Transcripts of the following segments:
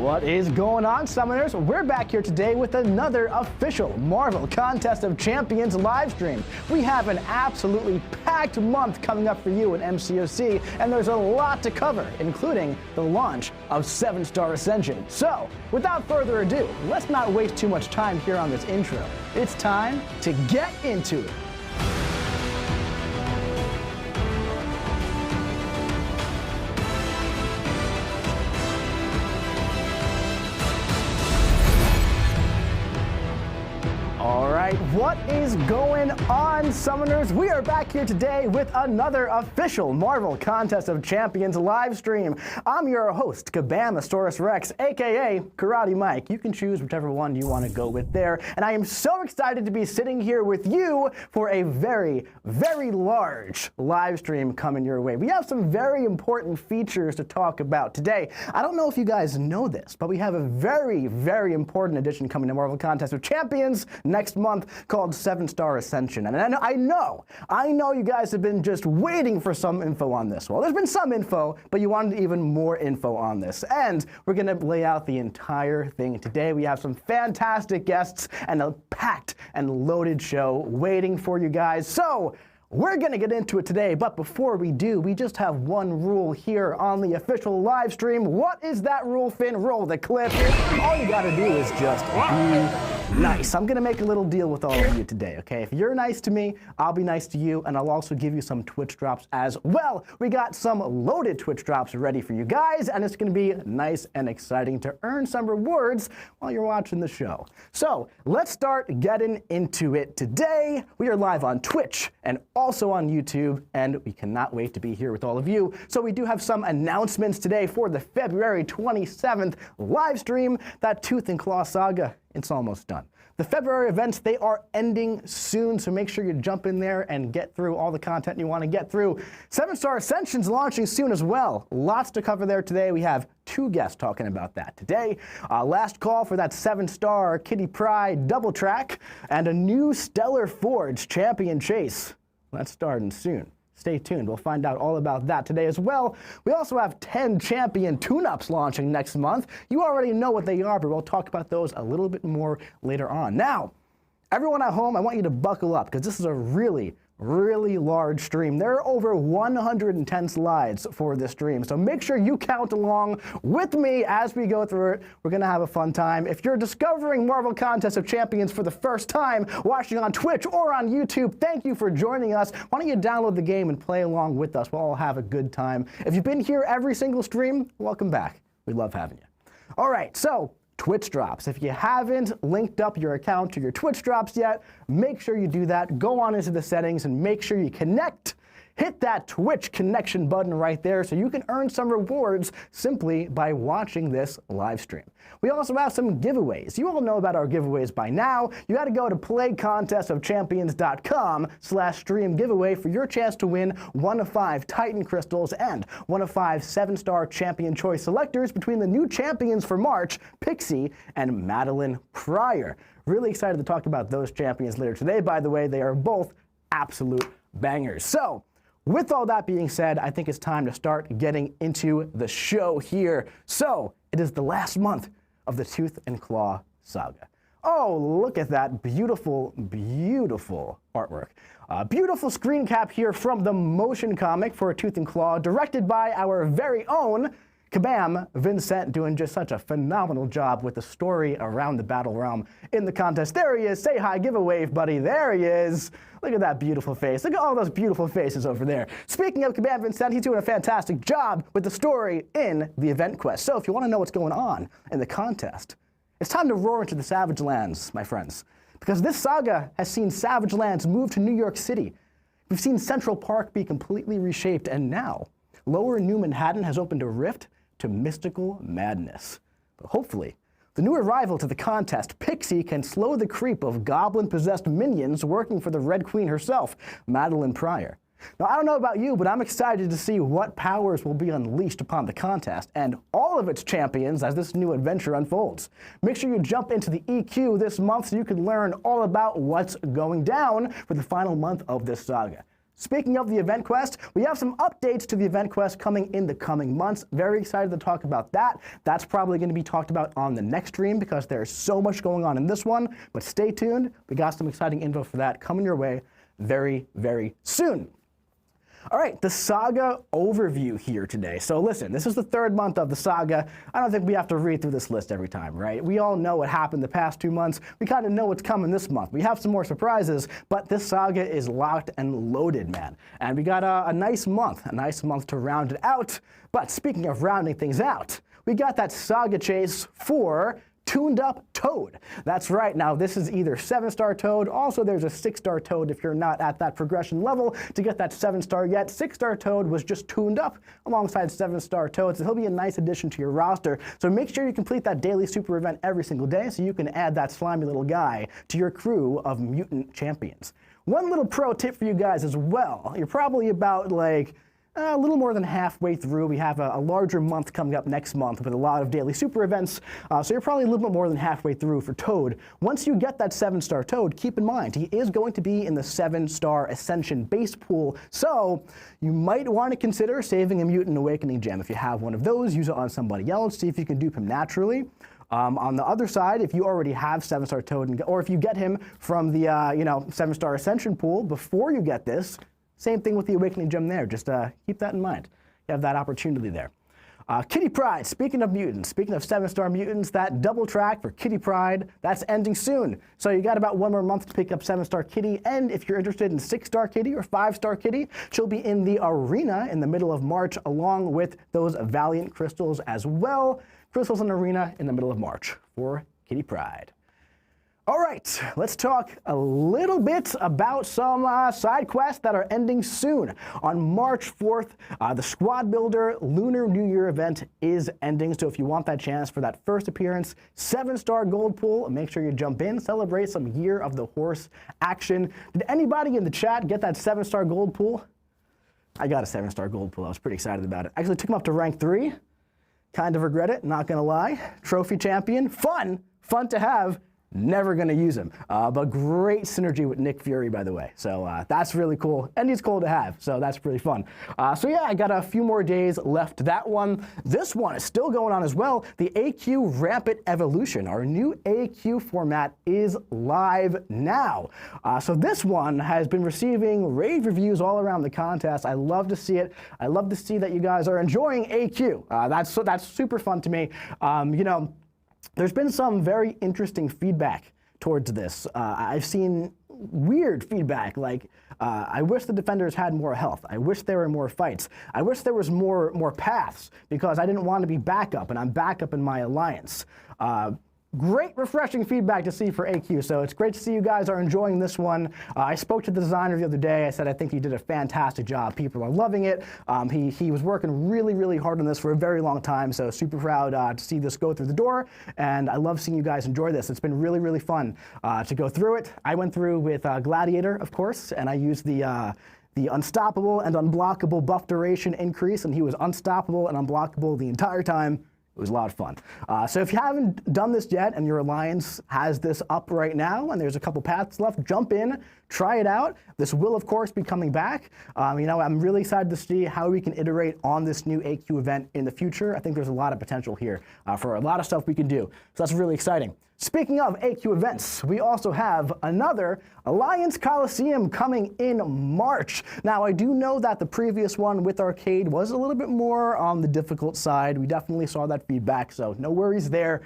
What is going on, Summoners? We're back here today with another official Marvel Contest of Champions live stream. We have an absolutely packed month coming up for you in MCOC, and there's a lot to cover, including the launch of 7-Star Ascension. So, without further ado, let's not waste too much time here on this intro. It's time to get into it. What is going on, Summoners? We are back here today with another official Marvel Contest of Champions live stream. I'm your host, Kabamasaurus Rex, aka Karate Mike. You can choose whichever one you want to go with there. And I am so excited to be sitting here with you for a very, very large live stream coming your way. We have some very important features to talk about today. I don't know if you guys know this, but we have a very, very important edition coming to Marvel Contest of Champions next month called 7-Star Ascension. And I know you guys have been just waiting for some info on this. Well, there's been some info, but you wanted even more info on this. And we're going to lay out the entire thing today. We have some fantastic guests and a packed and loaded show waiting for you guys. So, we're going to get into it today, but before we do, we just have one rule here on the official live stream. What is that rule, Finn? Roll the clip. All you got to do is just be nice. I'm going to make a little deal with all of you today, okay? If you're nice to me, I'll be nice to you, and I'll also give you some Twitch drops as well. We got some loaded Twitch drops ready for you guys, and it's going to be nice and exciting to earn some rewards while you're watching the show. So, let's start getting into it today. We are live on Twitch and also on YouTube, and we cannot wait to be here with all of you. So we do have some announcements today for the February 27th live stream. That Tooth and Claw saga, it's almost done. The February events, they are ending soon, so make sure you jump in there and get through all the content you want to get through. 7-Star Ascension's launching soon as well. Lots to cover there today. We have 2 guests talking about that today. Last call for that 7-Star Kitty Pryde double track, and a new Stellar Forge champion chase. That's starting soon. Stay tuned. We'll find out all about that today as well. We also have 10 champion tune-ups launching next month. You already know what they are, but we'll talk about those a little bit more later on. Now, everyone at home, I want you to buckle up because this is a really large stream. There are over 110 slides for this stream, so make sure you count along with me as we go through it. We're going to have a fun time. If you're discovering Marvel Contest of Champions for the first time, watching on Twitch or on YouTube, thank you for joining us. Why don't you download the game and play along with us? We'll all have a good time. If you've been here every single stream, welcome back. We love having you. All right, so Twitch drops. If you haven't linked up your account to your Twitch drops yet, make sure you do that. Go on into the settings and make sure you connect. Hit that Twitch connection button right there so you can earn some rewards simply by watching this live stream. We also have some giveaways. You all know about our giveaways by now. You got to go to playcontestofchampions.com/stream giveaway for your chance to win 1 of 5 Titan Crystals and 1 of 5 7-Star Champion Choice Selectors between the new champions for March, Pixie and Madeline Pryor. Really excited to talk about those champions later today, by the way. They are both absolute bangers. So, with all that being said, I think it's time to start getting into the show here. So, it is the last month of the Tooth and Claw saga. Oh, look at that beautiful, beautiful artwork. Beautiful screen cap here from the motion comic for Tooth and Claw, directed by our very own Kabam Vincent, doing just such a phenomenal job with the story around the battle realm in the contest. There he is. Say hi, give a wave, buddy. There he is. Look at that beautiful face. Look at all those beautiful faces over there. Speaking of Kabam Vincent, he's doing a fantastic job with the story in the event quest. So if you want to know what's going on in the contest, it's time to roar into the Savage Lands, my friends, because this saga has seen Savage Lands move to New York City. We've seen Central Park be completely reshaped, and now Lower New Manhattan has opened a rift to mystical madness. But hopefully, the new arrival to the contest, Pixie, can slow the creep of goblin-possessed minions working for the Red Queen herself, Madeline Pryor. Now, I don't know about you, but I'm excited to see what powers will be unleashed upon the contest and all of its champions as this new adventure unfolds. Make sure you jump into the EQ this month so you can learn all about what's going down for the final month of this saga. Speaking of the event quest, we have some updates to the event quest coming in the coming months. Very excited to talk about that. That's probably going to be talked about on the next stream because there's so much going on in this one. But stay tuned. We got some exciting info for that coming your way very, very soon. All right, the saga overview here today. So listen, this is the third month of the saga. I don't think we have to read through this list every time, right? We all know what happened the past 2 months. We kind of know what's coming this month. We have some more surprises, but this saga is locked and loaded, man. And we got a nice month to round it out. But speaking of rounding things out, we got that saga chase for Tuned Up Toad. That's right. Now, this is either 7-star Toad. Also, there's a 6-star Toad if you're not at that progression level to get that 7-star yet. 6-star Toad was just tuned up alongside 7-star Toad, so he'll be a nice addition to your roster. So make sure you complete that daily super event every single day so you can add that slimy little guy to your crew of mutant champions. One little pro tip for you guys as well. You're probably about like a little more than halfway through. We have a larger month coming up next month with a lot of daily super events, so you're probably a little bit more than halfway through for Toad. Once you get that 7-star Toad, keep in mind, he is going to be in the 7-star Ascension base pool, so you might want to consider saving a Mutant Awakening gem. If you have one of those, use it on somebody else, see if you can dupe him naturally. On the other side, if you already have 7-star Toad, or if you get him from the 7-star Ascension pool before you get this, same thing with the Awakening Gem there. Just keep that in mind. You have that opportunity there. Kitty Pryde, speaking of mutants, speaking of 7-star mutants, that double track for Kitty Pryde, that's ending soon. So you got about 1 more month to pick up 7-star Kitty, and if you're interested in 6-star Kitty or 5-star Kitty, she'll be in the arena in the middle of March, along with those Valiant crystals as well. Crystals in arena in the middle of March for Kitty Pryde. All right, let's talk a little bit about some side quests that are ending soon. On March 4th, the Squad Builder Lunar New Year event is ending, so if you want that chance for that first appearance, 7-star gold pool, make sure you jump in, celebrate some Year of the Horse action. Did anybody in the chat get that 7-star gold pool? I got a 7-star gold pool. I was pretty excited about it. Actually took him up to rank 3. Kind of regret it, not gonna lie. Trophy champion, fun to have. Never going to use him, but great synergy with Nick Fury, by the way. So that's really cool, and he's cool to have, so that's pretty fun. So yeah, I got a few more days left. That one, this one is still going on as well. The AQ Rampant Evolution, our new AQ format, is live now. So this one has been receiving rave reviews all around the contest. I love to see it. I love to see that you guys are enjoying AQ. That's super fun to me. There's been some very interesting feedback towards this. I've seen weird feedback, like, I wish the defenders had more health. I wish there were more fights. I wish there was more paths, because I didn't want to be backup, and I'm backup in my alliance. Great, refreshing feedback to see for AQ, so it's great to see you guys are enjoying this one. I spoke to the designer the other day. I said I think he did a fantastic job. People are loving it. He was working really, really hard on this for a very long time, so super proud to see this go through the door, and I love seeing you guys enjoy this. It's been really, really fun to go through it. I went through with Gladiator, of course, and I used the unstoppable and unblockable buff duration increase, and he was unstoppable and unblockable the entire time. It was a lot of fun. So if you haven't done this yet and your alliance has this up right now and there's a couple paths left, jump in, try it out. This will, of course, be coming back. I'm really excited to see how we can iterate on this new AQ event in the future. I think there's a lot of potential here for a lot of stuff we can do. So that's really exciting. Speaking of AQ events, we also have another Alliance Coliseum coming in March. Now, I do know that the previous one with Arcade was a little bit more on the difficult side. We definitely saw that feedback, so no worries there.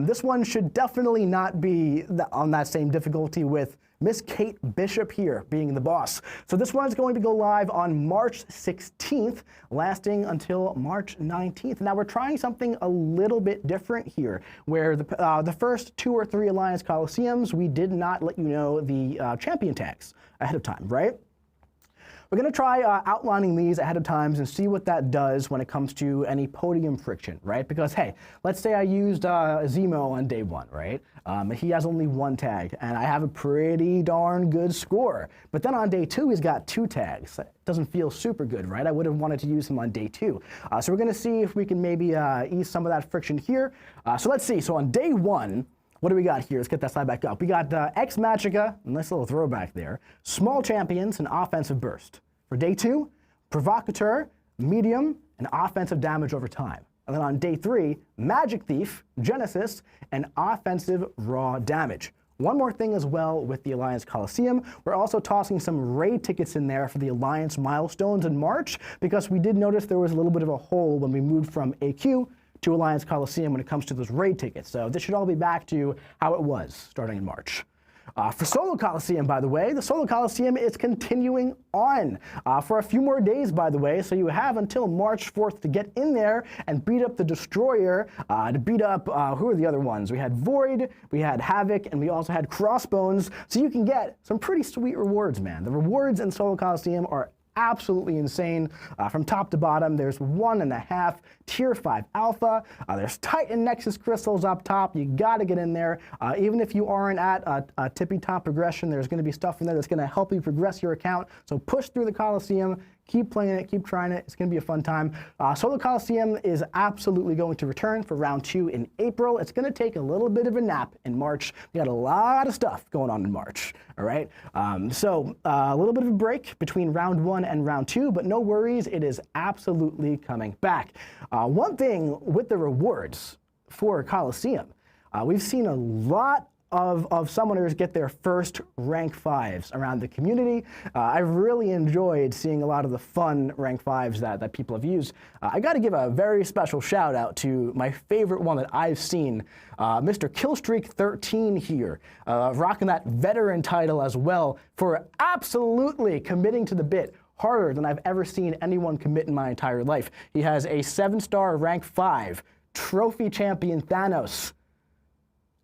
This one should definitely not be on that same difficulty with Miss Kate Bishop here being the boss. So this one is going to go live on March 16th, lasting until March 19th. Now we're trying something a little bit different here, where the first 2 or 3 Alliance Coliseums, we did not let you know the champion tags ahead of time, right? We're going to try outlining these ahead of time and see what that does when it comes to any podium friction, right? Because, hey, let's say I used Zemo on day 1, right? He has only 1 tag, and I have a pretty darn good score. But then on day 2, he's got 2 tags. That doesn't feel super good, right? I would have wanted to use him on day 2. So we're going to see if we can maybe ease some of that friction here. So let's see. So on day 1, What do we got here? Let's get that slide back up. We got Ex Magica, nice little throwback there. Small Champions and Offensive Burst. For day 2, Provocateur, Medium, and Offensive Damage over time. And then on day 3, Magic Thief, Genesis, and Offensive Raw Damage. One more thing as well with the Alliance Coliseum, we're also tossing some raid tickets in there for the Alliance milestones in March, because we did notice there was a little bit of a hole when we moved from AQ to Alliance Coliseum when it comes to those raid tickets. So this should all be back to how it was starting in March. For Solo Coliseum, by the way, the Solo Coliseum is continuing on for a few more days, by the way, so you have until March 4th to get in there and beat up the Destroyer, to beat up, who are the other ones? We had Void, we had Havoc, and we also had Crossbones, so you can get some pretty sweet rewards, man. The rewards in Solo Coliseum are absolutely insane. From top to bottom, there's 1.5 Tier 5 Alpha. There's Titan Nexus crystals up top. You got to get in there. Even if you aren't at a tippy top progression, there's going to be stuff in there that's going to help you progress your account. So push through the Coliseum. Keep playing it, keep trying it. It's going to be a fun time. Solo Coliseum is absolutely going to return for round 2 in April. It's going to take a little bit of a nap in March. We got a lot of stuff going on in March, all right? So a little bit of a break between round 1 and round 2, but no worries, it is absolutely coming back. One thing with the rewards for Coliseum, we've seen a lot of summoners get their first rank 5s around the community. I've really enjoyed seeing a lot of the fun rank 5s that people have used. I got to give a very special shout out to my favorite one that I've seen, Mr. Killstreak13 here, rocking that veteran title as well for absolutely committing to the bit harder than I've ever seen anyone commit in my entire life. He has a 7-star rank 5 trophy champion Thanos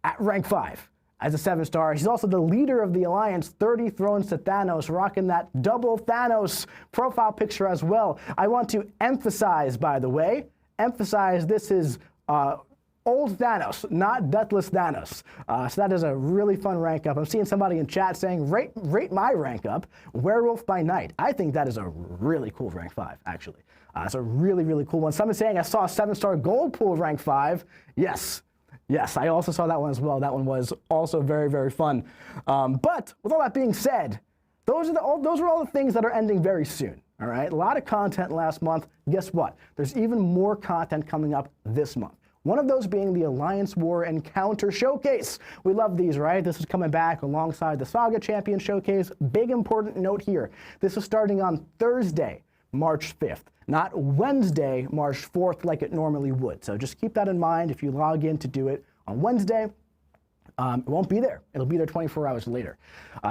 at rank 5. As a 7-star. He's also the leader of the Alliance, 30 Thrones to Thanos, rocking that double Thanos profile picture as well. I want to emphasize, by the way, this is old Thanos, not Deathless Thanos. So that is a really fun rank up. I'm seeing somebody in chat saying, rate my rank up, Werewolf by Night. I think that is a really cool rank 5, actually. It's a really, really cool one. Someone's saying I saw a 7-star gold pool rank 5. Yes. Yes, I also saw that one as well. That one was also very, very fun. But with all that being said, those are all the things that are ending very soon. All right, a lot of content last month. Guess what? There's even more content coming up this month. One of those being the Alliance War Encounter Showcase. We love these, right? This is coming back alongside the Saga Champion Showcase. Big important note here. This is starting on Thursday, March 5th. Not Wednesday, March 4th, like it normally would. So just keep that in mind if you log in to do it on Wednesday. It won't be there. It'll be there 24 hours later.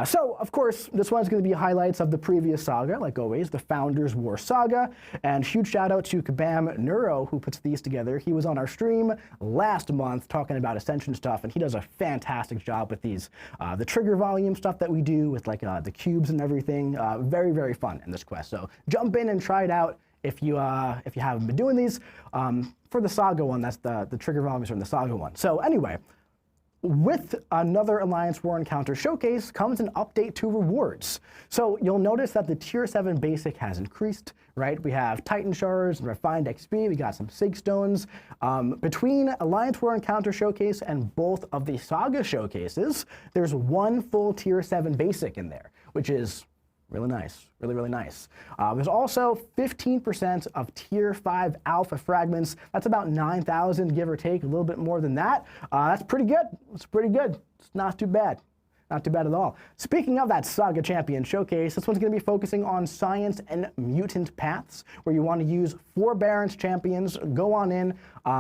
So, of course, this one's going to be highlights of the previous saga, like always, the Founders War Saga. And huge shout out to Kabam Neuro, who puts these together. He was on our stream last month talking about Ascension stuff, and he does a fantastic job with these. The trigger volume stuff that we do with like the cubes and everything. Very, very fun in this quest. So jump in and try it out. If you haven't been doing these, for the Saga one, that's the trigger volumes from the Saga one. So anyway, with another Alliance War Encounter Showcase comes an update to rewards. So you'll notice that the Tier 7 Basic has increased, right? We have Titan Shards and Refined XP, we got some Sig Stones. Between Alliance War Encounter Showcase and both of the Saga Showcases, there's one full Tier 7 Basic in there, which is really nice, really, really nice. There's also 15% of Tier 5 Alpha fragments. That's about 9,000, give or take, a little bit more than that. That's pretty good. It's pretty good. It's not too bad. Not too bad at all. Speaking of that Saga Champion Showcase, this one's going to be focusing on Science and Mutant Paths, where you want to use Forbearance Champions. Go on in.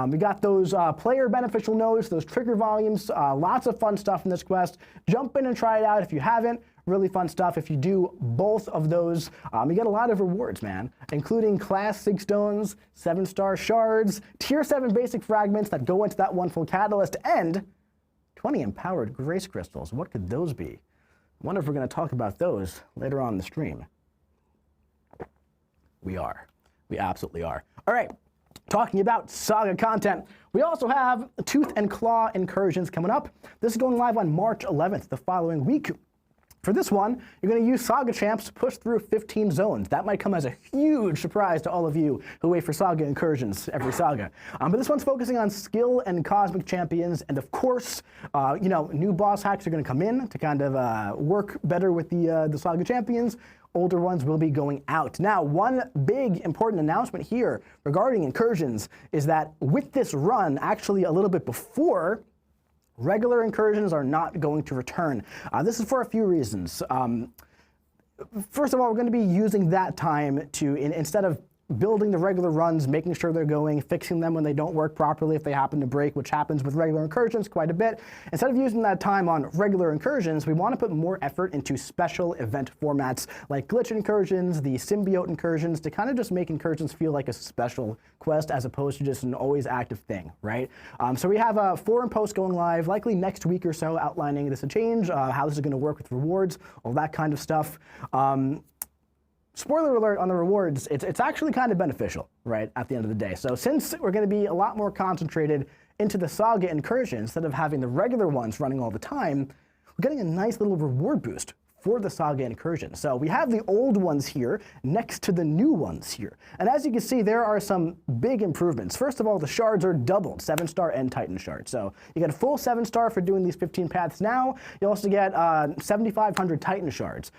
We got those player beneficial nodes, those trigger volumes, lots of fun stuff in this quest. Jump in and try it out if you haven't. Really fun stuff. If you do both of those, you get a lot of rewards, man, including Class 6 Stones, 7-star Shards, Tier 7 Basic Fragments that go into that one full Catalyst, and 20 Empowered Grace Crystals. What could those be? I wonder if we're going to talk about those later on in the stream. We are. We absolutely are. All right. Talking about Saga content, we also have Tooth and Claw Incursions coming up. This is going live on March 11th, the following week. For this one, you're going to use Saga Champs to push through 15 zones. That might come as a huge surprise to all of you who wait for Saga incursions every Saga. But this one's focusing on skill and cosmic champions, and of course, new boss hacks are going to come in to kind of work better with the Saga champions. Older ones will be going out. Now, one big important announcement here regarding incursions is that with this run, actually a little bit before, regular incursions are not going to return. This is for a few reasons. First of all, we're going to be using that time to, instead of building the regular runs, making sure they're going, fixing them when they don't work properly if they happen to break, which happens with regular incursions quite a bit. Instead of using that time on regular incursions, we want to put more effort into special event formats like glitch incursions, the symbiote incursions, to kind of just make incursions feel like a special quest as opposed to just an always active thing, right? So we have a forum post going live, likely next week or so, outlining this change, how this is going to work with rewards, all that kind of stuff. Spoiler alert on the rewards, it's actually kind of beneficial, right, at the end of the day. So since we're going to be a lot more concentrated into the Saga incursion instead of having the regular ones running all the time, we're getting a nice little reward boost for the Saga incursion. So we have the old ones here next to the new ones here. And as you can see, there are some big improvements. First of all, the shards are doubled, 7-star and Titan shard. So you get a full 7-star for doing these 15 paths now. You also get 7,500 Titan shards.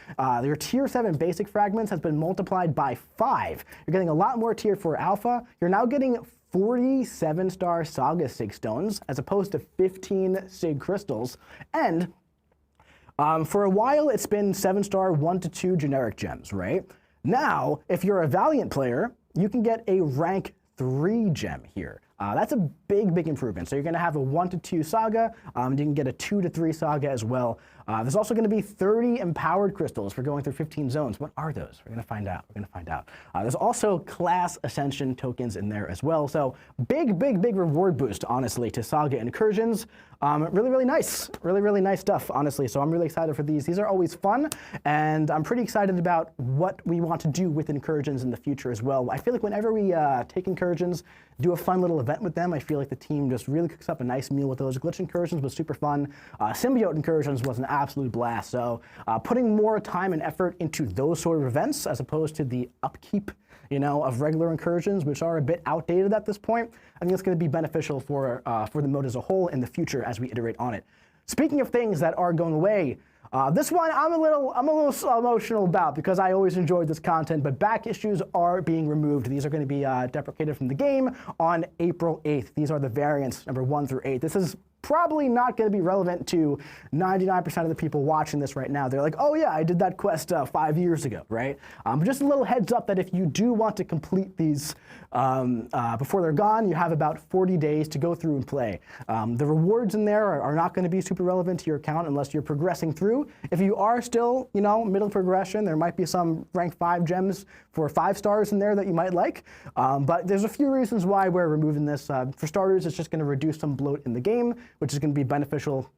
Your tier 7 basic fragments has been multiplied by 5. You're getting a lot more tier 4 alpha. You're now getting 47-star Saga Sig stones as opposed to 15 Sig crystals. And for a while, it's been 7-star 1 to 2 generic gems, right? Now, if you're a Valiant player, you can get a rank 3 gem here. That's a big, big improvement. So you're going to have a 1 to 2 Saga. You can get a 2 to 3 Saga as well. There's also going to be 30 empowered crystals for going through 15 zones. What are those? We're going to find out. We're going to find out. There's also class ascension tokens in there as well. So big, big, big reward boost, honestly, to Saga incursions. Really, really nice. Really, really nice stuff, honestly. So I'm really excited for these. These are always fun, and I'm pretty excited about what we want to do with incursions in the future as well. I feel like whenever we take incursions, do a fun little event with them, I feel like the team just really cooks up a nice meal with those. Glitch incursions was super fun. Symbiote incursions was an absolute blast. So putting more time and effort into those sort of events as opposed to the upkeep, of regular incursions, which are a bit outdated at this point, I think it's going to be beneficial for the mode as a whole in the future as we iterate on it. Speaking of things that are going away, this one I'm a little emotional about because I always enjoyed this content, but back issues are being removed. These are going to be deprecated from the game on April 8th. These are the variants number 1 through 8. This is probably not going to be relevant to 99% of the people watching this right now. They're like, oh yeah, I did that quest 5 years ago, right? But just a little heads up that if you do want to complete these before they're gone, you have about 40 days to go through and play. The rewards in there are not going to be super relevant to your account unless you're progressing through. If you are still, middle progression, there might be some rank 5 gems for 5 stars in there that you might like. But there's a few reasons why we're removing this. For starters, it's just going to reduce some bloat in the game, which is going to be beneficial,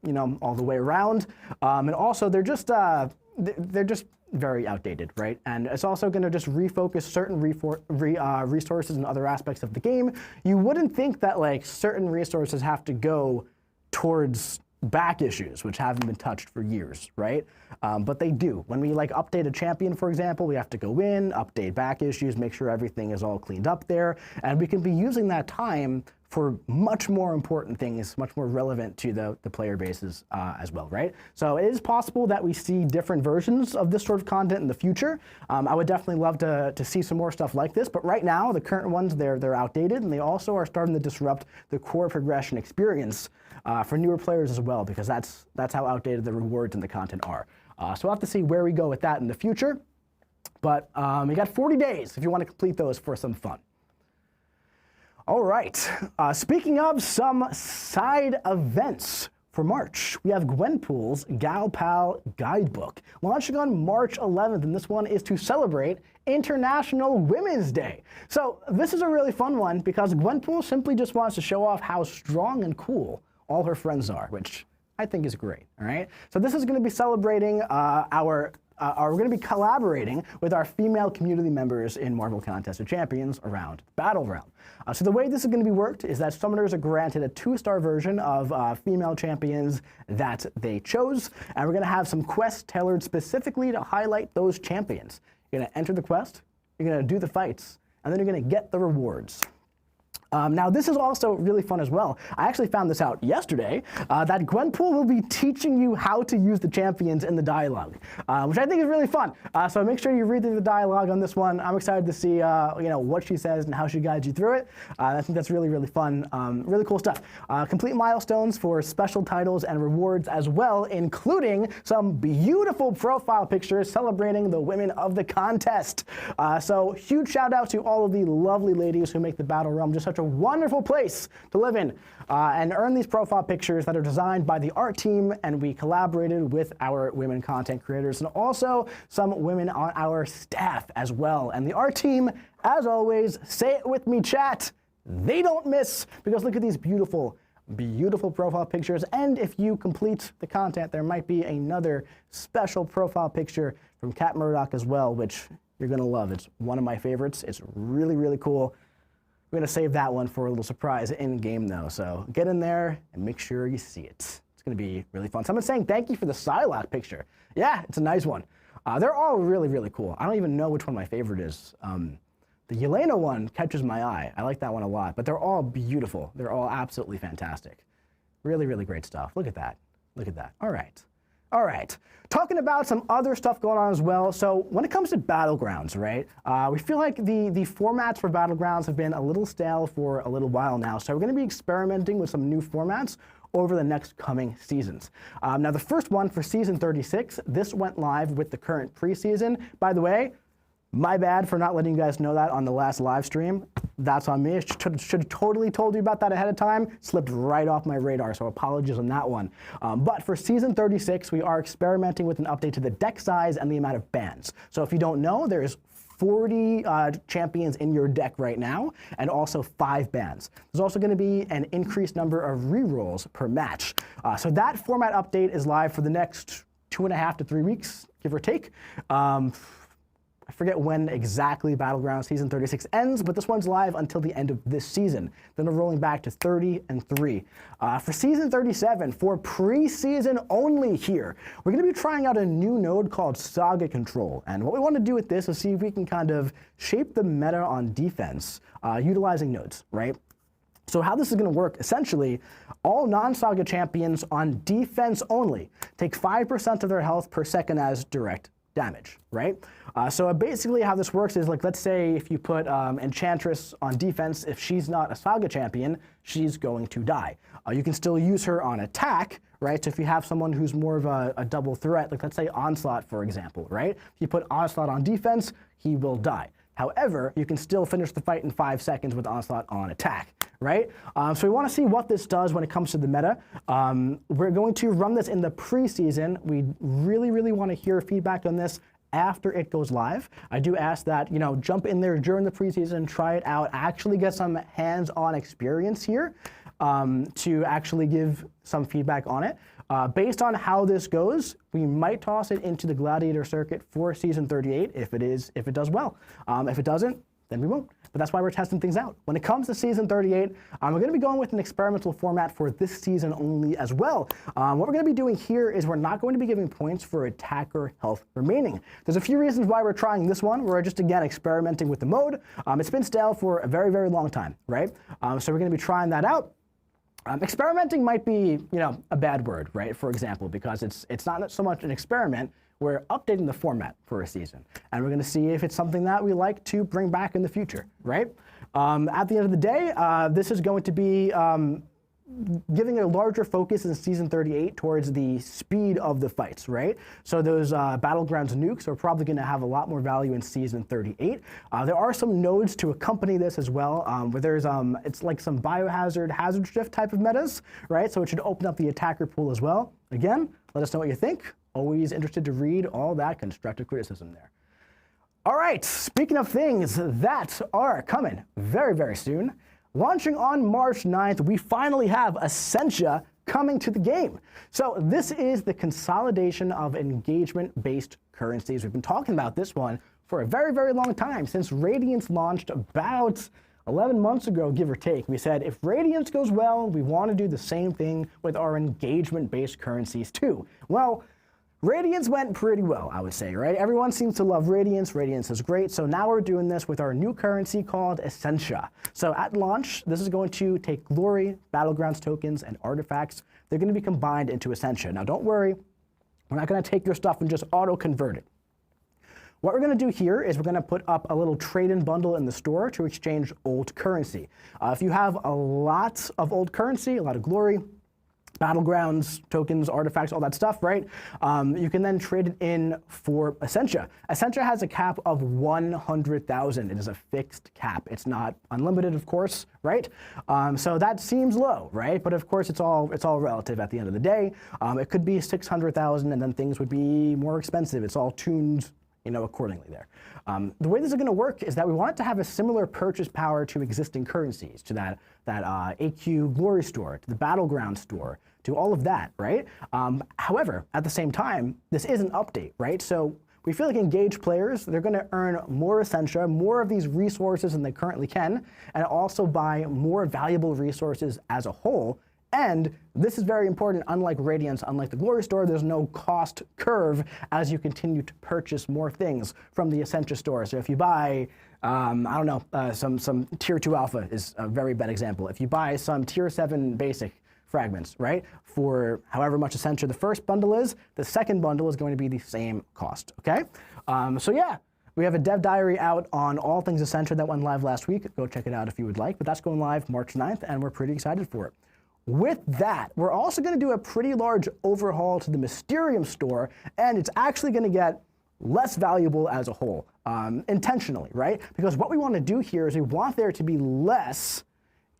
all the way around. And also, they're just very outdated, right? And it's also going to just refocus certain resources and other aspects of the game. You wouldn't think that like certain resources have to go towards back issues, which haven't been touched for years, right? But they do. When we like update a champion, for example, we have to go in, update back issues, make sure everything is all cleaned up there, and we can be using that time for much more important things, much more relevant to the player bases as well, right? So it is possible that we see different versions of this sort of content in the future. I would definitely love to see some more stuff like this, but right now, the current ones, they're outdated, and they also are starting to disrupt the core progression experience for newer players as well, because that's how outdated the rewards and the content are. So we'll have to see where we go with that in the future. But you got 40 days if you want to complete those for some fun. All right, speaking of some side events for March, we have Gwenpool's Gal Pal Guidebook launching on March 11th, and this one is to celebrate International Women's Day. So this is a really fun one because Gwenpool simply just wants to show off how strong and cool all her friends are, which I think is great, all right? So this is going to be celebrating our we're going to be collaborating with our female community members in Marvel Contest of Champions around Battle Realm. So the way this is going to be worked is that summoners are granted a 2-star version of female champions that they chose, and we're going to have some quests tailored specifically to highlight those champions. You're going to enter the quest, you're going to do the fights, and then you're going to get the rewards. Now, this is also really fun as well. I actually found this out yesterday, that Gwenpool will be teaching you how to use the champions in the dialogue, which I think is really fun. So make sure you read through the dialogue on this one. I'm excited to see what she says and how she guides you through it. I think that's really, really fun. Really cool stuff. Complete milestones for special titles and rewards as well, including some beautiful profile pictures celebrating the women of the contest. So huge shout out to all of the lovely ladies who make the Battle Realm just such a wonderful place to live in and earn these profile pictures that are designed by the art team, and we collaborated with our women content creators and also some women on our staff as well. And the art team, as always, say it with me, chat, they don't miss, because look at these beautiful, beautiful profile pictures. And if you complete the content, there might be another special profile picture from Cat Murdoch as well, which you're going to love. It's one of my favorites. It's really, really cool. We're going to save that one for a little surprise in-game, though. So get in there and make sure you see it. It's going to be really fun. Someone's saying thank you for the Psylocke picture. Yeah, it's a nice one. They're all really, really cool. I don't even know which one my favorite is. The Yelena one catches my eye. I like that one a lot. But they're all beautiful. They're all absolutely fantastic. Really, really great stuff. Look at that. Look at that. All right. All right, talking about some other stuff going on as well. So when it comes to Battlegrounds, right, we feel like the formats for Battlegrounds have been a little stale for a little while now. So we're going to be experimenting with some new formats over the next coming seasons. Now, the first one for Season 36, this went live with the current preseason. By the way, my bad for not letting you guys know that on the last live stream. That's on me. I should have totally told you about that ahead of time. Slipped right off my radar, so apologies on that one. But for Season 36, we are experimenting with an update to the deck size and the amount of bands. So if you don't know, there's 40 champions in your deck right now, and also 5 bans. There's also going to be an increased number of rerolls per match. So that format update is live for the next 2.5 to 3 weeks, give or take. I forget when exactly Battlegrounds Season 36 ends, but this one's live until the end of this season. Then we're rolling back to 30 and 3. For Season 37, for preseason only here, we're going to be trying out a new node called Saga Control. And what we want to do with this is see if we can kind of shape the meta on defense utilizing nodes, right? So how this is going to work, essentially, all non-Saga champions on defense only take 5% of their health per second as direct damage, right? So basically how this works is, like, let's say if you put Enchantress on defense, if she's not a Saga champion, she's going to die. You can still use her on attack, right? So if you have someone who's more of a double threat, like let's say Onslaught, for example, right? If you put Onslaught on defense, he will die. However, you can still finish the fight in 5 seconds with Onslaught on attack, right? So we want to see what this does when it comes to the meta. We're going to run this in the preseason. We really, really want to hear feedback on this after it goes live. I do ask that, you know, jump in there during the preseason, try it out, actually get some hands-on experience here to actually give some feedback on it. Based on how this goes, we might toss it into the Gladiator circuit for Season 38 if it does well. If it doesn't, then we won't. But that's why we're testing things out. When it comes to Season 38, we're going to be going with an experimental format for this season only as well. What we're going to be doing here is we're not going to be giving points for attacker health remaining. There's a few reasons why we're trying this one. We're just, again, experimenting with the mode. It's been stale for a very, very long time, right? So we're going to be trying that out. Experimenting might be, you know, a bad word, right? For example, because it's not so much an experiment. We're updating the format for a season, and we're going to see if it's something that we like to bring back in the future, right? At the end of the day, this is going to be giving a larger focus in Season 38 towards the speed of the fights, right? So those Battlegrounds nukes are probably going to have a lot more value in Season 38. There are some nodes to accompany this as well, where there's it's like some biohazard, hazard shift type of metas, right? So it should open up the attacker pool as well. Again, let us know what you think. Always interested to read all that constructive criticism there. All right, speaking of things that are coming very, very soon, launching on March 9th, we finally have Essentia coming to the game. So this is the consolidation of engagement-based currencies. We've been talking about this one for a very, very long time, since Radiance launched about 11 months ago, give or take. We said if Radiance goes well, we want to do the same thing with our engagement-based currencies too. Well, Radiance went pretty well, I would say, right? Everyone seems to love Radiance. Radiance is great. So now we're doing this with our new currency called Essentia. So at launch, this is going to take Glory, Battlegrounds tokens, and artifacts. They're going to be combined into Essentia. Now don't worry, we're not going to take your stuff and just auto-convert it. What we're going to do here is we're going to put up a little trade-in bundle in the store to exchange old currency. If you have a lot of old currency, a lot of Glory, Battlegrounds, tokens, artifacts, all that stuff, right? You can then trade it in for Essentia. Essentia has a cap of 100,000. It is a fixed cap. It's not unlimited, of course, right? So that seems low, right? But of course, it's all relative at the end of the day. It could be 600,000, and then things would be more expensive. It's all tuned, you know, accordingly there. The way this is going to work is that we want it to have a similar purchase power to existing currencies, to that AQ Glory store, to the Battleground store, to all of that, right? However, at the same time, this is an update, right? So we feel like engaged players, they're going to earn more Essentia, more of these resources than they currently can, and also buy more valuable resources as a whole. And this is very important. Unlike Radiance, unlike the Glory store, there's no cost curve as you continue to purchase more things from the Essentia store. So if you buy, I don't know, some tier 2 alpha is a very bad example. If you buy some tier 7 basic fragments, right, for however much Essentia the first bundle is, the second bundle is going to be the same cost, okay? So yeah, we have a dev diary out on all things Essentia that went live last week. Go check it out if you would like, but that's going live March 9th, and we're pretty excited for it. With that, we're also going to do a pretty large overhaul to the Mysterium store, and it's actually going to get less valuable as a whole, intentionally, right? Because what we want to do here is we want there to be less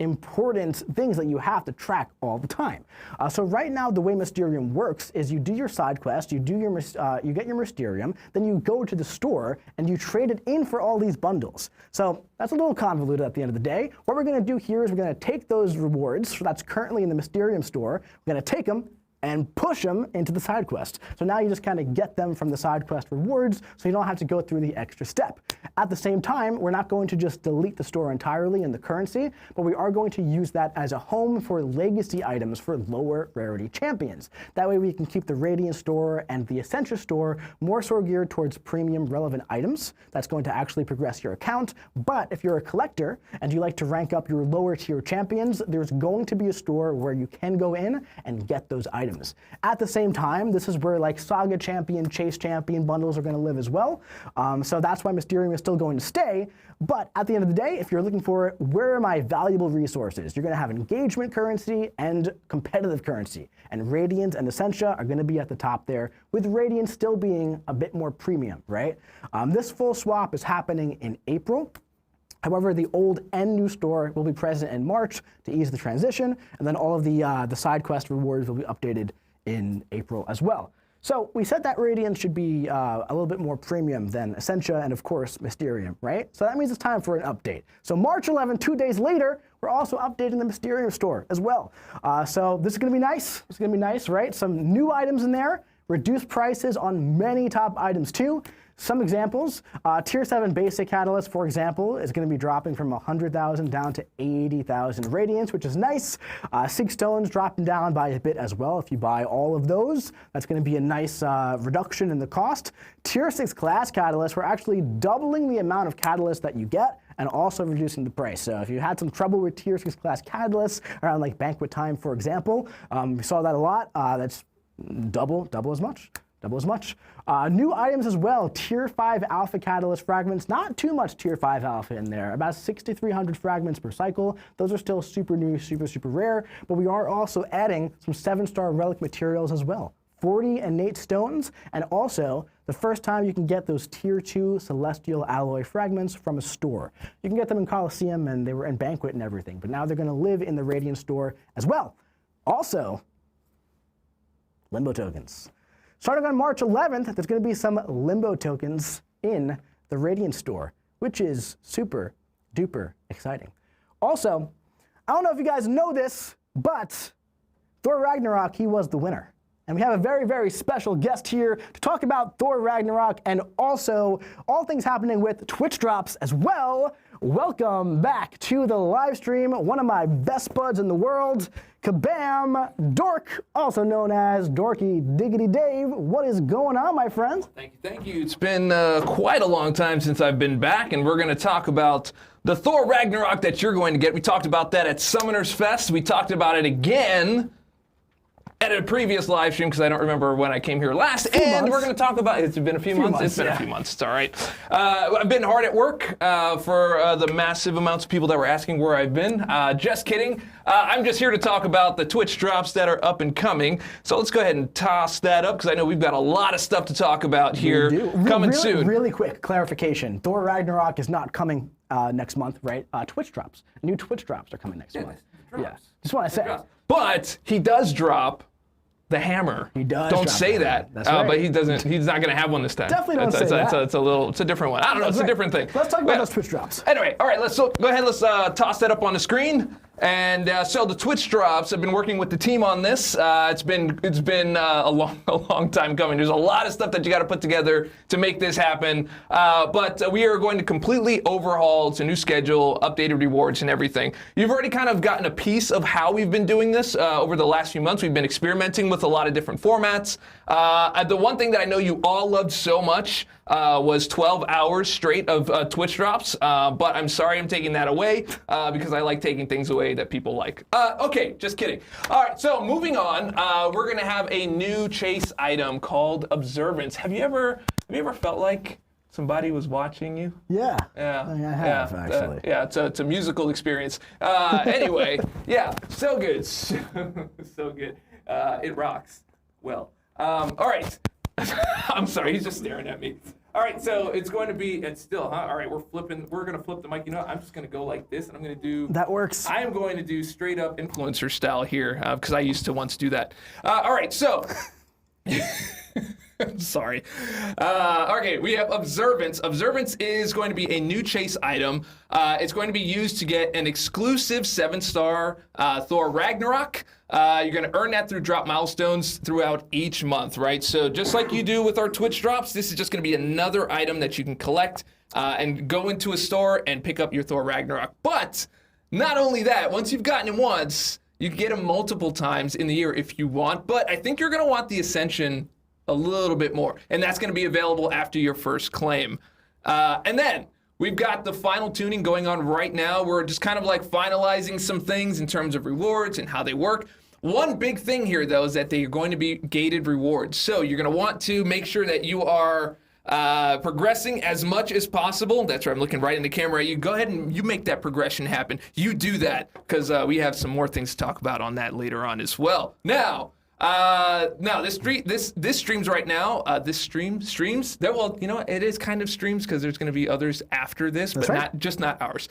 important things that you have to track all the time. So right now, the way Mysterium works is you do your side quest, you get your Mysterium, then you go to the store and you trade it in for all these bundles. So that's a little convoluted at the end of the day. What we're going to do here is we're going to take those rewards that's currently in the Mysterium store, we're going to take them and push them into the side quest. So now you just kind of get them from the side quest rewards, so you don't have to go through the extra step. At the same time, we're not going to just delete the store entirely in the currency, but we are going to use that as a home for legacy items for lower rarity champions. That way we can keep the Radiant store and the Essentia store more so geared towards premium relevant items. That's going to actually progress your account. But if you're a collector and you like to rank up your lower tier champions, there's going to be a store where you can go in and get those items. At the same time, this is where like Saga Champion, Chase Champion bundles are going to live as well. So that's why Mysterium is still going to stay. But at the end of the day, if you're looking for where are my valuable resources, you're going to have engagement currency and competitive currency. And Radiant and Essentia are going to be at the top there, with Radiant still being a bit more premium, right? This full swap is happening in April. However, the old and new store will be present in March to ease the transition, and then all of the side quest rewards will be updated in April as well. So we said that Radiant should be a little bit more premium than Essentia and, of course, Mysterium, right? So that means it's time for an update. So March 11th, 2 days later, we're also updating the Mysterium store as well. So this is going to be nice. It's going to be nice, right? Some new items in there, reduced prices on many top items too. Some examples, tier 7 basic catalyst, for example, is going to be dropping from 100,000 down to 80,000 Radiance, which is nice. 6 stones dropping down by a bit as well. If you buy all of those, that's going to be a nice reduction in the cost. Tier 6 class catalyst, we're actually doubling the amount of catalyst that you get and also reducing the price. So if you had some trouble with tier 6 class catalysts around like banquet time, for example, we saw that a lot. That's double as much. Double as much. New items as well. Tier 5 alpha catalyst fragments. Not too much tier 5 alpha in there. About 6,300 fragments per cycle. Those are still super new, super rare. But we are also adding some 7-star relic materials as well. 40 innate stones, and also the first time you can get those tier 2 celestial alloy fragments from a store. You can get them in Coliseum, and they were in Banquet and everything. But now they're going to live in the Radiant store as well. Also, Limbo tokens. Starting on March 11th, there's going to be some Limbo tokens in the Radiant store, which is super duper exciting. Also, I don't know if you guys know this, but Thor Ragnarok, he was the winner. And we have a very, very special guest here to talk about Thor Ragnarok and also all things happening with Twitch drops as well. Welcome back to the live stream, one of my best buds in the world, Kabam Dork, also known as Dorky Diggity Dave. What is going on, my friend? Thank you. It's been quite a long time since I've been back, and we're going to talk about the Thor Ragnarok that you're going to get. We talked about that at Summoners Fest. We talked about it again at a previous live stream because I don't remember when I came here last. And we're going to talk about, it's been a few months. It's been a few months. It's all right. I've been hard at work for the massive amounts of people that were asking where I've been. Just kidding. I'm just here to talk about the Twitch drops that are up and coming. So let's go ahead and toss that up because I know we've got a lot of stuff to talk about here coming soon. Really quick clarification. Thor Ragnarok is not coming next month, right? Twitch drops. New Twitch drops are coming next month. Yeah. Just want to say. But he does drop the hammer. He does. Don't say that. That's right. But he doesn't. He's not going to have one this time. Definitely don't say that. It's a different one. I don't know. It's a different thing. Let's talk about those Twitch drops. Anyway, all right. Let's go ahead. Let's toss that up on the screen. And so the Twitch drops. I've been working with the team on this. It's been a long time coming. There's a lot of stuff that you got to put together to make this happen. But we are going to completely overhaul. It's a new schedule, updated rewards, and everything. You've already kind of gotten a piece of how we've been doing this over the last few months. We've been experimenting with a lot of different formats. The one thing that I know you all loved so much was 12 hours straight of Twitch drops. But I'm sorry I'm taking that away because I like taking things away that people like. Okay, just kidding. All right, so moving on, we're gonna have a new chase item called Observance. Have you ever felt like somebody was watching you? Yeah. Yeah. I have actually. Yeah, it's a musical experience. Anyway, yeah, so good, so good. It rocks. Well, all right. I'm sorry, he's just staring at me. All right, so it's going to be, it's still, huh? All right, we're going to flip the mic. You know what? I'm just going to go like this, and I'm going to do. That works. I am going to do straight up influencer style here, because I used to once do that. All right, so. Sorry. Okay, we have Observance. Observance is going to be a new chase item. It's going to be used to get an exclusive 7-star Thor Ragnarok. You're going to earn that through drop milestones throughout each month, right? So just like you do with our Twitch drops, this is just going to be another item that you can collect and go into a store and pick up your Thor Ragnarok. But not only that, once you've gotten him once, you can get him multiple times in the year if you want. But I think you're going to want the Ascension a little bit more, and that's going to be available after your first claim. And then we've got the final tuning going on right now. We're just kind of like finalizing some things in terms of rewards and how they work. One big thing here, though, is that they are going to be gated rewards. So you're going to want to make sure that you are progressing as much as possible. That's right, I'm looking right in the camera. You go ahead and you make that progression happen. You do that, because we have some more things to talk about on that later on as well. Now, this streams right now. This streams. Well, you know what? It is kind of streams because there's going to be others after this, but not ours.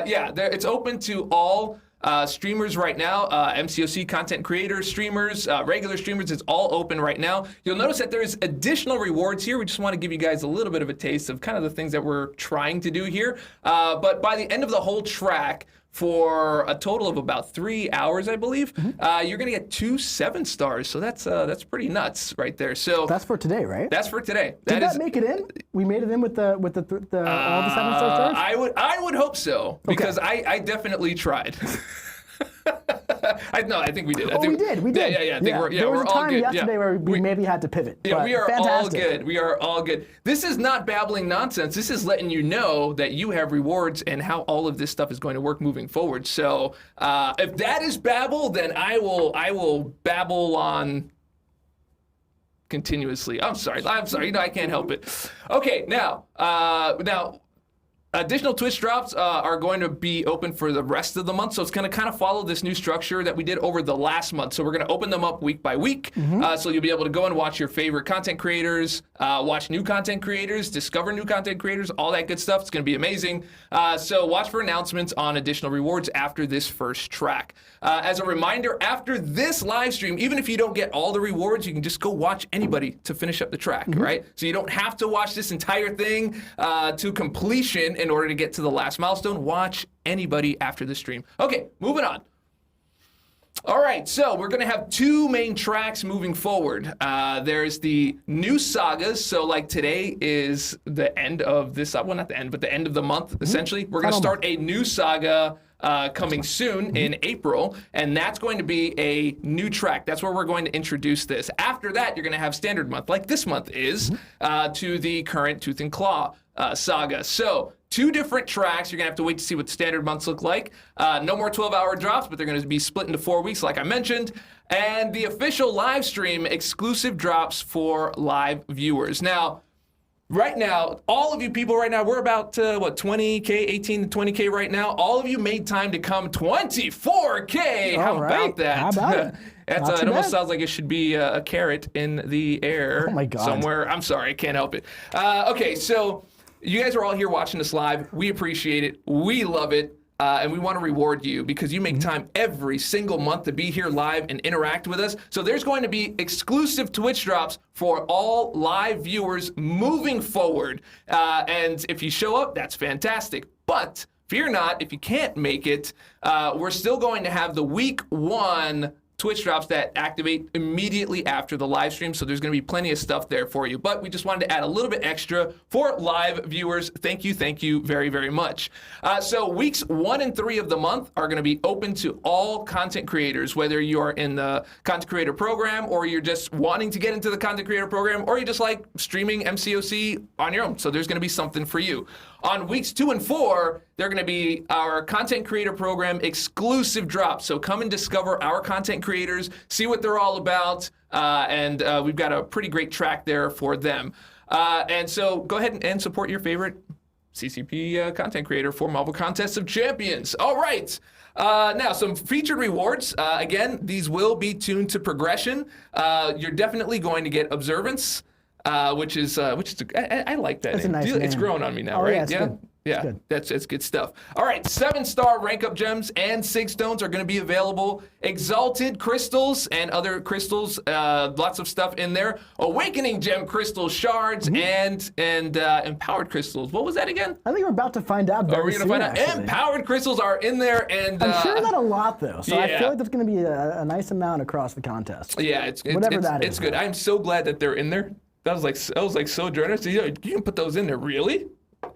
Yeah, it's open to all streamers right now. MCOC content creators, streamers, regular streamers. It's all open right now. You'll notice that there's additional rewards here. We just want to give you guys a little bit of a taste of kind of the things that we're trying to do here. But by the end of the whole track, for a total of about 3 hours, I believe, you're going to get 2 7-stars. So that's pretty nuts right there. So that's for today, right? That's for today. Did that make it in? We made it in with the all the 7-star stars? I would hope so, because I definitely tried. I think we did. We did. Yeah. There was a time yesterday where we maybe had to pivot. Yeah, we are all good. We are all good. This is not babbling nonsense. This is letting you know that you have rewards and how all of this stuff is going to work moving forward. So if that is babble, then I will babble on continuously. I'm sorry. You know, I can't help it. Okay, now. Additional Twitch drops are going to be open for the rest of the month, so it's going to kind of follow this new structure that we did over the last month. So we're going to open them up week by week, so you'll be able to go and watch your favorite content creators, watch new content creators, discover new content creators, all that good stuff. It's going to be amazing. So watch for announcements on additional rewards after this first track. As a reminder, after this live stream, even if you don't get all the rewards, you can just go watch anybody to finish up the track, right? So you don't have to watch this entire thing to completion in order to get to the last milestone. Watch anybody after the stream. Okay, moving on. All right, so we're going to have two main tracks moving forward. There's the new sagas. So like today is the end of this, well, not the end, but the end of the month, essentially. We're going to start a new saga coming soon in April, and that's going to be a new track. That's where we're going to introduce this. After that, you're going to have standard month, like this month is, to the current Tooth and Claw saga. So two different tracks. You're going to have to wait to see what the standard months look like. No more 12-hour drops, but they're going to be split into 4 weeks, like I mentioned. And the official live stream exclusive drops for live viewers. Now, right now, all of you people right now, we're about, 20K, 18 to 20K right now. All of you made time to come 24K. How about that? How about it? It almost sounds like it should be a carrot in the air. Oh, my God. Somewhere. I'm sorry, I can't help it. Okay, so you guys are all here watching this live. We appreciate it. We love it. And we want to reward you because you make time every single month to be here live and interact with us. So there's going to be exclusive Twitch drops for all live viewers moving forward. And if you show up, that's fantastic. But fear not, if you can't make it, we're still going to have the week 1 Twitch drops that activate immediately after the live stream, so there's going to be plenty of stuff there for you. But we just wanted to add a little bit extra for live viewers. Thank you very, very much. So weeks 1 and 3 of the month are going to be open to all content creators, whether you are in the content creator program or you're just wanting to get into the content creator program or you just like streaming MCOC on your own. So there's going to be something for you. On weeks 2 and 4, they're going to be our content creator program exclusive drops. So come and discover our content creators, see what they're all about, and we've got a pretty great track there for them. And so go ahead and support your favorite CCP content creator for Marvel Contests of Champions. All right. Now, some featured rewards. Again, these will be tuned to progression. You're definitely going to get observance. Which is I like that. That's a nice name. It's growing on me now, right? Yeah, it's good. Yeah, good. It's good stuff. All right, 7-star rank up gems and sig stones are going to be available. Exalted crystals and other crystals, lots of stuff in there. Awakening gem crystal shards and empowered crystals. What was that again? I think we're about to find out. Are we going to find out? Actually. Empowered crystals are in there, and I'm sure not a lot though. So yeah. I feel like there's going to be a nice amount across the contest. Yeah, it's is, good. I'm so glad that they're in there. I was like so generous. You can put those in there, really?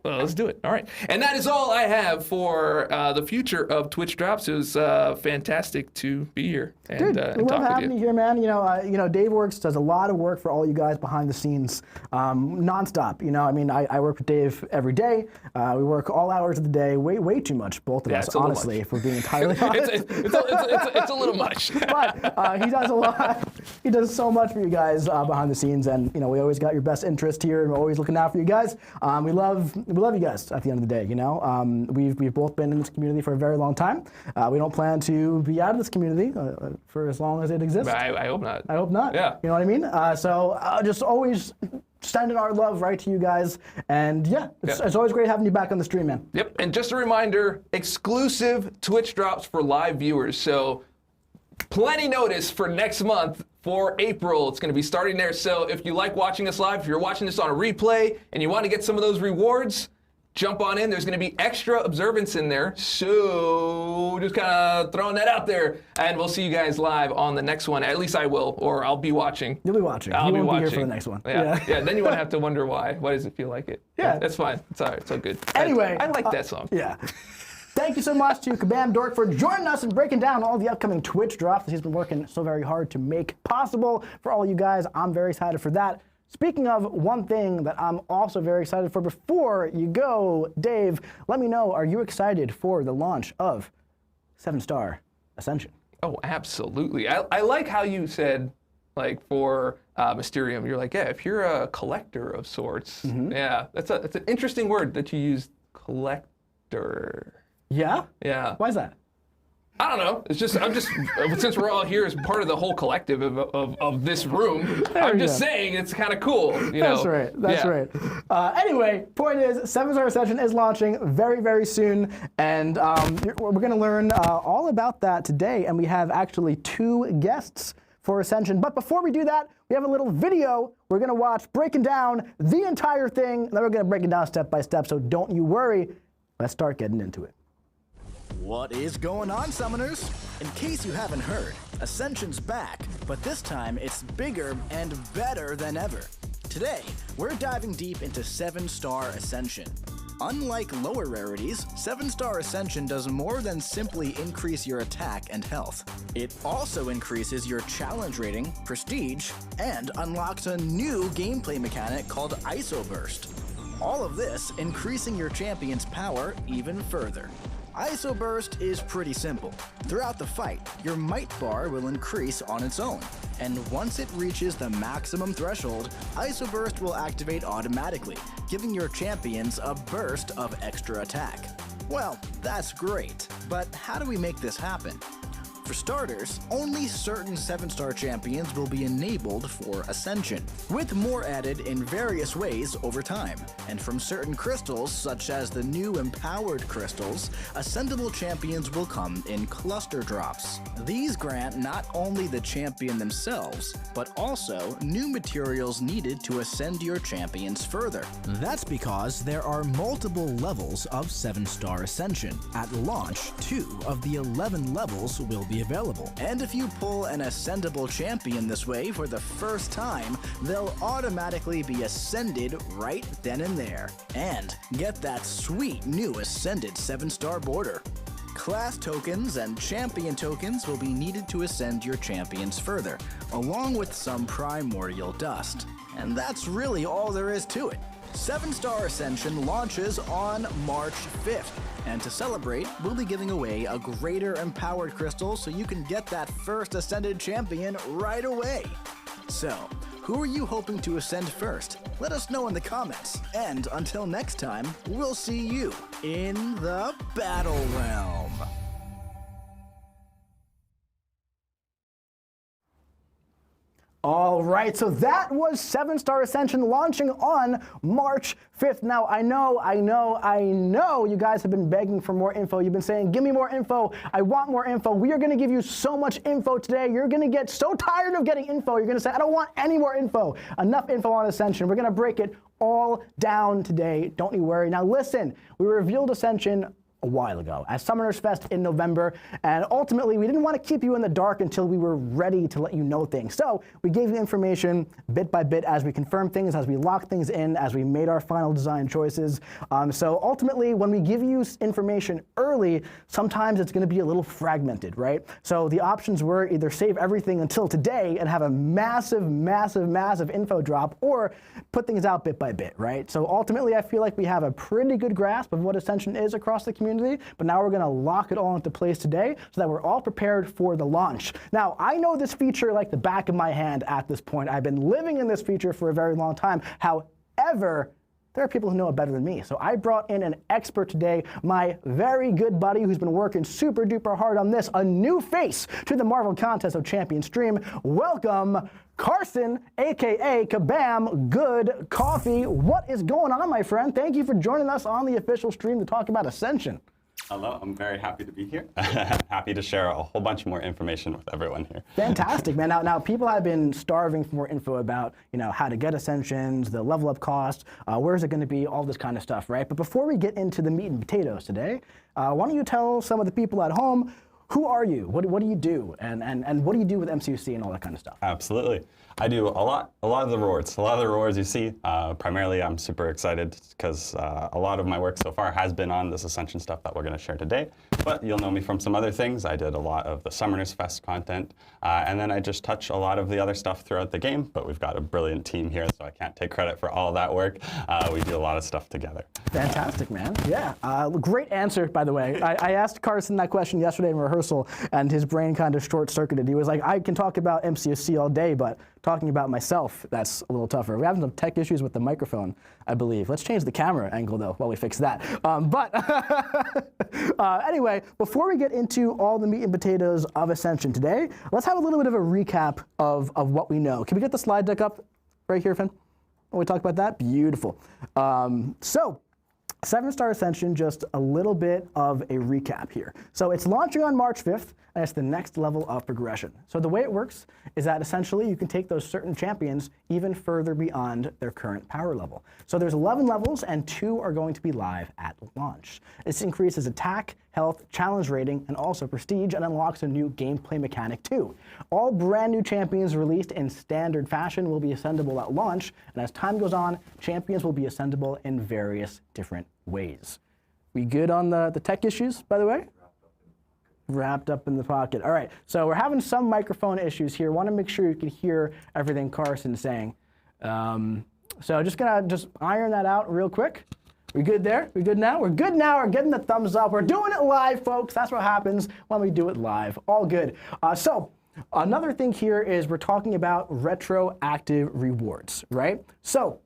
Well, let's do it. All right. And that is all I have for the future of Twitch drops. It was fantastic to be here and, Dude, we love having you here, man. You know, Dave Works does a lot of work for all you guys behind the scenes, nonstop. You know, I mean, I work with Dave every day. We work all hours of the day, way too much, both of us, honestly, if we're being entirely honest. It's a little much. But he does a lot. He does so much for you guys behind the scenes, and you know, we always got your best interest here, and we're always looking out for you guys. We love you guys at the end of the day. You know, we've both been in this community for a very long time. We don't plan to be out of this community for as long as it exists. I hope not. I hope not. Yeah. You know what I mean? So just always sending our love right to you guys. And yeah, it's always great having you back on the stream, man. Yep. And just a reminder, exclusive Twitch drops for live viewers. So plenty notice for next month. For April, it's going to be starting there. So if you like watching us live, if you're watching this on a replay and you want to get some of those rewards, jump on in. There's going to be extra observance in there. So just kind of throwing that out there. And we'll see you guys live on the next one. At least I will, or I'll be watching. You'll be watching. I'll be watching. Be here for the next one. Yeah. Then you won't have to wonder why. Why does it feel like it? Yeah. That's fine. It's all right. It's so good. Anyway. I like that song. Yeah. Thank you so much to Kabam Dork for joining us and breaking down all the upcoming Twitch drops that he's been working so very hard to make possible for all you guys. I'm very excited for that. Speaking of one thing that I'm also very excited for, before you go, Dave, let me know, are you excited for the launch of 7-Star Ascension? Oh, absolutely. I like how you said, like, for Mysterium, you're like, yeah, if you're a collector of sorts, yeah, that's an interesting word that you used, collector. Yeah? Yeah. Why is that? I don't know. It's just, since we're all here as part of the whole collective of this room, I'm just saying it's kind of cool. That's right. That's right. Anyway, point is, 7-Star Ascension is launching very, very soon, and we're going to learn all about that today, and we have actually 2 guests for Ascension. But before we do that, we have a little video we're going to watch breaking down the entire thing, and then we're going to break it down step by step, so don't you worry. Let's start getting into it. What is going on, Summoners? In case you haven't heard, Ascension's back, but this time it's bigger and better than ever. Today, we're diving deep into 7-Star Ascension. Unlike lower rarities, 7-Star Ascension does more than simply increase your attack and health. It also increases your challenge rating, prestige, and unlocks a new gameplay mechanic called ISO Burst. All of this increasing your champion's power even further. ISO Burst is pretty simple. Throughout the fight, your might bar will increase on its own, and once it reaches the maximum threshold, ISO Burst will activate automatically, giving your champions a burst of extra attack. Well, that's great, but how do we make this happen? For starters, only certain 7-star champions will be enabled for Ascension, with more added in various ways over time. And from certain crystals, such as the new Empowered crystals, ascendable champions will come in cluster drops. These grant not only the champion themselves, but also new materials needed to ascend your champions further. That's because there are multiple levels of 7-star Ascension. At launch, 2 of the 11 levels will be available. And if you pull an ascendable champion this way for the first time, they'll automatically be ascended right then and there. And get that sweet new ascended 7-star border. Class tokens and champion tokens will be needed to ascend your champions further, along with some primordial dust. And that's really all there is to it. 7-Star Ascension launches on March 5th, and to celebrate, we'll be giving away a greater Empowered crystal so you can get that first ascended champion right away. So, who are you hoping to ascend first? Let us know in the comments, and until next time, we'll see you in the Battle Realm. All right, so that was 7-Star Ascension launching on March 5th. Now, I know you guys have been begging for more info. You've been saying, give me more info. I want more info. We are going to give you so much info today. You're going to get so tired of getting info. You're going to say, I don't want any more info. Enough info on Ascension. We're going to break it all down today. Don't you worry. Now, listen, we revealed Ascension a while ago at Summoners Fest in November, and ultimately we didn't want to keep you in the dark until we were ready to let you know things. So we gave you information bit by bit as we confirmed things, as we locked things in, as we made our final design choices. So ultimately, when we give you information early, sometimes it's going to be a little fragmented, right? So the options were either save everything until today and have a massive info drop, or put things out bit by bit, right? So ultimately, I feel like we have a pretty good grasp of what Ascension is across the community, but now we're going to lock it all into place today so that we're all prepared for the launch. Now, I know this feature like the back of my hand at this point. I've been living in this feature for a very long time. However, there are people who know it better than me. So I brought in an expert today, my very good buddy who's been working super duper hard on this, a new face to the Marvel Contest of Champions stream. Welcome, Carson, aka Kabam Good Coffee. What is going on, my friend? Thank you for joining us on the official stream to talk about Ascension. Hello, I'm very happy to be here. Happy to share a whole bunch more information with everyone here. Fantastic, man. Now people have been starving for more info about, how to get Ascensions, the level up cost, where's it going to be, all this kind of stuff, right? But before we get into the meat and potatoes today, why don't you tell some of the people at home, who are you? What do you do? And what do you do with MCUC and all that kind of stuff? Absolutely. I do a lot of the rewards. A lot of the rewards you see, primarily I'm super excited because a lot of my work so far has been on this Ascension stuff that we're going to share today. But you'll know me from some other things. I did a lot of the Summoners Fest content, and then I just touch a lot of the other stuff throughout the game. But we've got a brilliant team here, so I can't take credit for all that work. We do a lot of stuff together. Fantastic, man. Yeah, great answer, by the way. I asked Carson that question yesterday in rehearsal, and his brain kind of short-circuited. He was like, I can talk about MCSC all day, but talking about myself, that's a little tougher. We're having some tech issues with the microphone, I believe. Let's change the camera angle, though, while we fix that. Anyway, before we get into all the meat and potatoes of Ascension today, let's have a little bit of a recap of what we know. Can we get the slide deck up right here, Finn? When we talk about that? Beautiful. So, 7-star Ascension, just a little bit of a recap here. So it's launching on March 5th, and it's the next level of progression. So the way it works is that essentially you can take those certain champions even further beyond their current power level. So there's 11 levels, and 2 are going to be live at launch. This increases attack, health, challenge rating, and also prestige, and unlocks a new gameplay mechanic too. All brand new champions released in standard fashion will be ascendable at launch, and as time goes on, champions will be ascendable in various different ways. We good on the tech issues, by the way? Wrapped up in the pocket. All right, so we're having some microphone issues here. Want to make sure you can hear everything Carson's saying. So just gonna iron that out real quick. We good there? We good now? We're good now. We're getting the thumbs up. We're doing it live, folks. That's what happens when we do it live. All good. So another thing here is we're talking about retroactive rewards, right? So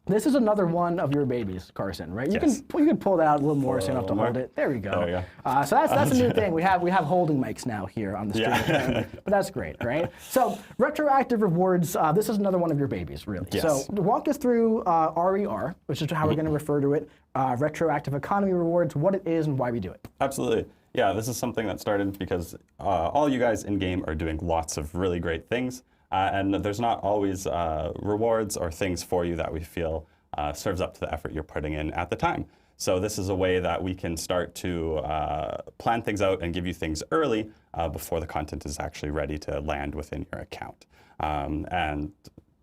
this is another one of your babies, Carson, right? You can pull that out a little more so you don't have to hold it. There we go. There we go. So that's a new thing. We have holding mics now here on the stream, but that's great, right? So retroactive rewards. This is another one of your babies, really. Yes. So walk us through RER, which is how we're going to refer to it. Retroactive economy rewards, what it is and why we do it. Absolutely. Yeah, this is something that started because all you guys in game are doing lots of really great things. And there's not always rewards or things for you that we feel serves up to the effort you're putting in at the time. So this is a way that we can start to plan things out and give you things early before the content is actually ready to land within your account. And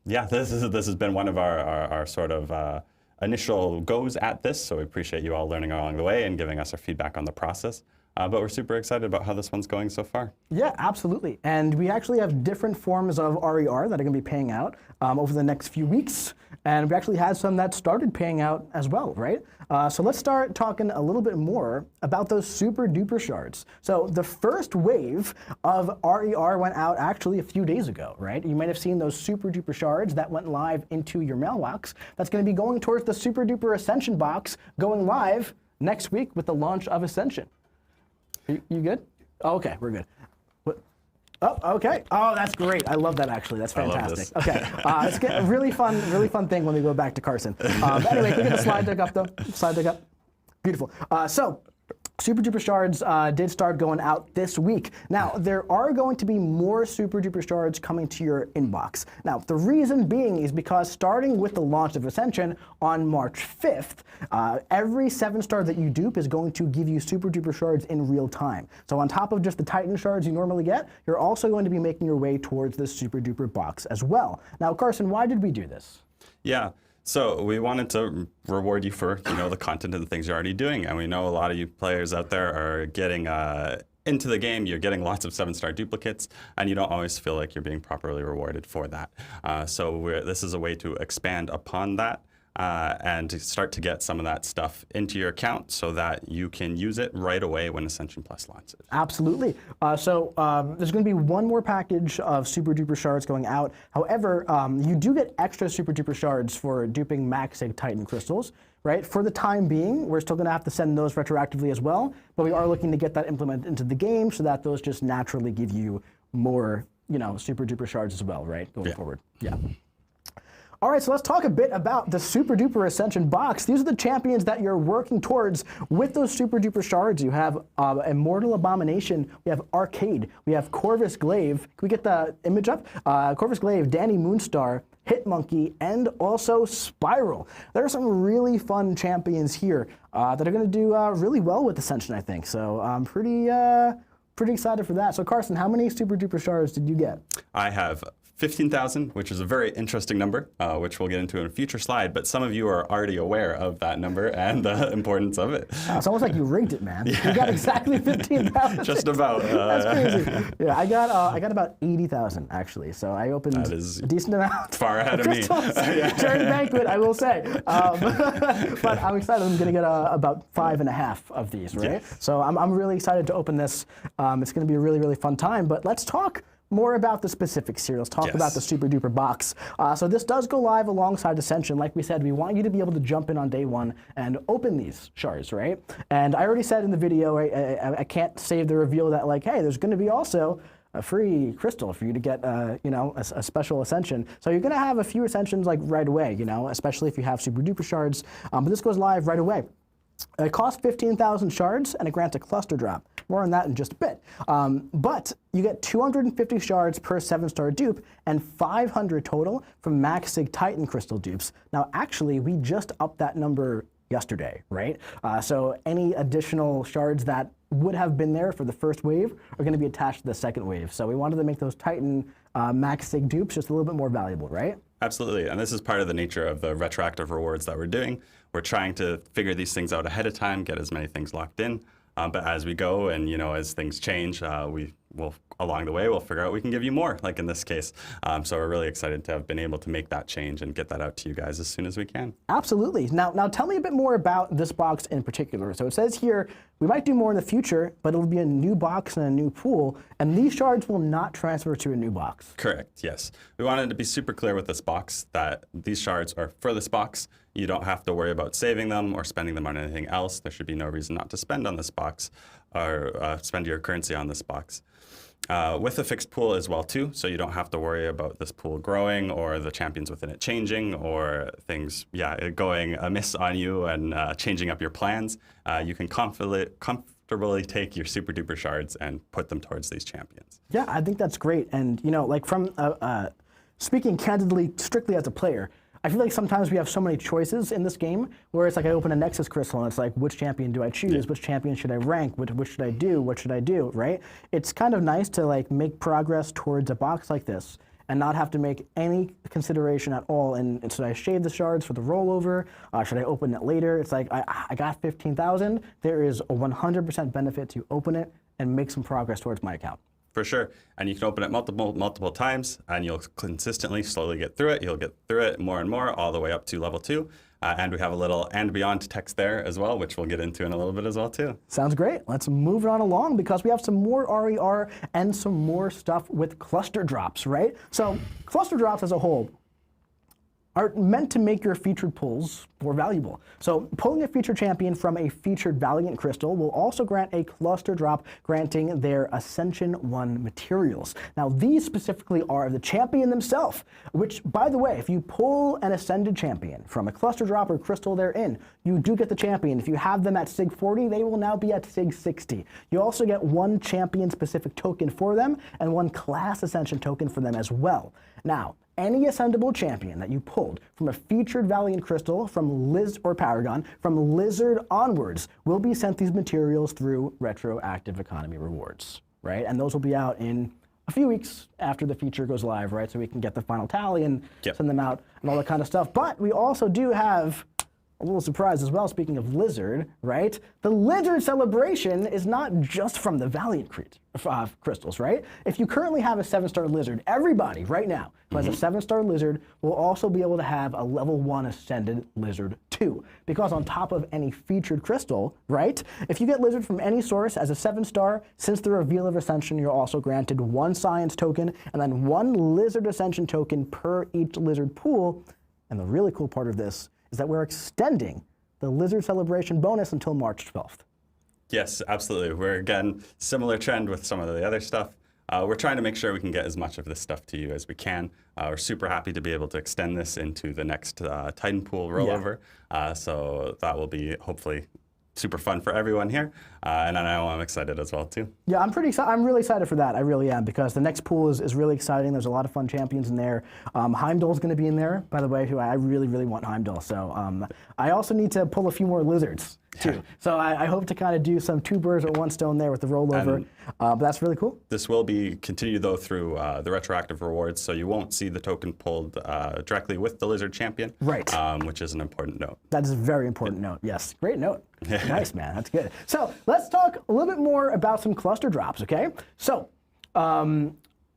yeah, this has been one of our sort of initial goes at this. So we appreciate you all learning along the way and giving us our feedback on the process. But we're super excited about how this one's going so far. Yeah, absolutely. And we actually have different forms of RER that are going to be paying out over the next few weeks. And we actually had some that started paying out as well, right? So let's start talking a little bit more about those super duper shards. So the first wave of RER went out actually a few days ago, right? You might have seen those super duper shards that went live into your mailbox. That's going to be going towards the super duper Ascension box going live next week with the launch of Ascension. You good? Oh, okay, we're good. What? Oh, okay. Oh, that's great. I love that, actually. That's fantastic. Okay, it's a really fun thing when we go back to Carson. Anyway, can we get the slide deck up, though? Slide deck up. Beautiful. So Super Duper Shards did start going out this week. Now, there are going to be more Super Duper Shards coming to your inbox. Now, the reason being is because starting with the launch of Ascension on March 5th, every 7-star that you dupe is going to give you Super Duper Shards in real time. So on top of just the Titan Shards you normally get, you're also going to be making your way towards this Super Duper box as well. Now, Carson, why did we do this? Yeah. So we wanted to reward you for, the content and the things you're already doing. And we know a lot of you players out there are getting into the game. You're getting lots of 7-star duplicates, and you don't always feel like you're being properly rewarded for that. So this is a way to expand upon that and to start to get some of that stuff into your account so that you can use it right away when Ascension Plus launches. Absolutely. So there's going to be one more package of Super Duper Shards going out. However, you do get extra Super Duper Shards for duping Maxig Titan Crystals. Right? For the time being, we're still going to have to send those retroactively as well, but we are looking to get that implemented into the game so that those just naturally give you more, Super Duper Shards as well, right? Going forward. Yeah. All right, so let's talk a bit about the Super Duper Ascension box. These are the champions that you're working towards with those Super Duper Shards. You have Immortal Abomination, we have Arcade, we have Corvus Glaive. Can we get the image up? Corvus Glaive, Danny Moonstar, Hitmonkey, and also Spiral. There are some really fun champions here that are going to do really well with Ascension, I think. So I'm pretty excited for that. So Carson, how many Super Duper Shards did you get? I have 15,000, which is a very interesting number, which we'll get into in a future slide, but some of you are already aware of that number and the importance of it. It's almost like you rigged it, man. Yeah. You got exactly 15,000. Just about. That's crazy. Yeah, I got about 80,000, actually, so I opened a decent amount. Far ahead of me. During Banquet, I will say. But I'm excited. I'm going to get about 5.5 of these, right? Yeah. So I'm really excited to open this. It's going to be a really, really fun time, but let's talk more about the specifics here. Let's talk about the Super Duper box. So this does go live alongside Ascension. Like we said, we want you to be able to jump in on day one and open these shards, right? And I already said in the video, I can't save the reveal that like, hey, there's going to be also a free crystal for you to get, a special Ascension. So you're going to have a few Ascensions like right away, especially if you have Super Duper Shards. But this goes live right away. It costs 15,000 shards, and it grants a cluster drop. More on that in just a bit. But you get 250 shards per 7-star dupe, and 500 total from Max Sig Titan crystal dupes. Now, actually, we just upped that number yesterday, right? So any additional shards that would have been there for the first wave are going to be attached to the second wave. So we wanted to make those Titan Max Sig dupes just a little bit more valuable, right? Absolutely, and this is part of the nature of the retroactive rewards that we're doing. We're trying to figure these things out ahead of time, get as many things locked in. But as we go and, as things change, we will, along the way, we'll figure out we can give you more, like in this case. So we're really excited to have been able to make that change and get that out to you guys as soon as we can. Absolutely. Now tell me a bit more about this box in particular. So it says here, we might do more in the future, but it'll be a new box and a new pool, and these shards will not transfer to a new box. Correct, yes. We wanted to be super clear with this box that these shards are for this box. You don't have to worry about saving them or spending them on anything else. There should be no reason not to spend on this box or spend your currency on this box. With a fixed pool as well too, so you don't have to worry about this pool growing or the champions within it changing or things going amiss on you and changing up your plans. You can comfortably take your super duper shards and put them towards these champions. Yeah, I think that's great. And like from speaking candidly, strictly as a player, I feel like sometimes we have so many choices in this game where it's like I open a Nexus Crystal and it's like, which champion do I choose? Yeah. Which champion should I rank? Which should I do? What should I do, right? It's kind of nice to like make progress towards a box like this and not have to make any consideration at all. And should I shade the shards for the rollover? Should I open it later? It's like, I got 15,000. There is a 100% benefit to open it and make some progress towards my account. For sure, and you can open it multiple times, and you'll consistently, slowly get through it. You'll get through it more and more, all the way up to level 2. And we have a little and beyond text there as well, which we'll get into in a little bit as well too. Sounds great. Let's move on along because we have some more RER and some more stuff with cluster drops, right? So cluster drops as a whole are meant to make your featured pulls more valuable. So pulling a featured champion from a featured Valiant Crystal will also grant a cluster drop, granting their Ascension 1 materials. Now these specifically are the champion themselves, which, by the way, if you pull an Ascended champion from a cluster drop or crystal they're in, you do get the champion. If you have them at Sig 40, they will now be at Sig 60. You also get one champion-specific token for them and one class Ascension token for them as well. Now, any ascendable champion that you pulled from a featured Valiant Crystal from or Paragon from Lizard onwards will be sent these materials through retroactive economy rewards, right? And those will be out in a few weeks after the feature goes live, right? So we can get the final tally and send them out and all that kind of stuff. But we also do have a little surprise as well, speaking of Lizard, right? The Lizard celebration is not just from the Valiant crystals, right? If you currently have a 7-star Lizard, everybody right now who has a 7-star Lizard will also be able to have a level 1 Ascended Lizard too. Because on top of any featured crystal, right? If you get Lizard from any source as a 7-star, since the reveal of Ascension, you're also granted 1 Science token and then 1 Lizard Ascension token per each Lizard pool. And the really cool part of this is that we're extending the Lizard Celebration bonus until March 12th. Yes, absolutely. We're, again, similar trend with some of the other stuff. We're trying to make sure we can get as much of this stuff to you as we can. We're super happy to be able to extend this into the next Titan Pool rollover. So that will be, hopefully, super fun for everyone here. And I know I'm excited as well, too. Yeah, I'm pretty excited. I'm really excited for that. I really am, because the next pool is really exciting. There's a lot of fun champions in there. Heimdall's going to be in there, by the way, who I really, really want Heimdall. So I also need to pull a few more Lizards, too. So I hope to kind of do some 2 birds with 1 stone there with the rollover. But that's really cool. This will be continued, though, through the retroactive rewards, so you won't see the token pulled directly with the Lizard champion, right? Which is an important note. That is a very important note, yes. Great note. Nice, man. That's good. So let's talk a little bit more about some cluster drops, okay? So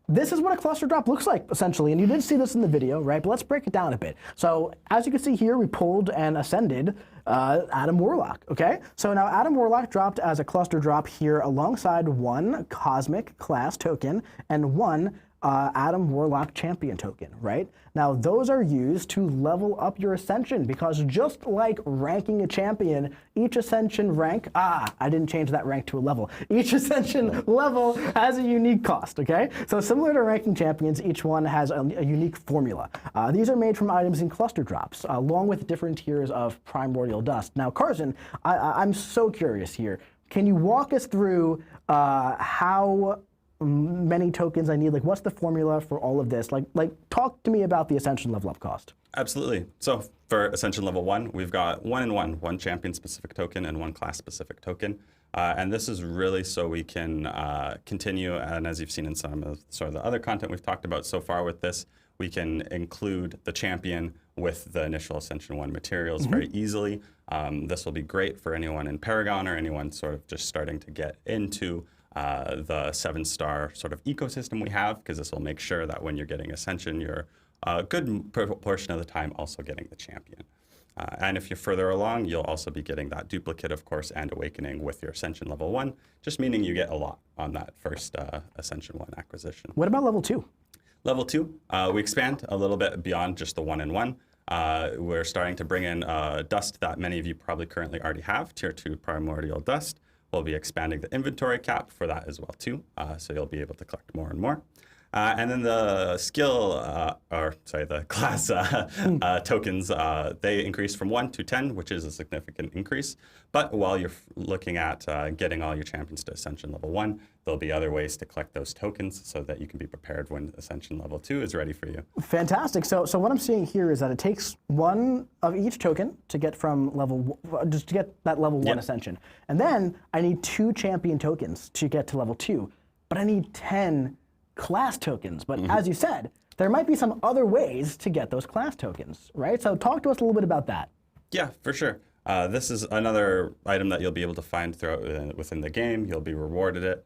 this is what a cluster drop looks like, essentially, and you did see this in the video, right? But let's break it down a bit. So as you can see here, we pulled and ascended Adam Warlock, okay? So now Adam Warlock dropped as a cluster drop here alongside 1 Cosmic class token and 1 Adam Warlock champion token, right? Now those are used to level up your Ascension because just like ranking a champion, each Ascension rank, I didn't change that rank to a level. Each Ascension level has a unique cost, okay? So similar to ranking champions, each one has a unique formula. These are made from items in cluster drops, along with different tiers of primordial dust. Now Carson, I'm so curious here. Can you walk us through how many tokens I need? Like, what's the formula for all of this? Like, talk to me about the Ascension level up cost. Absolutely. So for Ascension level 1, we've got one champion-specific token and one class-specific token. And this is really so we can continue, and as you've seen in some of sort of the other content we've talked about so far with this, we can include the champion with the initial Ascension 1 materials very easily. This will be great for anyone in Paragon or anyone sort of just starting to get into the 7-star sort of ecosystem we have, because this will make sure that when you're getting Ascension, you're a good portion of the time also getting the champion. And if you're further along, you'll also be getting that duplicate, of course, and Awakening with your Ascension level 1, just meaning you get a lot on that first Ascension 1 acquisition. What about level 2? Level 2, we expand a little bit beyond just the 1-in-1. We're starting to bring in dust that many of you probably currently already have, Tier 2 Primordial Dust. We'll be expanding the inventory cap for that as well too, so you'll be able to collect more and more. And then the the class tokens, they increase from 1 to 10, which is a significant increase. But while you're looking at getting all your champions to Ascension level 1, there'll be other ways to collect those tokens so that you can be prepared when Ascension level 2 is ready for you. Fantastic. So what I'm seeing here is that it takes one of each token to get from just to get that level 1 Ascension. And then I need 2 champion tokens to get to level 2. But I need 10 class tokens. But as you said, there might be some other ways to get those class tokens, right? So talk to us a little bit about that. Yeah, for sure. This is another item that you'll be able to find throughout within the game. You'll be rewarded it.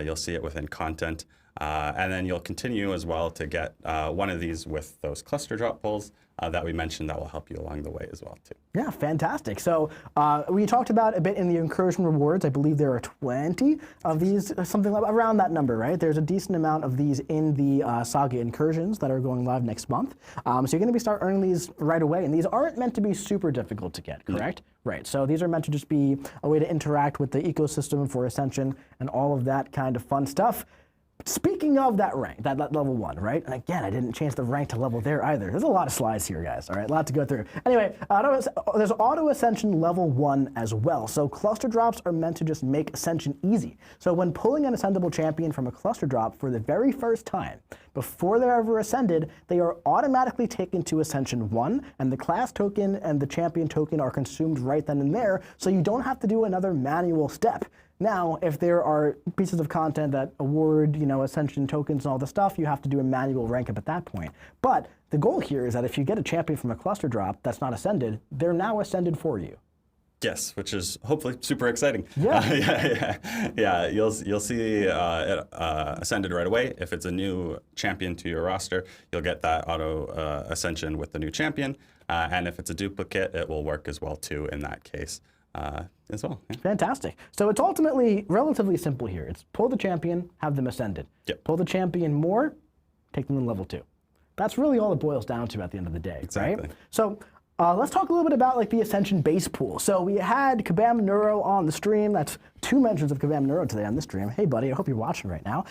You'll see it within content. And then you'll continue as well to get one of these with those cluster drop pulls that we mentioned that will help you along the way as well too. Yeah, fantastic. So we talked about a bit in the incursion rewards. I believe there are 20 of these, something like around that number, right? There's a decent amount of these in the Saga incursions that are going live next month. So you're going to start earning these right away, and these aren't meant to be super difficult to get, correct? Right. So these are meant to just be a way to interact with the ecosystem for Ascension and all of that kind of fun stuff. Speaking of that rank, that level 1, right? And again, I didn't change the rank to level there either. There's a lot of slides here, guys, all right? A lot to go through. Anyway, there's Auto Ascension level 1 as well. So cluster drops are meant to just make Ascension easy. So when pulling an ascendable champion from a cluster drop for the very first time, before they're ever ascended, they are automatically taken to Ascension 1, and the class token and the champion token are consumed right then and there, so you don't have to do another manual step. Now, if there are pieces of content that award, Ascension tokens and all the stuff, you have to do a manual rank up at that point. But the goal here is that if you get a champion from a cluster drop that's not ascended, they're now ascended for you. Yes, which is hopefully super exciting. Yeah. Yeah. You'll see it ascended right away. If it's a new champion to your roster, you'll get that auto ascension with the new champion. And if it's a duplicate, it will work as well too in that case. As well. Yeah. Fantastic. So it's ultimately relatively simple here. It's pull the champion, have them ascended. Yep. Pull the champion more, take them to level 2. That's really all it boils down to at the end of the day, exactly. Right? So let's talk a little bit about the Ascension base pool. So we had Kabam Neuro on the stream. That's 2 mentions of Kabam Neuro today on this stream. Hey, buddy, I hope you're watching right now.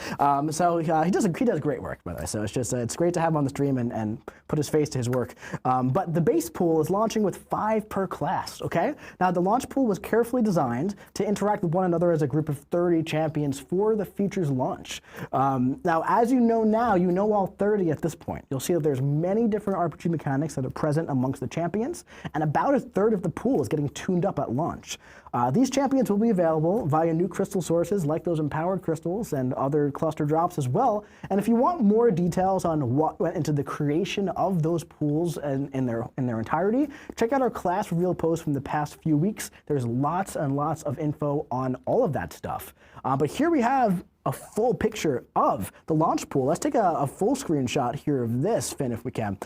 So he does great work, by the way. So it's great to have him on the stream and put his face to his work. But the base pool is launching with 5 per class, okay? Now, the launch pool was carefully designed to interact with one another as a group of 30 champions for the feature's launch. Now, as you know all 30 at this point. You'll see that there's many different RPG mechanics that are present amongst the champions, and about 1/3 of the pool is getting tuned up at launch. These champions will be available via new crystal sources like those empowered crystals and other cluster drops as well. And if you want more details on what went into the creation of those pools in their entirety, check out our class reveal post from the past few weeks. There's lots and lots of info on all of that stuff. But here we have a full picture of the launch pool. Let's take a full screenshot here of this, Finn, if we can.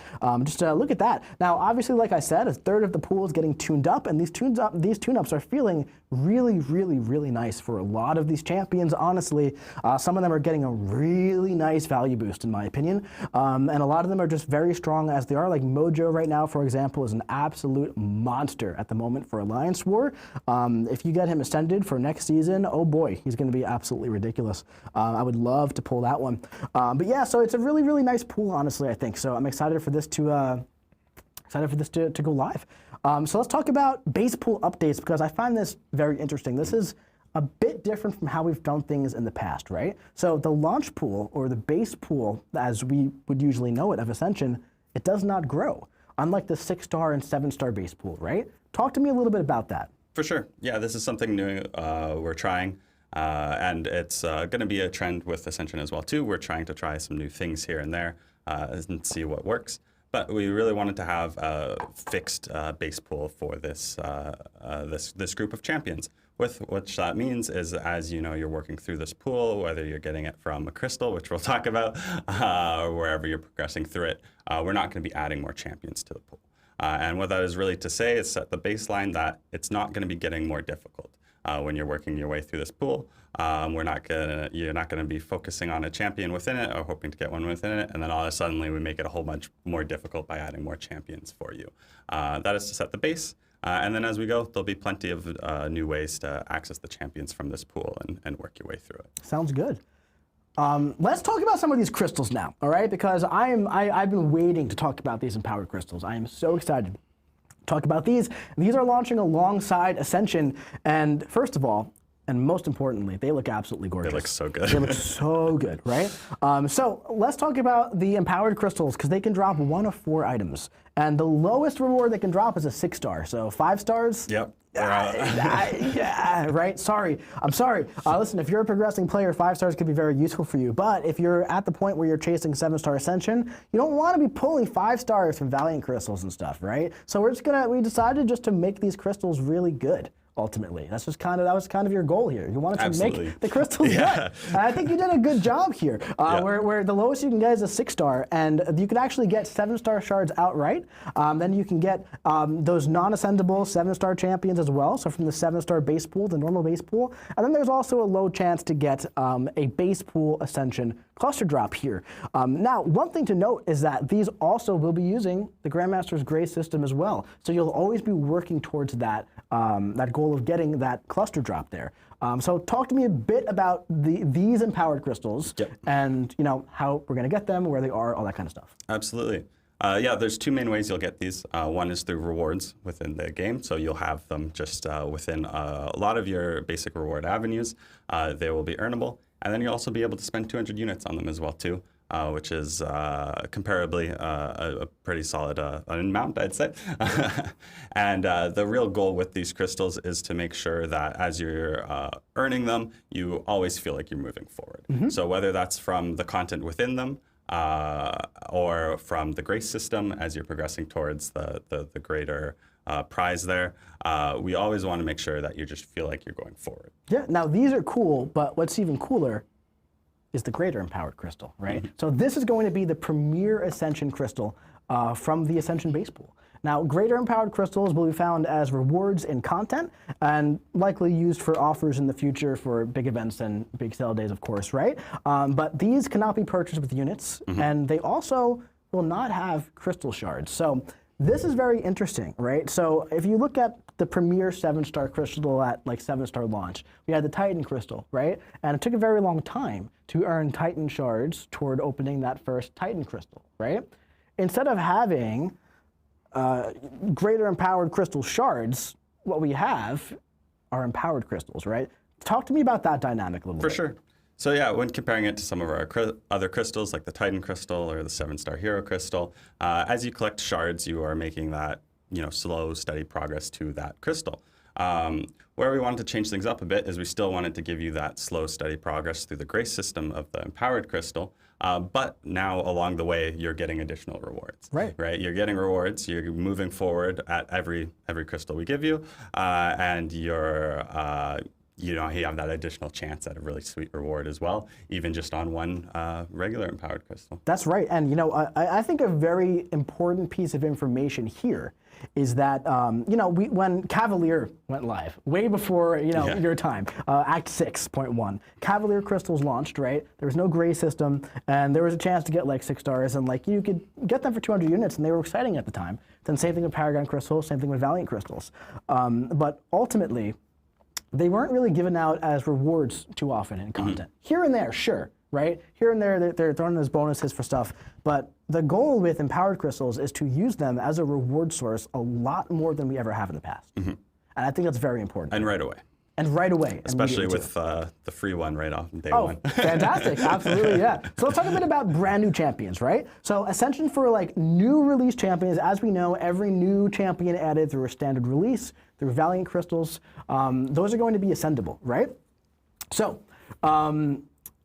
Just look at that. Now, obviously, like I said, a third of the pool is getting tuned up, and these tune-ups are feeling really, really, really nice for a lot of these champions, honestly. Some of them are getting a really nice value boost, in my opinion, and a lot of them are just very strong as they are. Like Mojo right now, for example, is an absolute monster at the moment for Alliance War. If you get him ascended for next season, oh boy, he's going to be absolutely ridiculous. I would love to pull that one. But yeah, so it's a really, really nice pool, honestly, I think. So I'm excited for this to go live. So let's talk about base pool updates, because I find this very interesting. This is a bit different from how we've done things in the past, right? So the launch pool, or the base pool, as we would usually know it of Ascension, it does not grow, unlike the 6-star and 7-star base pool, right? Talk to me a little bit about that. For sure. Yeah, this is something new we're trying. And it's going to be a trend with Ascension as well, too. We're trying to try some new things here and there and see what works. But we really wanted to have a fixed base pool for this this group of champions. Which that means is, as you know, you're working through this pool, whether you're getting it from a crystal, which we'll talk about, or wherever you're progressing through it, we're not going to be adding more champions to the pool. And what that is really to say is set the baseline that it's not going to be getting more difficult. When you're working your way through this pool, you're not gonna be focusing on a champion within it or hoping to get one within it, and then all of a sudden we make it a whole bunch more difficult by adding more champions for you. That is to set the base, and then as we go, there'll be plenty of new ways to access the champions from this pool and work your way through it. Sounds good. Let's talk about some of these crystals now, all right? Because I've been waiting to talk about these empowered crystals. I am so excited. Talk about these. These are launching alongside Ascension, and first of all, and most importantly, they look absolutely gorgeous. They look so good. They look so good, right? So let's talk about the empowered crystals, because they can drop 1 of 4 items, and the lowest reward they can drop is a 6-star. So 5 stars. Yep. Yeah, right? Sorry. I'm sorry. Listen, if you're a progressing player, 5 stars could be very useful for you. But if you're at the point where you're chasing 7-star Ascension, you don't want to be pulling 5 stars from Valiant crystals and stuff, right? So we decided just to make these crystals really good. Ultimately, that was kind of your goal here. You wanted to make the crystals good. And I think you did a good job here. Where the lowest you can get is a 6-star, and you can actually get 7-star shards outright. Then you can get those non-ascendable 7-star champions as well. So from the 7-star base pool, the normal base pool, and then there's also a low chance to get a base pool Ascension cluster drop here. Now, one thing to note is that these also will be using the Grandmaster's Grace system as well. So you'll always be working towards that that goal of getting that cluster drop there. So talk to me a bit about these empowered crystals. Yep. And how we're going to get them, where they are, all that kind of stuff. Absolutely. Yeah, there's 2 main ways you'll get these. One is through rewards within the game, so you'll have them just within a lot of your basic reward avenues. They will be earnable, and then you'll also be able to spend 200 units on them as well too, which is comparably a pretty solid amount, I'd say. And the real goal with these crystals is to make sure that as you're earning them, you always feel like you're moving forward. Mm-hmm. So whether that's from the content within them, or from the grace system as you're progressing towards the greater prize there, we always want to make sure that you just feel like you're going forward. Yeah, now these are cool, but what's even cooler is the greater empowered crystal, right? Mm-hmm. So this is going to be the premier Ascension crystal from the Ascension base pool. Now, greater empowered crystals will be found as rewards in content and likely used for offers in the future for big events and big sale days, of course, right? But these cannot be purchased with units, mm-hmm. and they also will not have crystal shards. So this is very interesting, right? So if you look at the premier 7-star crystal at like 7-star launch, we had the Titan crystal, right? And it took a very long time to earn Titan shards toward opening that first Titan crystal, right? Instead of having greater empowered crystal shards, what we have are empowered crystals, right? Talk to me about that dynamic a little bit. For sure. So yeah, when comparing it to some of our other crystals, like the Titan crystal or the 7-star hero crystal, as you collect shards, you are making that slow, steady progress to that crystal. Where we wanted to change things up a bit is we still wanted to give you that slow, steady progress through the grace system of the empowered crystal, but now along the way, you're getting additional rewards. Right. You're getting rewards, you're moving forward at every crystal we give you, and you're you have that additional chance at a really sweet reward as well, even just on one regular empowered crystal. That's right. And I think a very important piece of information here is that when Cavalier went live, way before your time, Act 6.1, Cavalier crystals launched, right? There was no gray system, and there was a chance to get like 6 stars, and like you could get them for 200 units, and they were exciting at the time. Then same thing with Paragon crystals, same thing with Valiant crystals. But ultimately, they weren't really given out as rewards too often in content. Here and there, sure, right? Here and there, they're thrown as bonuses for stuff. But the goal with empowered crystals is to use them as a reward source a lot more than we ever have in the past. And I think that's very important. And right away. And right away. Especially with the free one right off day one. Fantastic. Absolutely, yeah. So let's talk a bit about brand new champions, right? So Ascension for like new release champions, as we know, every new champion added through a standard release, through Valiant crystals, those are going to be ascendable, right? So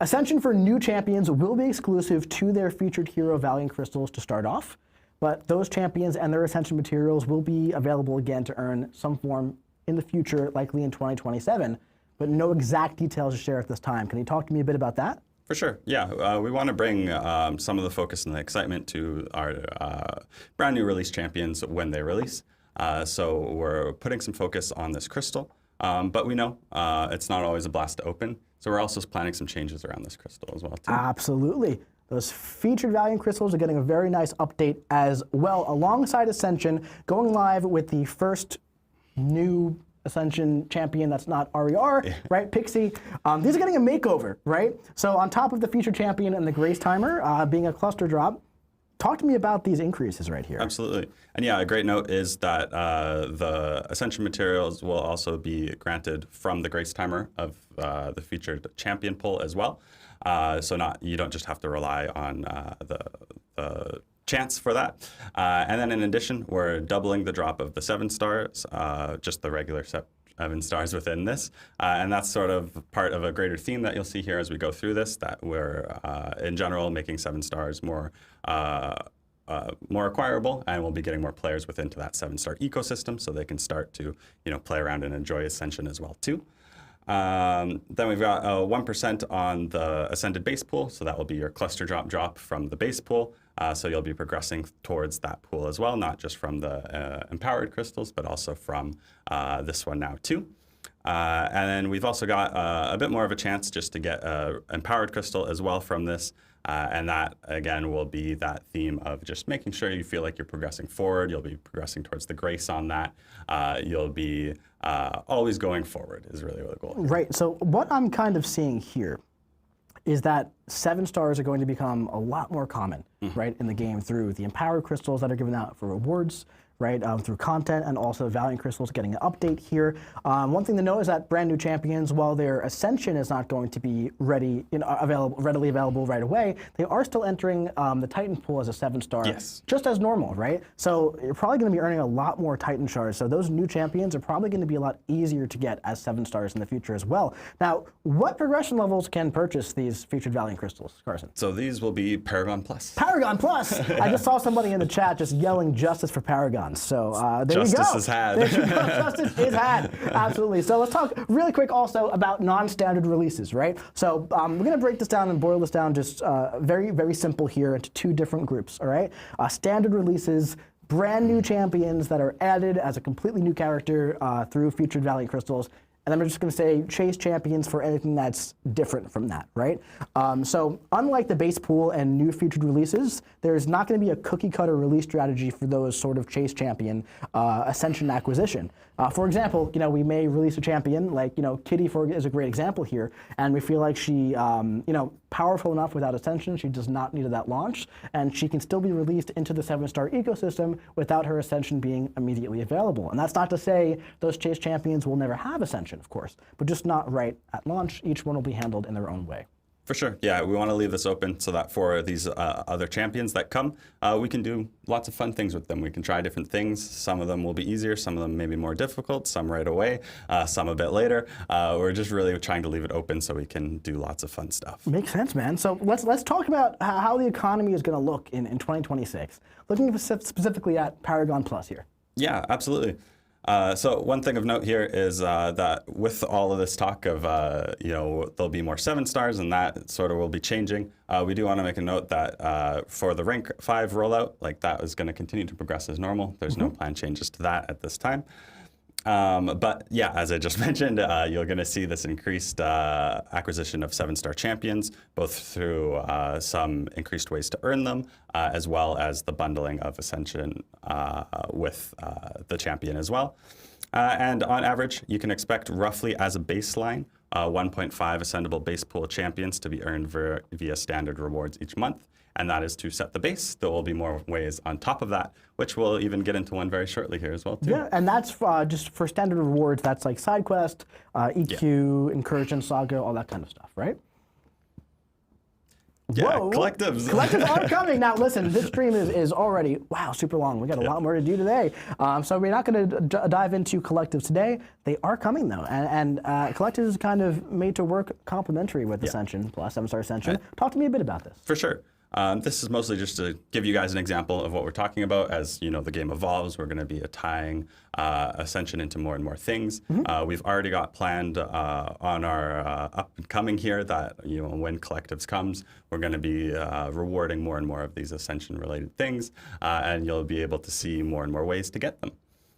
Ascension for new champions will be exclusive to their featured hero Valiant crystals to start off, but those champions and their Ascension materials will be available again to earn some form in the future, likely in 2027, but no exact details to share at this time. Can you talk to me a bit about that? For sure, yeah. We want to bring some of the focus and the excitement to our brand new release champions when they release. So we're putting some focus on this crystal, but we know it's not always a blast to open. So we're also planning some changes around this crystal as well, too. Absolutely. Those featured Valiant crystals are getting a very nice update as well, alongside Ascension, going live with the first new Ascension champion that's not RER, right? Pixie. These are getting a makeover, right? So on top of the featured champion and the Grace Timer being a cluster drop, talk to me about these increases right here. Absolutely. And yeah, a great note is that the Ascension materials will also be granted from the Grace Timer of the featured champion pool as well. So you don't just have to rely on the chance for that. And then in addition, we're doubling the drop of the 7 stars, just the regular 7 stars within this. And that's sort of part of a greater theme that you'll see here as we go through this, that we're, in general, making 7 stars more acquirable, and we'll be getting more players within that 7-star ecosystem so they can start to play around and enjoy Ascension as well, too. Then we've got 1% on the Ascended base pool, so that will be your cluster drop from the base pool. So you'll be progressing towards that pool as well, not just from the empowered crystals, but also from this one now too. And then we've also got a bit more of a chance just to get an empowered crystal as well from this. And that, again, will be that theme of just making sure you feel like you're progressing forward. You'll be progressing towards the grace on that. You'll be always going forward is really the goal. Right. So what I'm kind of seeing here is that 7 stars are going to become a lot more common, right, in the game through the empowered crystals that are given out for rewards, right, through content, and also Valiant crystals getting an update here. One thing to note is that brand new champions, while their Ascension is not going to be readily available right away, they are still entering the Titan pool as a 7-star, just as normal, right? So you're probably going to be earning a lot more Titan shards. So those new champions are probably going to be a lot easier to get as 7 stars in the future as well. Now, what progression levels can purchase these featured Valiant crystals, Carson? So these will be Paragon Plus. Paragon Plus! I just saw somebody in the chat just yelling justice for Paragon. So there you go. Justice is had. There you go. Justice is had. Absolutely. So let's talk really quick also about non-standard releases, right? So we're going to break this down and boil this down just very, very simple here into 2 different groups, all right? Standard releases, brand new champions that are added as a completely new character through featured Valiant crystals. And then we're just going to say chase champions for anything that's different from that, right? So unlike the base pool and new featured releases, there's not going to be a cookie-cutter release strategy for those sort of chase champion Ascension acquisition. For example, we may release a champion like, Kitty is a great example here, and we feel like she, powerful enough without Ascension, she does not need that launch, and she can still be released into the 7-star ecosystem without her Ascension being immediately available. And that's not to say those chase champions will never have Ascension, of course, but just not right at launch. Each one will be handled in their own way. For sure. Yeah, we want to leave this open so that for these other champions that come, we can do lots of fun things with them. We can try different things. Some of them will be easier, some of them may be more difficult, some right away, some a bit later. We're just really trying to leave it open so we can do lots of fun stuff. Makes sense, man. So let's talk about how the economy is going to look in 2026. Looking specifically at Paragon Plus here. Yeah, absolutely. So one thing of note here is that with all of this talk of, there'll be more 7 stars and that sort of will be changing, we do want to make a note that for the rank 5 rollout, like that is going to continue to progress as normal. There's no planned changes to that at this time. But yeah, as I just mentioned, you're going to see this increased acquisition of 7-star champions, both through some increased ways to earn them, as well as the bundling of Ascension with the champion as well. And on average, you can expect roughly as a baseline, 1.5 ascendable base pool champions to be earned via standard rewards each month. And that is to set the base. There will be more ways on top of that, which we'll even get into one very shortly here as well, too. Yeah, and that's just for standard rewards. That's like side quest, EQ, incursion, saga, all that kind of stuff, right? Yeah, Whoa. collectives. Collectives are coming. Now, listen, this stream is already, wow, super long. We got a lot more to do today. So we're not going to dive into collectives today. They are coming, though. And collectives is kind of made to work complementary with Ascension, plus 7-star Ascension. Talk to me a bit about this. For sure. This is mostly just to give you guys an example of what we're talking about. As you know, the game evolves, we're going to be tying Ascension into more and more things. We've already got planned on our up and coming here that when collectives comes, we're going to be rewarding more and more of these Ascension-related things, and you'll be able to see more and more ways to get them.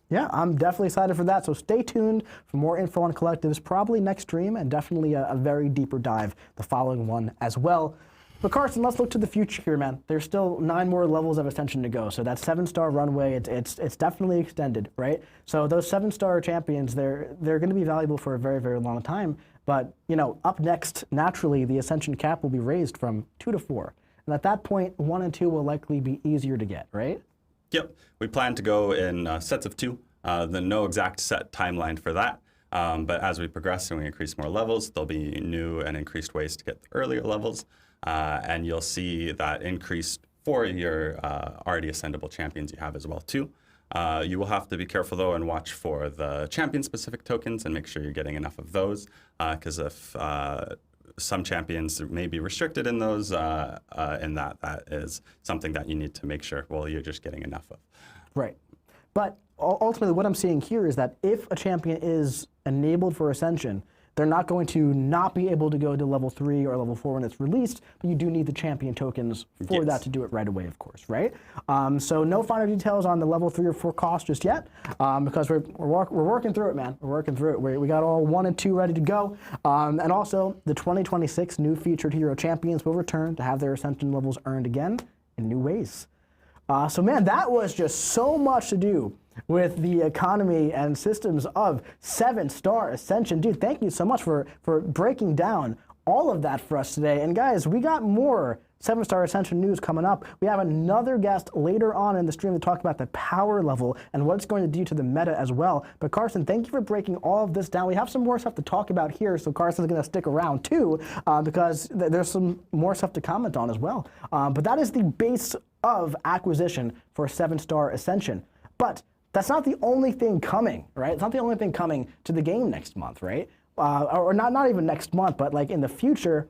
Yeah, I'm definitely excited for that. So stay tuned for more info on collectives, probably next stream, and definitely a very deeper dive the following one as well. But Carson, let's look to the future here, man. There's still 9 more levels of Ascension to go. So that 7-star runway, it's definitely extended, right? So those 7-star champions, they're going to be valuable for a very, very long time. But up next, naturally, the Ascension cap will be raised from 2 to 4, and at that point, 1 and 2 will likely be easier to get, right? Yep, we plan to go in sets of 2. No exact set timeline for that. But as we progress and we increase more levels, there'll be new and increased ways to get the earlier levels. And you'll see that increase for your already ascendable champions you have as well too. You will have to be careful though and watch for the champion-specific tokens and make sure you're getting enough of those, because if some champions may be restricted in those, that is something that you need to make sure, you're just getting enough of. Right. But ultimately what I'm seeing here is that if a champion is enabled for Ascension, they're not going to not be able to go to level 3 or level 4 when it's released, but you do need the champion tokens for that to do it right away, of course, right? So no finer details on the level 3 or 4 cost just yet, because we're working through it, man. We're working through it. We got all 1 and 2 ready to go. And also, the 2026 new featured hero champions will return to have their Ascension levels earned again in new ways. So man, that was just so much to do with the economy and systems of 7-star Ascension. Dude, thank you so much for breaking down all of that for us today. And guys, we got more 7-star Ascension news coming up. We have another guest later on in the stream to talk about the power level and what it's going to do to the meta as well. But Carson, thank you for breaking all of this down. We have some more stuff to talk about here, so Carson's going to stick around too, because there's some more stuff to comment on as well. But that is the base of acquisition for 7-star Ascension. But that's not the only thing coming, right? It's not the only thing coming to the game next month, right? Or not even next month, but like in the future,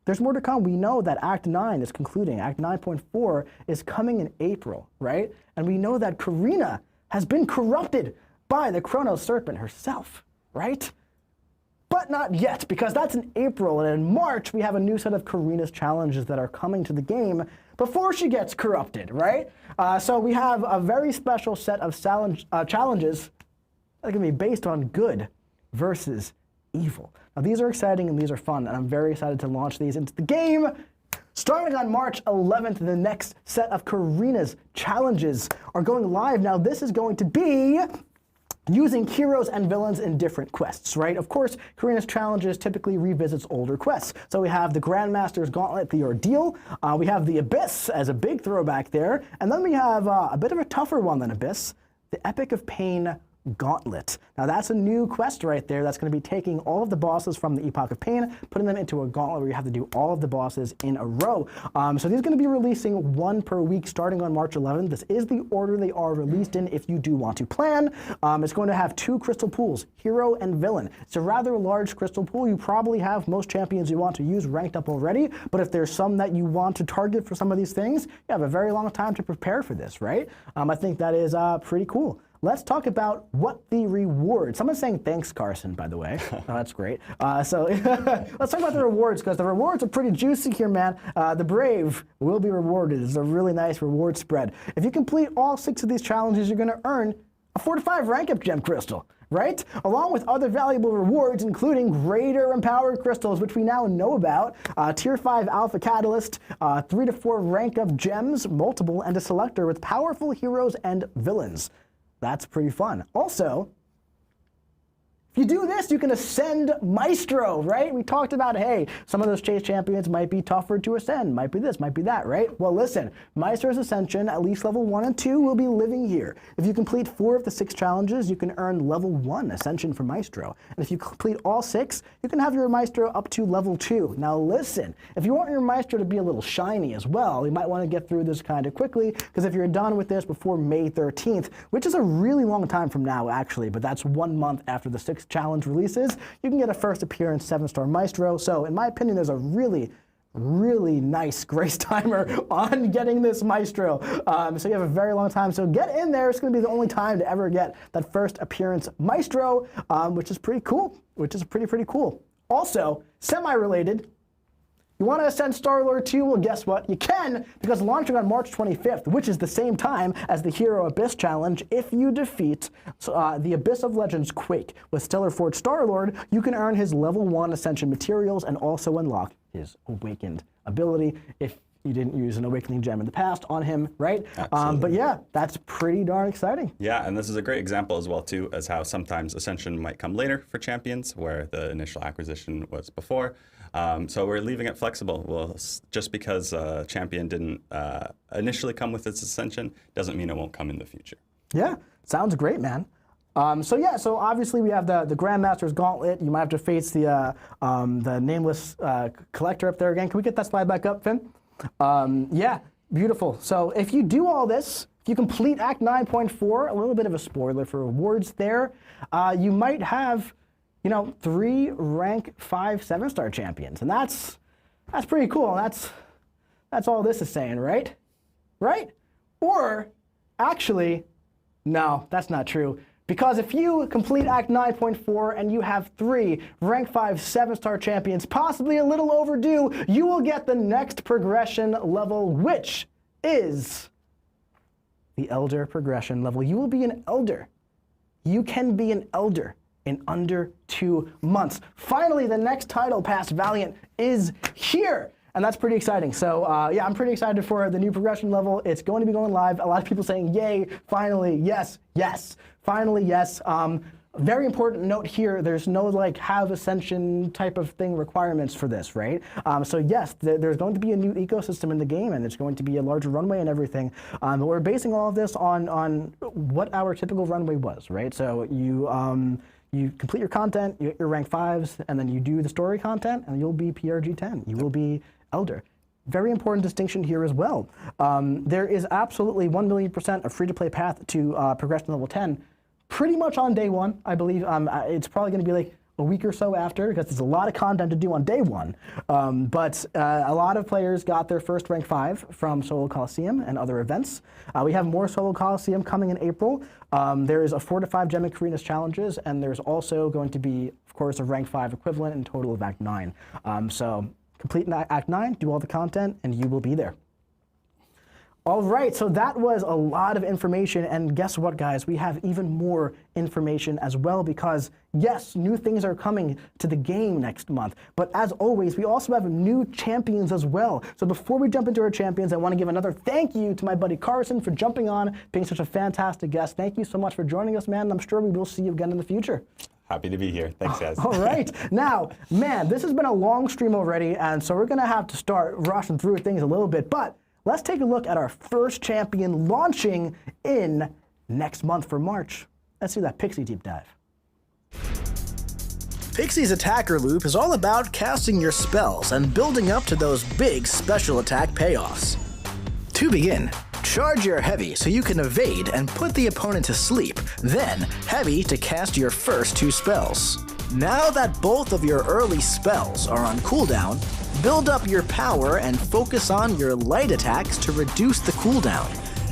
there's more to come. We know that Act 9 is concluding. Act 9.4 is coming in April, right? And we know that Karina has been corrupted by the Chronos Serpent herself, right? But not yet, because that's in April, and in March, we have a new set of Karina's challenges that are coming to the game before she gets corrupted, right? So we have a very special set of challenges that are going to be based on good versus evil. Now, these are exciting and these are fun, and I'm very excited to launch these into the game. Starting on March 11th, the next set of Karina's challenges are going live. Now, this is going to be using heroes and villains in different quests, right? Of course, Karina's challenges typically revisits older quests. So we have the Grandmaster's Gauntlet, the Ordeal. We have the Abyss as a big throwback there. And then we have a bit of a tougher one than Abyss, the Epic of Pain Gauntlet. Now that's a new quest right there that's going to be taking all of the bosses from the Epoch of Pain, putting them into a gauntlet where you have to do all of the bosses in a row. So these are going to be releasing 1 per week starting on March 11th. This is the order they are released in if you do want to plan. It's going to have 2 crystal pools, hero and villain. It's a rather large crystal pool. You probably have most champions you want to use ranked up already, but if there's some that you want to target for some of these things, you have a very long time to prepare for this, right? I think that is pretty cool. let's talk about what the reward. Someone's saying thanks, Carson, by the way. Oh, that's great. So let's talk about the rewards, because the rewards are pretty juicy here, man. The Brave will be rewarded. It's a really nice reward spread. If you complete all 6 of these challenges, you're going to earn a 4 to 5 rank up gem crystal, right? Along with other valuable rewards, including greater empowered crystals, which we now know about, tier 5 alpha catalyst, 3 to 4 rank up gems, multiple, and a selector with powerful heroes and villains. That's pretty fun. Also, if you do this, you can ascend Maestro, right? We talked about, hey, some of those chase champions might be tougher to ascend, might be this, might be that, right? Well, listen, Maestro's Ascension, at least level 1 and 2, will be living here. If you complete 4 of the 6 challenges, you can earn level 1 Ascension for Maestro. And if you complete all 6, you can have your Maestro up to level 2. Now listen, if you want your Maestro to be a little shiny as well, you might want to get through this kind of quickly, because if you're done with this before May 13th, which is a really long time from now, actually, but that's 1 month after the 6th challenge releases, you can get a first appearance 7-star Maestro. So in my opinion, there's a really nice grace timer on getting this Maestro. So you have a very long time. So get in there. It's going to be the only time to ever get that first appearance Maestro, which is pretty cool, which is pretty cool. Also, semi-related, you want to ascend Star-Lord 2? Well, guess what? You can, because launching on March 25th, which is the same time as the Hero Abyss Challenge, if you defeat the Abyss of Legends Quake with Stellar Forge Star-Lord, you can earn his level 1 Ascension materials and also unlock his Awakened ability if you didn't use an Awakening Gem in the past on him, right? But yeah, that's pretty darn exciting. Yeah, and this is a great example as well, too, as how sometimes Ascension might come later for champions, where the initial acquisition was before. So we're leaving it flexible. Well, just because a champion didn't initially come with its Ascension doesn't mean it won't come in the future. Yeah, sounds great, man. So obviously we have the Grandmaster's Gauntlet. You might have to face the nameless collector up there again. Can we get that slide back up, Finn? Yeah, beautiful. So if you do all this, if you complete Act 9.4, a little bit of a spoiler for rewards there, you might have, 3 rank 5 7-star champions, and that's pretty cool. That's all this is saying, right? Right? Or actually, no, that's not true. Because if you complete Act 9.4 and you have 3 rank 5 7-star champions, possibly a little overdue, you will get the next progression level, which is the Elder progression level. You will be an Elder. You can be an Elder in under 2 months. Finally, the next title past Valiant is here. And that's pretty exciting. So yeah, I'm pretty excited for the new progression level. It's going to be going live. A lot of people saying, yay, finally, yes, finally, yes. Very important note here, there's no have Ascension type of thing requirements for this, right? So yes, there's going to be a new ecosystem in the game, and it's going to be a larger runway and everything. But we're basing all of this on what our typical runway was, right? So you complete your content, you get your rank 5s, and then you do the story content, and you'll be PRG 10. You will be Elder. Very important distinction here as well. There is absolutely 1,000,000% a free-to-play path to progression level 10, pretty much on day 1, I believe. It's probably going to be a week or so after, because there's a lot of content to do on day 1. But a lot of players got their first rank 5 from Solo Coliseum and other events. We have more Solo Coliseum coming in April. There is a 4 to 5 Gem Arenas challenges, and there's also going to be, of course, a rank 5 equivalent in total of Act 9. So complete Act 9, do all the content, and you will be there. All right, so that was a lot of information, and guess what, guys? We have even more information as well, because yes, new things are coming to the game next month, but as always, we also have new champions as well. So before we jump into our champions, I want to give another thank you to my buddy Carson for jumping on, being such a fantastic guest. Thank you so much for joining us, man, and I'm sure we will see you again in the future. Happy to be here. Thanks, guys. All right. Now, man, this has been a long stream already, and so we're going to have to start rushing through things a little bit, but let's take a look at our first champion launching in next month for March. Let's do that Pixie deep dive. Pixie's attacker loop is all about casting your spells and building up to those big special attack payoffs. To begin, charge your heavy so you can evade and put the opponent to sleep, then heavy to cast your first 2 spells. Now that both of your early spells are on cooldown, build up your power and focus on your light attacks to reduce the cooldown.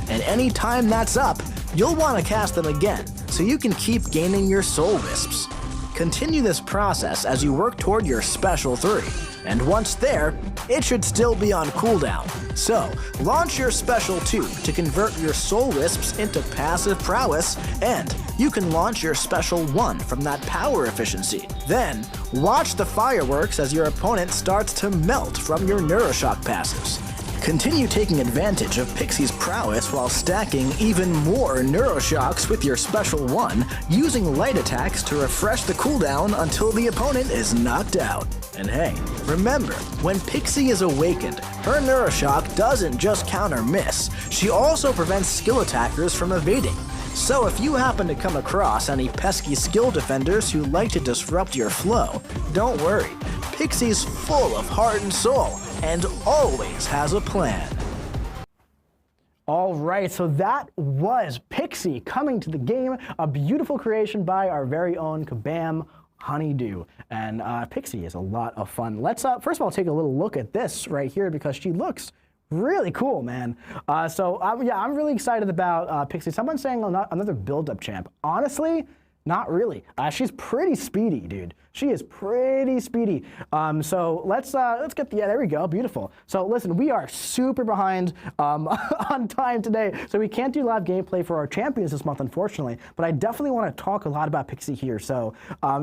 And any time that's up, you'll want to cast them again so you can keep gaining your Soul Wisps. Continue this process as you work toward your Special 3, and once there, it should still be on cooldown. So, launch your Special 2 to convert your Soul Wisps into passive prowess, and you can launch your Special 1 from that power efficiency. Then, watch the fireworks as your opponent starts to melt from your Neuroshock passives. Continue taking advantage of Pixie's prowess while stacking even more Neuroshocks with your Special 1, using light attacks to refresh the cooldown until the opponent is knocked out. And hey, remember, when Pixie is awakened, her Neuroshock doesn't just counter miss, she also prevents skill attackers from evading. So if you happen to come across any pesky skill defenders who like to disrupt your flow, don't worry, Pixie's full of heart and soul, and always has a plan. All right, so that was Pixie coming to the game, a beautiful creation by our very own Kabam Honeydew. And Pixie is a lot of fun. Let's first of all take a little look at this right here because she looks really cool, man. Yeah, I'm really excited about Pixie. Someone's saying another build-up champ. Honestly, not really. She's pretty speedy, dude. She is pretty speedy. So let's get the, yeah, there we go, beautiful. So listen, we are super behind on time today, so we can't do live gameplay for our champions this month, unfortunately, but I definitely want to talk a lot about Pixie here. So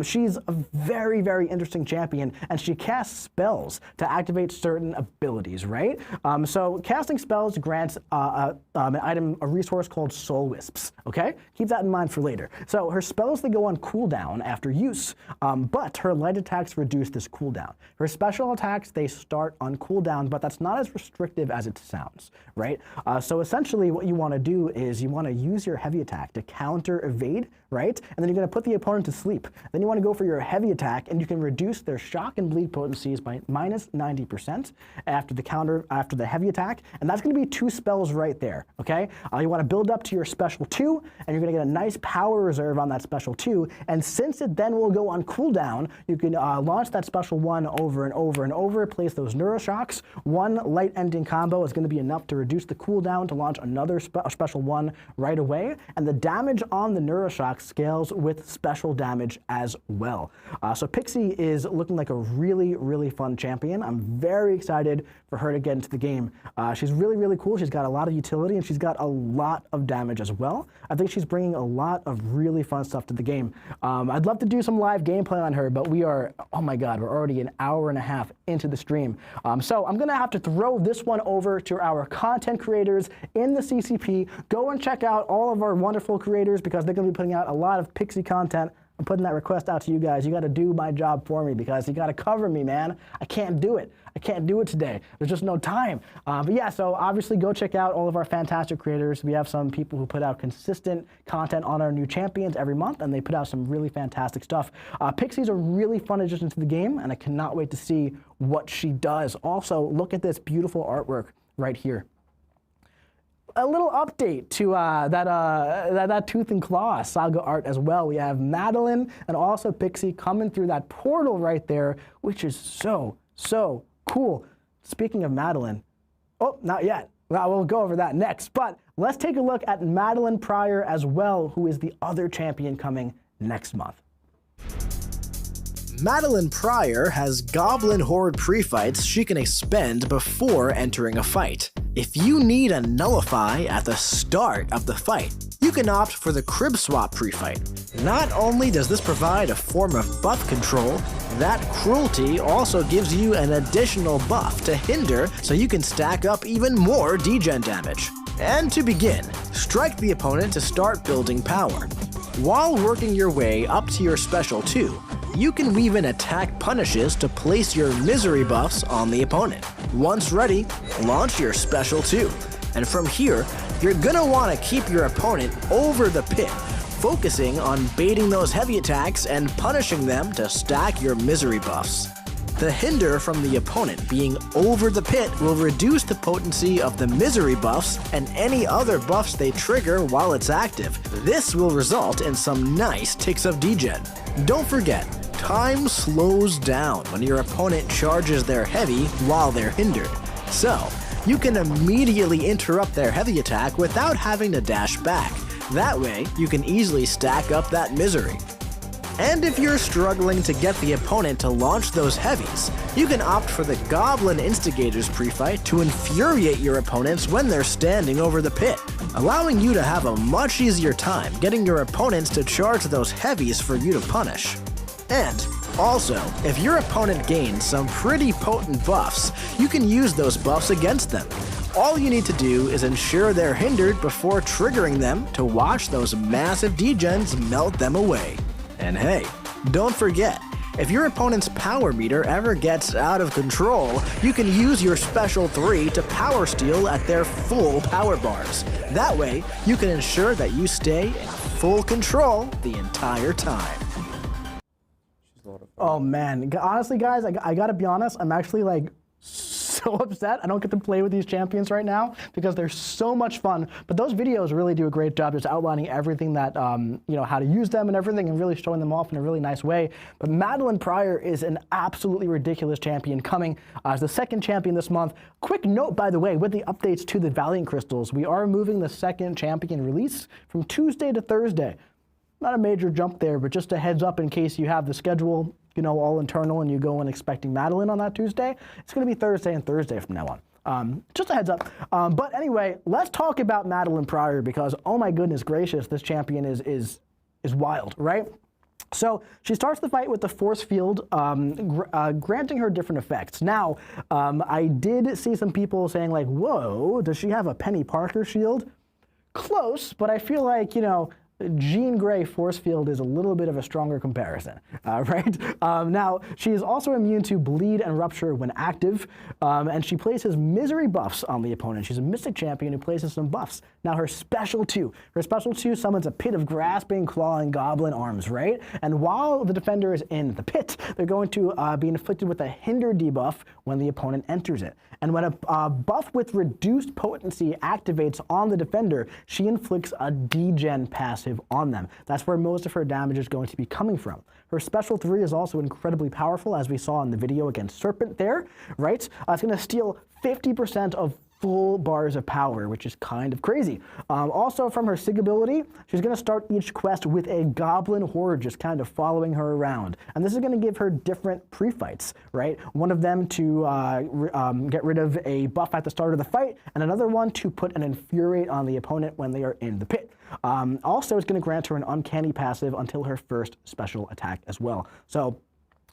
she's a very, very interesting champion, and she casts spells to activate certain abilities, right? So casting spells grants an item, a resource called Soul Wisps, okay? Keep that in mind for later. So her spells, they go on cooldown after use, but her light attacks reduce this cooldown. Her special attacks, they start on cooldown, but that's not as restrictive as it sounds, right? So essentially what you want to do is you want to use your heavy attack to counter evade, right? And then you're going to put the opponent to sleep. Then you want to go for your heavy attack, and you can reduce their shock and bleed potencies by minus 90% after the heavy attack, and that's going to be 2 spells right there, okay? You want to build up to your Special 2, and you're going to get a nice power reserve on that Special 2, and since it then will go on cooldown, you can launch that Special 1 over and over and over, place those Neuroshocks. 1 light ending combo is going to be enough to reduce the cooldown to launch another Special 1 right away, and the damage on the Neuroshocks scales with special damage as well. So Pixie is looking like a really, really fun champion. I'm very excited for her to get into the game. She's really, really cool. She's got a lot of utility, and she's got a lot of damage as well. I think she's bringing a lot of really fun stuff to the game. I'd love to do some live gameplay on her, but we are, oh my God, we're already an hour and a half into the stream. So I'm gonna have to throw this one over to our content creators in the CCP. Go and check out all of our wonderful creators because they're gonna be putting out a lot of Pixie content. I'm putting that request out to you guys. You gotta do my job for me because you gotta cover me, man. I can't do it. I can't do it today. There's just no time. But yeah, so obviously go check out all of our fantastic creators. We have some people who put out consistent content on our new champions every month, and they put out some really fantastic stuff. Pixie's a really fun addition to the game, and I cannot wait to see what she does. Also, look at this beautiful artwork right here. A little update to that Tooth and Claw saga art as well. We have Madeline and also Pixie coming through that portal right there, which is so cool. Speaking of Madeline, oh, not yet. Well, we'll go over that next. But let's take a look at Madeline Pryor as well, who is the other champion coming next month. Madeline Pryor has Goblin Horde pre-fights she can expend before entering a fight. If you need a nullify at the start of the fight, you can opt for the Crib Swap pre-fight. Not only does this provide a form of buff control, that cruelty also gives you an additional buff to hinder so you can stack up even more degen damage. And to begin, strike the opponent to start building power. While working your way up to your Special 2, you can weave in attack punishes to place your misery buffs on the opponent. Once ready, launch your Special 2. And from here, you're gonna want to keep your opponent over the pit, focusing on baiting those heavy attacks and punishing them to stack your misery buffs. The hinder from the opponent being over the pit will reduce the potency of the misery buffs and any other buffs they trigger while it's active. This will result in some nice ticks of degen. Don't forget, time slows down when your opponent charges their heavy while they're hindered. So, you can immediately interrupt their heavy attack without having to dash back. That way, you can easily stack up that misery. And if you're struggling to get the opponent to launch those heavies, you can opt for the Goblin Instigators pre-fight to infuriate your opponents when they're standing over the pit, allowing you to have a much easier time getting your opponents to charge those heavies for you to punish. And also, if your opponent gains some pretty potent buffs, you can use those buffs against them. All you need to do is ensure they're hindered before triggering them to watch those massive degens melt them away. And hey, don't forget, if your opponent's power meter ever gets out of control, you can use your special 3 to power steal at their full power bars. That way, you can ensure that you stay in full control the entire time. Oh man, honestly guys, I gotta be honest, I'm actually like so upset I don't get to play with these champions right now because they're so much fun. But those videos really do a great job just outlining everything that, you know, how to use them and everything and really showing them off in a really nice way. But Madeline Pryor is an absolutely ridiculous champion coming as the second champion this month. Quick note, by the way, with the updates to the Valiant Crystals, we are moving the second champion release from Tuesday to Thursday. Not a major jump there, but just a heads up in case you have the schedule, you know, all internal and you go in expecting Madeline on that Tuesday. It's going to be Thursday and Thursday from now on. Just a heads up. But anyway, let's talk about Madeline Pryor because, oh my goodness gracious, this champion is wild, right? So she starts the fight with the force field, granting her different effects. Now, I did see some people saying like, whoa, does she have a Penny Parker shield? Close, but I feel like, you know, Jean Grey force field is a little bit of a stronger comparison, right? Now, she is also immune to bleed and rupture when active, and she places misery buffs on the opponent. She's a mystic champion who places some buffs. Now, her special 2 summons a pit of grasping, clawing goblin arms, right? And while the defender is in the pit, they're going to be inflicted with a hinder debuff when the opponent enters it. And when a buff with reduced potency activates on the defender, she inflicts a degen passive on them. That's where most of her damage is going to be coming from. Her special 3 is also incredibly powerful, as we saw in the video against Serpent there, right? It's going to steal 50% of full bars of power, which is kind of crazy. Also from her SIG ability, she's going to start each quest with a goblin horde just kind of following her around. And this is going to give her different pre-fights, right? One of them to get rid of a buff at the start of the fight, and another one to put an infuriate on the opponent when they are in the pit. Also, it's going to grant her an uncanny passive until her first special attack as well. So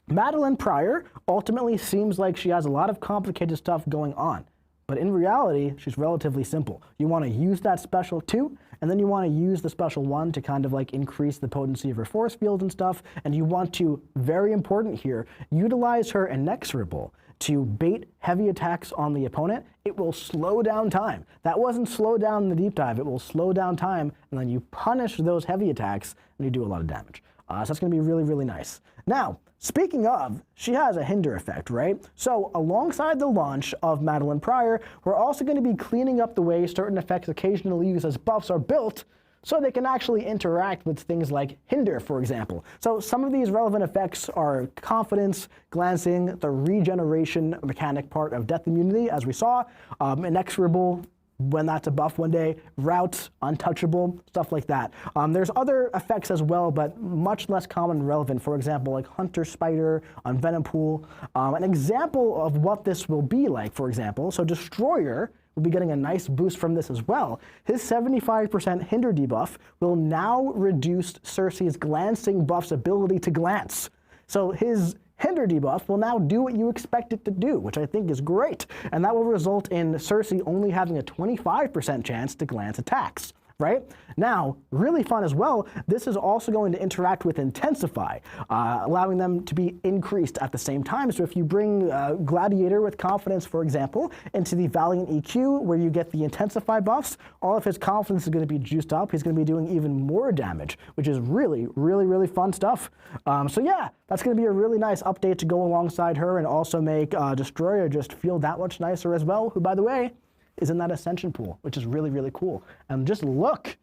Madeline Pryor ultimately seems like she has a lot of complicated stuff going on. But in reality, she's relatively simple. You want to use that special 2, and then you want to use the special 1 to kind of like increase the potency of her force field and stuff. And you want to, very important here, utilize her inexorable to bait heavy attacks on the opponent. It will slow down time. That wasn't slow down in the deep dive. It will slow down time, and then you punish those heavy attacks, and you do a lot of damage. So that's going to be really, really nice. Now, speaking of, she has a hinder effect, right? So alongside the launch of Madeline Pryor, we're also going to be cleaning up the way certain effects occasionally used as buffs are built so they can actually interact with things like hinder, for example. So some of these relevant effects are confidence, glancing, the regeneration mechanic part of death immunity, as we saw, inexorable, when that's a buff one day, routes, untouchable, stuff like that. There's other effects as well, but much less common and relevant. For example, like Hunter Spider on Venom Pool. An example of what this will be like, for example, so Destroyer will be getting a nice boost from this as well. His 75% hinder debuff will now reduce Cersei's glancing buff's ability to glance. So his hinder debuff will now do what you expect it to do, which I think is great. And that will result in Cersei only having a 25% chance to glance attacks, right? Now, really fun as well, this is also going to interact with Intensify, allowing them to be increased at the same time. So if you bring Gladiator with confidence, for example, into the Valiant EQ, where you get the Intensify buffs, all of his confidence is going to be juiced up. He's going to be doing even more damage, which is really, really, really fun stuff. So yeah, that's going to be a really nice update to go alongside her and also make Destroyer just feel that much nicer as well, who, by the way, is in that Ascension pool, which is really, really cool. And just look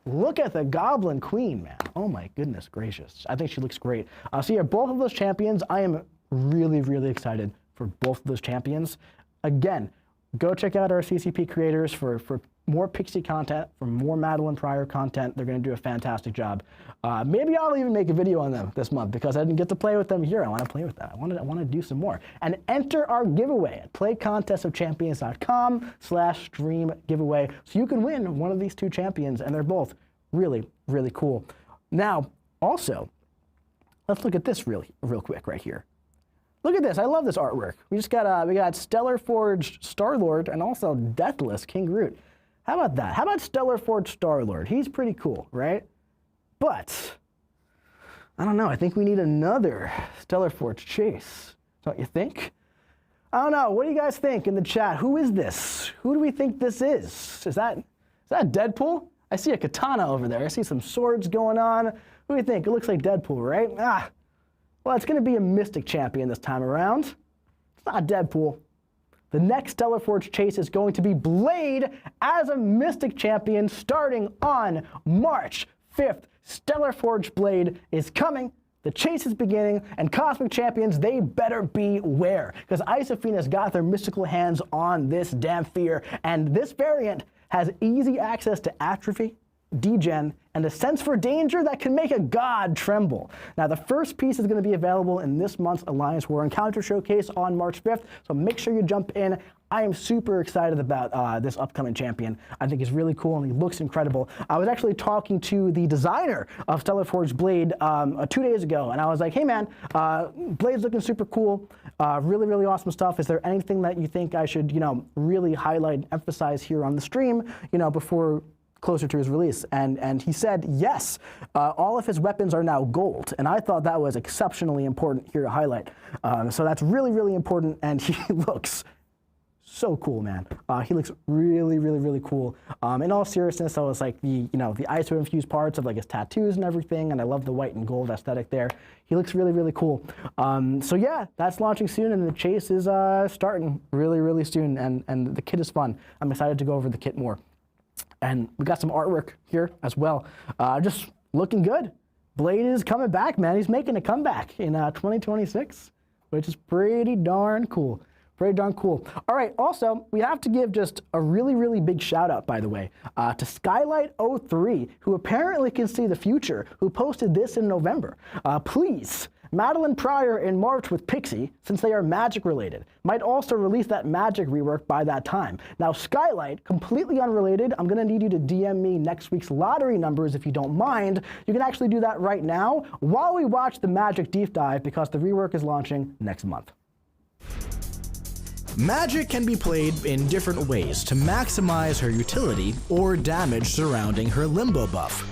at the Goblin Queen, man. Oh my goodness gracious. I think she looks great. So yeah, both of those champions, I am really, really excited for both of those champions. Again, go check out our CCP creators for more Pixie content, for more Madeline Pryor content. They're going to do a fantastic job. Maybe I'll even make a video on them this month because I didn't get to play with them here. I want to play with that. I want to do some more. And enter our giveaway at playcontestofchampions.com/stream giveaway so you can win one of these two champions, and they're both really, really cool. Now, also, let's look at this real quick right here. Look at this. I love this artwork. We just got we got Stellar Forged Star-Lord and also Deathless King Groot. How about that? How about Stellar Forged Star-Lord? He's pretty cool, right? But I don't know. I think we need another Stellar Forged Chase. Don't you think? I don't know. What do you guys think in the chat? Who is this? Who do we think this is? Is that Deadpool? I see a katana over there. I see some swords going on. Who do you think? It looks like Deadpool, right? Well, it's going to be a Mystic champion this time around. It's not Deadpool. The next Stellar Forge Chase is going to be Blade as a Mystic champion starting on March 5th. Stellar Forge Blade is coming. The chase is beginning, and Cosmic Champions, they better beware, because Isophena's got their mystical hands on this Damphir, and this variant has easy access to Atrophy, Degen, and a sense for danger that can make a god tremble. Now, the first piece is going to be available in this month's Alliance War Encounter Showcase on March 5th, so make sure you jump in. I am super excited about this upcoming champion. I think he's really cool and he looks incredible. I was actually talking to the designer of Stellar Forge Blade 2 days ago, and I was like, hey man, Blade's looking super cool, really, really awesome stuff. Is there anything that you think I should, really highlight, emphasize here on the stream, before closer to his release? And he said yes, all of his weapons are now gold, and I thought that was exceptionally important here to highlight. So that's really, really important, and he looks so cool, man. He looks really, really, really cool. In all seriousness, I was like the ISO infused parts of like his tattoos and everything, and I love the white and gold aesthetic there. He looks really, really cool. So yeah, that's launching soon, and the chase is starting really, really soon, and the kit is fun. I'm excited to go over the kit more. And we got some artwork here as well. Just looking good. Blade is coming back, man. He's making a comeback in 2026, which is pretty darn cool. Pretty darn cool. All right, also, we have to give just a really, really big shout out, by the way, to Skylight03, who apparently can see the future, who posted this in November. Please, Madeline Pryor in March with Pixie, since they are magic related, might also release that magic rework by that time. Now, Skylight, completely unrelated, I'm gonna need you to DM me next week's lottery numbers if you don't mind. You can actually do that right now while we watch the magic deep dive, because the rework is launching next month. Magic can be played in different ways to maximize her utility or damage surrounding her limbo buff.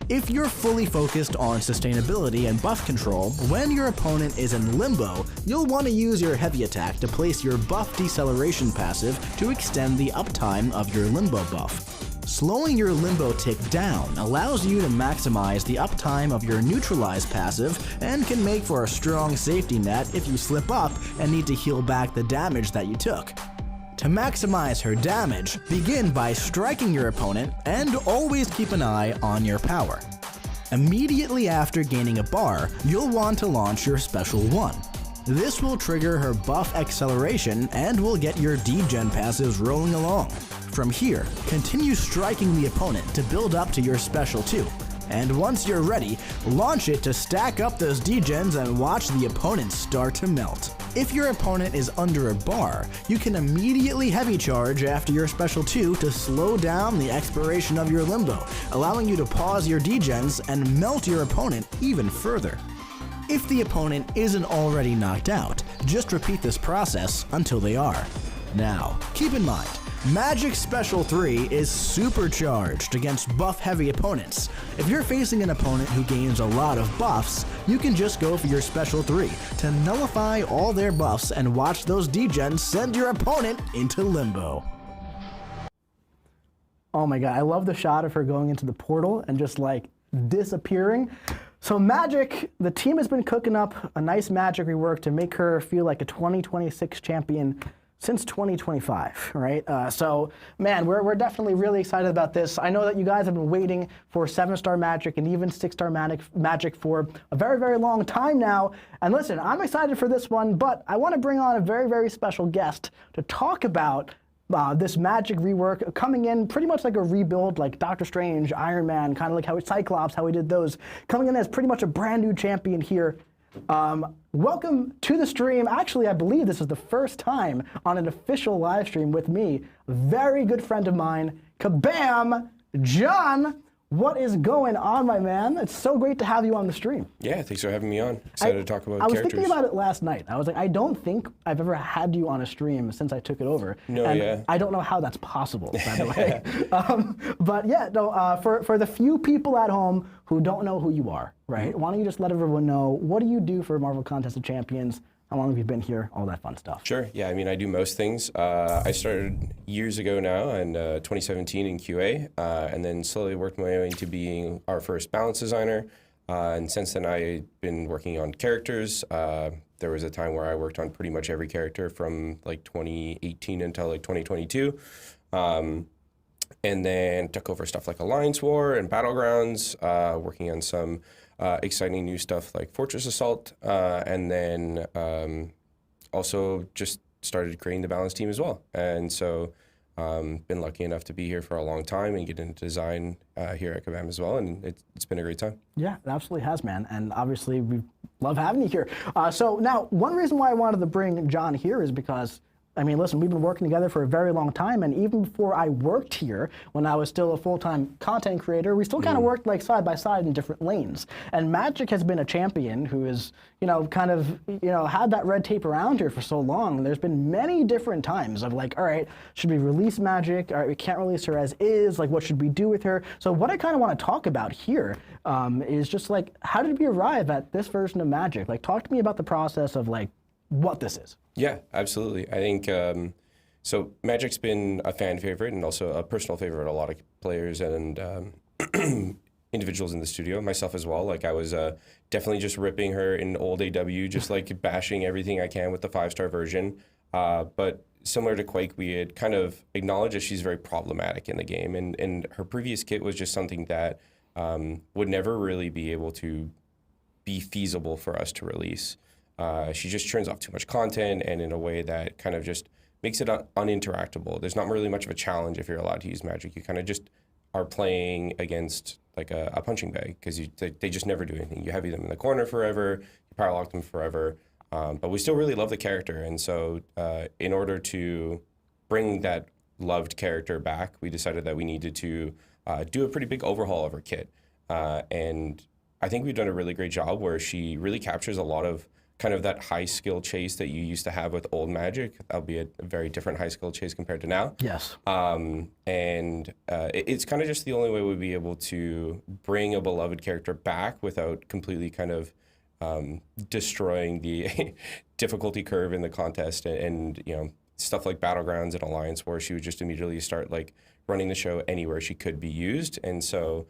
If you're fully focused on sustainability and buff control, when your opponent is in limbo, you'll want to use your heavy attack to place your buff deceleration passive to extend the uptime of your limbo buff. Slowing your limbo tick down allows you to maximize the uptime of your neutralize passive and can make for a strong safety net if you slip up and need to heal back the damage that you took. To maximize her damage, begin by striking your opponent and always keep an eye on your power. Immediately after gaining a bar, you'll want to launch your Special 1. This will trigger her buff acceleration and will get your degen passives rolling along. From here, continue striking the opponent to build up to your Special 2. And once you're ready, launch it to stack up those degens and watch the opponent start to melt. If your opponent is under a bar, you can immediately heavy charge after your Special 2 to slow down the expiration of your limbo, allowing you to pause your degens and melt your opponent even further. If the opponent isn't already knocked out, just repeat this process until they are. Now, keep in mind, Magic Special 3 is supercharged against buff-heavy opponents. If you're facing an opponent who gains a lot of buffs, you can just go for your Special 3 to nullify all their buffs and watch those degens send your opponent into limbo. Oh my god, I love the shot of her going into the portal and just like disappearing. So Magic, the team has been cooking up a nice Magic rework to make her feel like a 2026 champion since 2025, right? So, man, we're definitely really excited about this. I know that you guys have been waiting for 7-star Magic and even 6-star Magic for a very, very long time now. And listen, I'm excited for this one, but I want to bring on a very, very special guest to talk about this Magic rework coming in pretty much like a rebuild, like Doctor Strange, Iron Man, kind of like how Cyclops, how he did those, coming in as pretty much a brand new champion here. Welcome to the stream. Actually, I believe this is the first time on an official live stream with me. Very good friend of mine, Kabam, John. What is going on, my man? It's so great to have you on the stream. Yeah, thanks for having me on. Excited to talk about I was characters. thinking about it last night. I was like, I don't think I've ever had you on a stream since I took it over. No, and yeah. I don't know how that's possible, by the way. But yeah, no, for the few people at home who don't know who you are, right? Why don't you just let everyone know, what do you do for Marvel Contest of Champions? How long have you been here? All that fun stuff. Sure, yeah, I mean, I do most things. I started years ago now in 2017 in QA, and then slowly worked my way into being our first balance designer. And since then, I've been working on characters. There was a time where I worked on pretty much every character from like 2018 until like 2022. And then took over stuff like Alliance War and Battlegrounds, working on some exciting new stuff like Fortress Assault, and then also just started creating the balance team as well. And so been lucky enough to be here for a long time and get into design here at Kabam as well, and it's been a great time. Yeah, it absolutely has, man. And obviously, we love having you here. So now, one reason why I wanted to bring John here is because, I mean, listen, we've been working together for a very long time, and even before I worked here, when I was still a full-time content creator, we still kind of worked like side by side in different lanes. And Magic has been a champion who is, you know, kind of, you know, had that red tape around here for so long. There's been many different times of like, all right, should we release Magic? All right, we can't release her as is. Like, what should we do with her? So what I kind of want to talk about here is just like, how did we arrive at this version of Magic? Like, talk to me about the process of like what this is. Yeah, absolutely. I think, so Magic's been a fan favorite and also a personal favorite of a lot of players and individuals in the studio, myself as well. Like I was definitely just ripping her in old AW, just like bashing everything I can with the 5-star version. But similar to Quake, we had kind of acknowledged that she's very problematic in the game. And her previous kit was just something that would never really be able to be feasible for us to release. She just turns off too much content and in a way that kind of just makes it uninteractable. There's not really much of a challenge if you're allowed to use Magic. You kind of just are playing against like a punching bag because they just never do anything. You heavy them in the corner forever, you power lock them forever, but we still really love the character. And so in order to bring that loved character back, we decided that we needed to do a pretty big overhaul of her kit. And I think we've done a really great job where she really captures a lot of kind of that high skill chase that you used to have with old Magic, albeit a very different high skill chase compared to now. Yes. It's kind of just the only way we'd be able to bring a beloved character back without completely kind of destroying the difficulty curve in the contest and you know, stuff like Battlegrounds and Alliance War. She would just immediately start like running the show anywhere she could be used. And so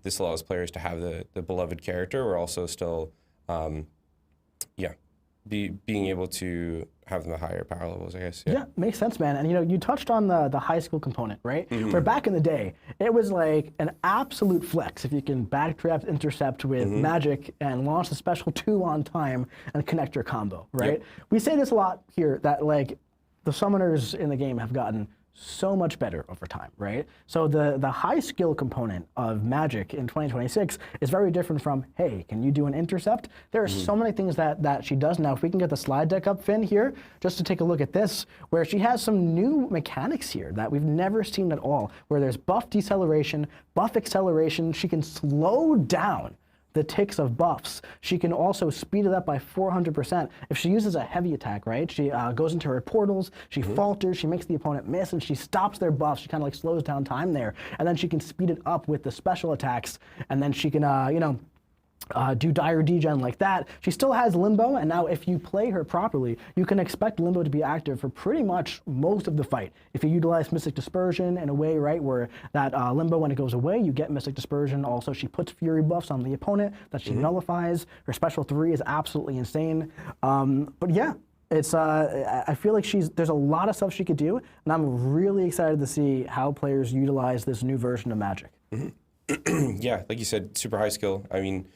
this allows players to have the beloved character. We're also still being able to have them at higher power levels, I guess. Yeah, makes sense, man. And you know, you touched on the high skill component, right? Where back in the day, it was like an absolute flex if you can backdraft intercept with Magic and launch the special 2 on time and connect your combo, right? Yep. We say this a lot here that like the summoners in the game have gotten so much better over time, right? So the high skill component of Magic in 2026 is very different from, hey, can you do an intercept? There are so many things that she does now. If we can get the slide deck up, Finn, here, just to take a look at this, where she has some new mechanics here that we've never seen at all, where there's buff deceleration, buff acceleration. She can slow down the ticks of buffs. She can also speed it up by 400%. If she uses a heavy attack, right, she goes into her portals, she falters, she makes the opponent miss, and she stops their buffs. She kind of like slows down time there. And then she can speed it up with the special attacks, and then she can, you know, do dire degen like that. She still has Limbo, and now if you play her properly, you can expect Limbo to be active for pretty much most of the fight. If you utilize Mystic Dispersion in a way, right, where that Limbo, when it goes away, you get Mystic Dispersion. Also, she puts Fury buffs on the opponent that she nullifies. Her special 3 is absolutely insane. But yeah, it's I feel like there's a lot of stuff she could do, and I'm really excited to see how players utilize this new version of Magic. Yeah, like you said, super high skill. I mean,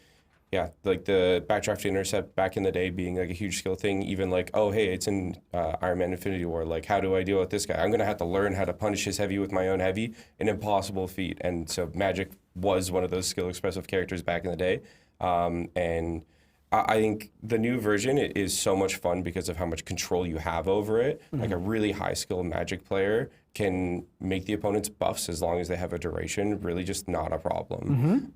yeah, like the backdraft to intercept back in the day being like a huge skill thing, even like, oh, hey, it's in Iron Man Infinity War. Like, how do I deal with this guy? I'm going to have to learn how to punish his heavy with my own heavy, an impossible feat. And so Magic was one of those skill expressive characters back in the day. And I think the new version is so much fun because of how much control you have over it. Like a really high skill Magic player can make the opponent's buffs as long as they have a duration really just not a problem.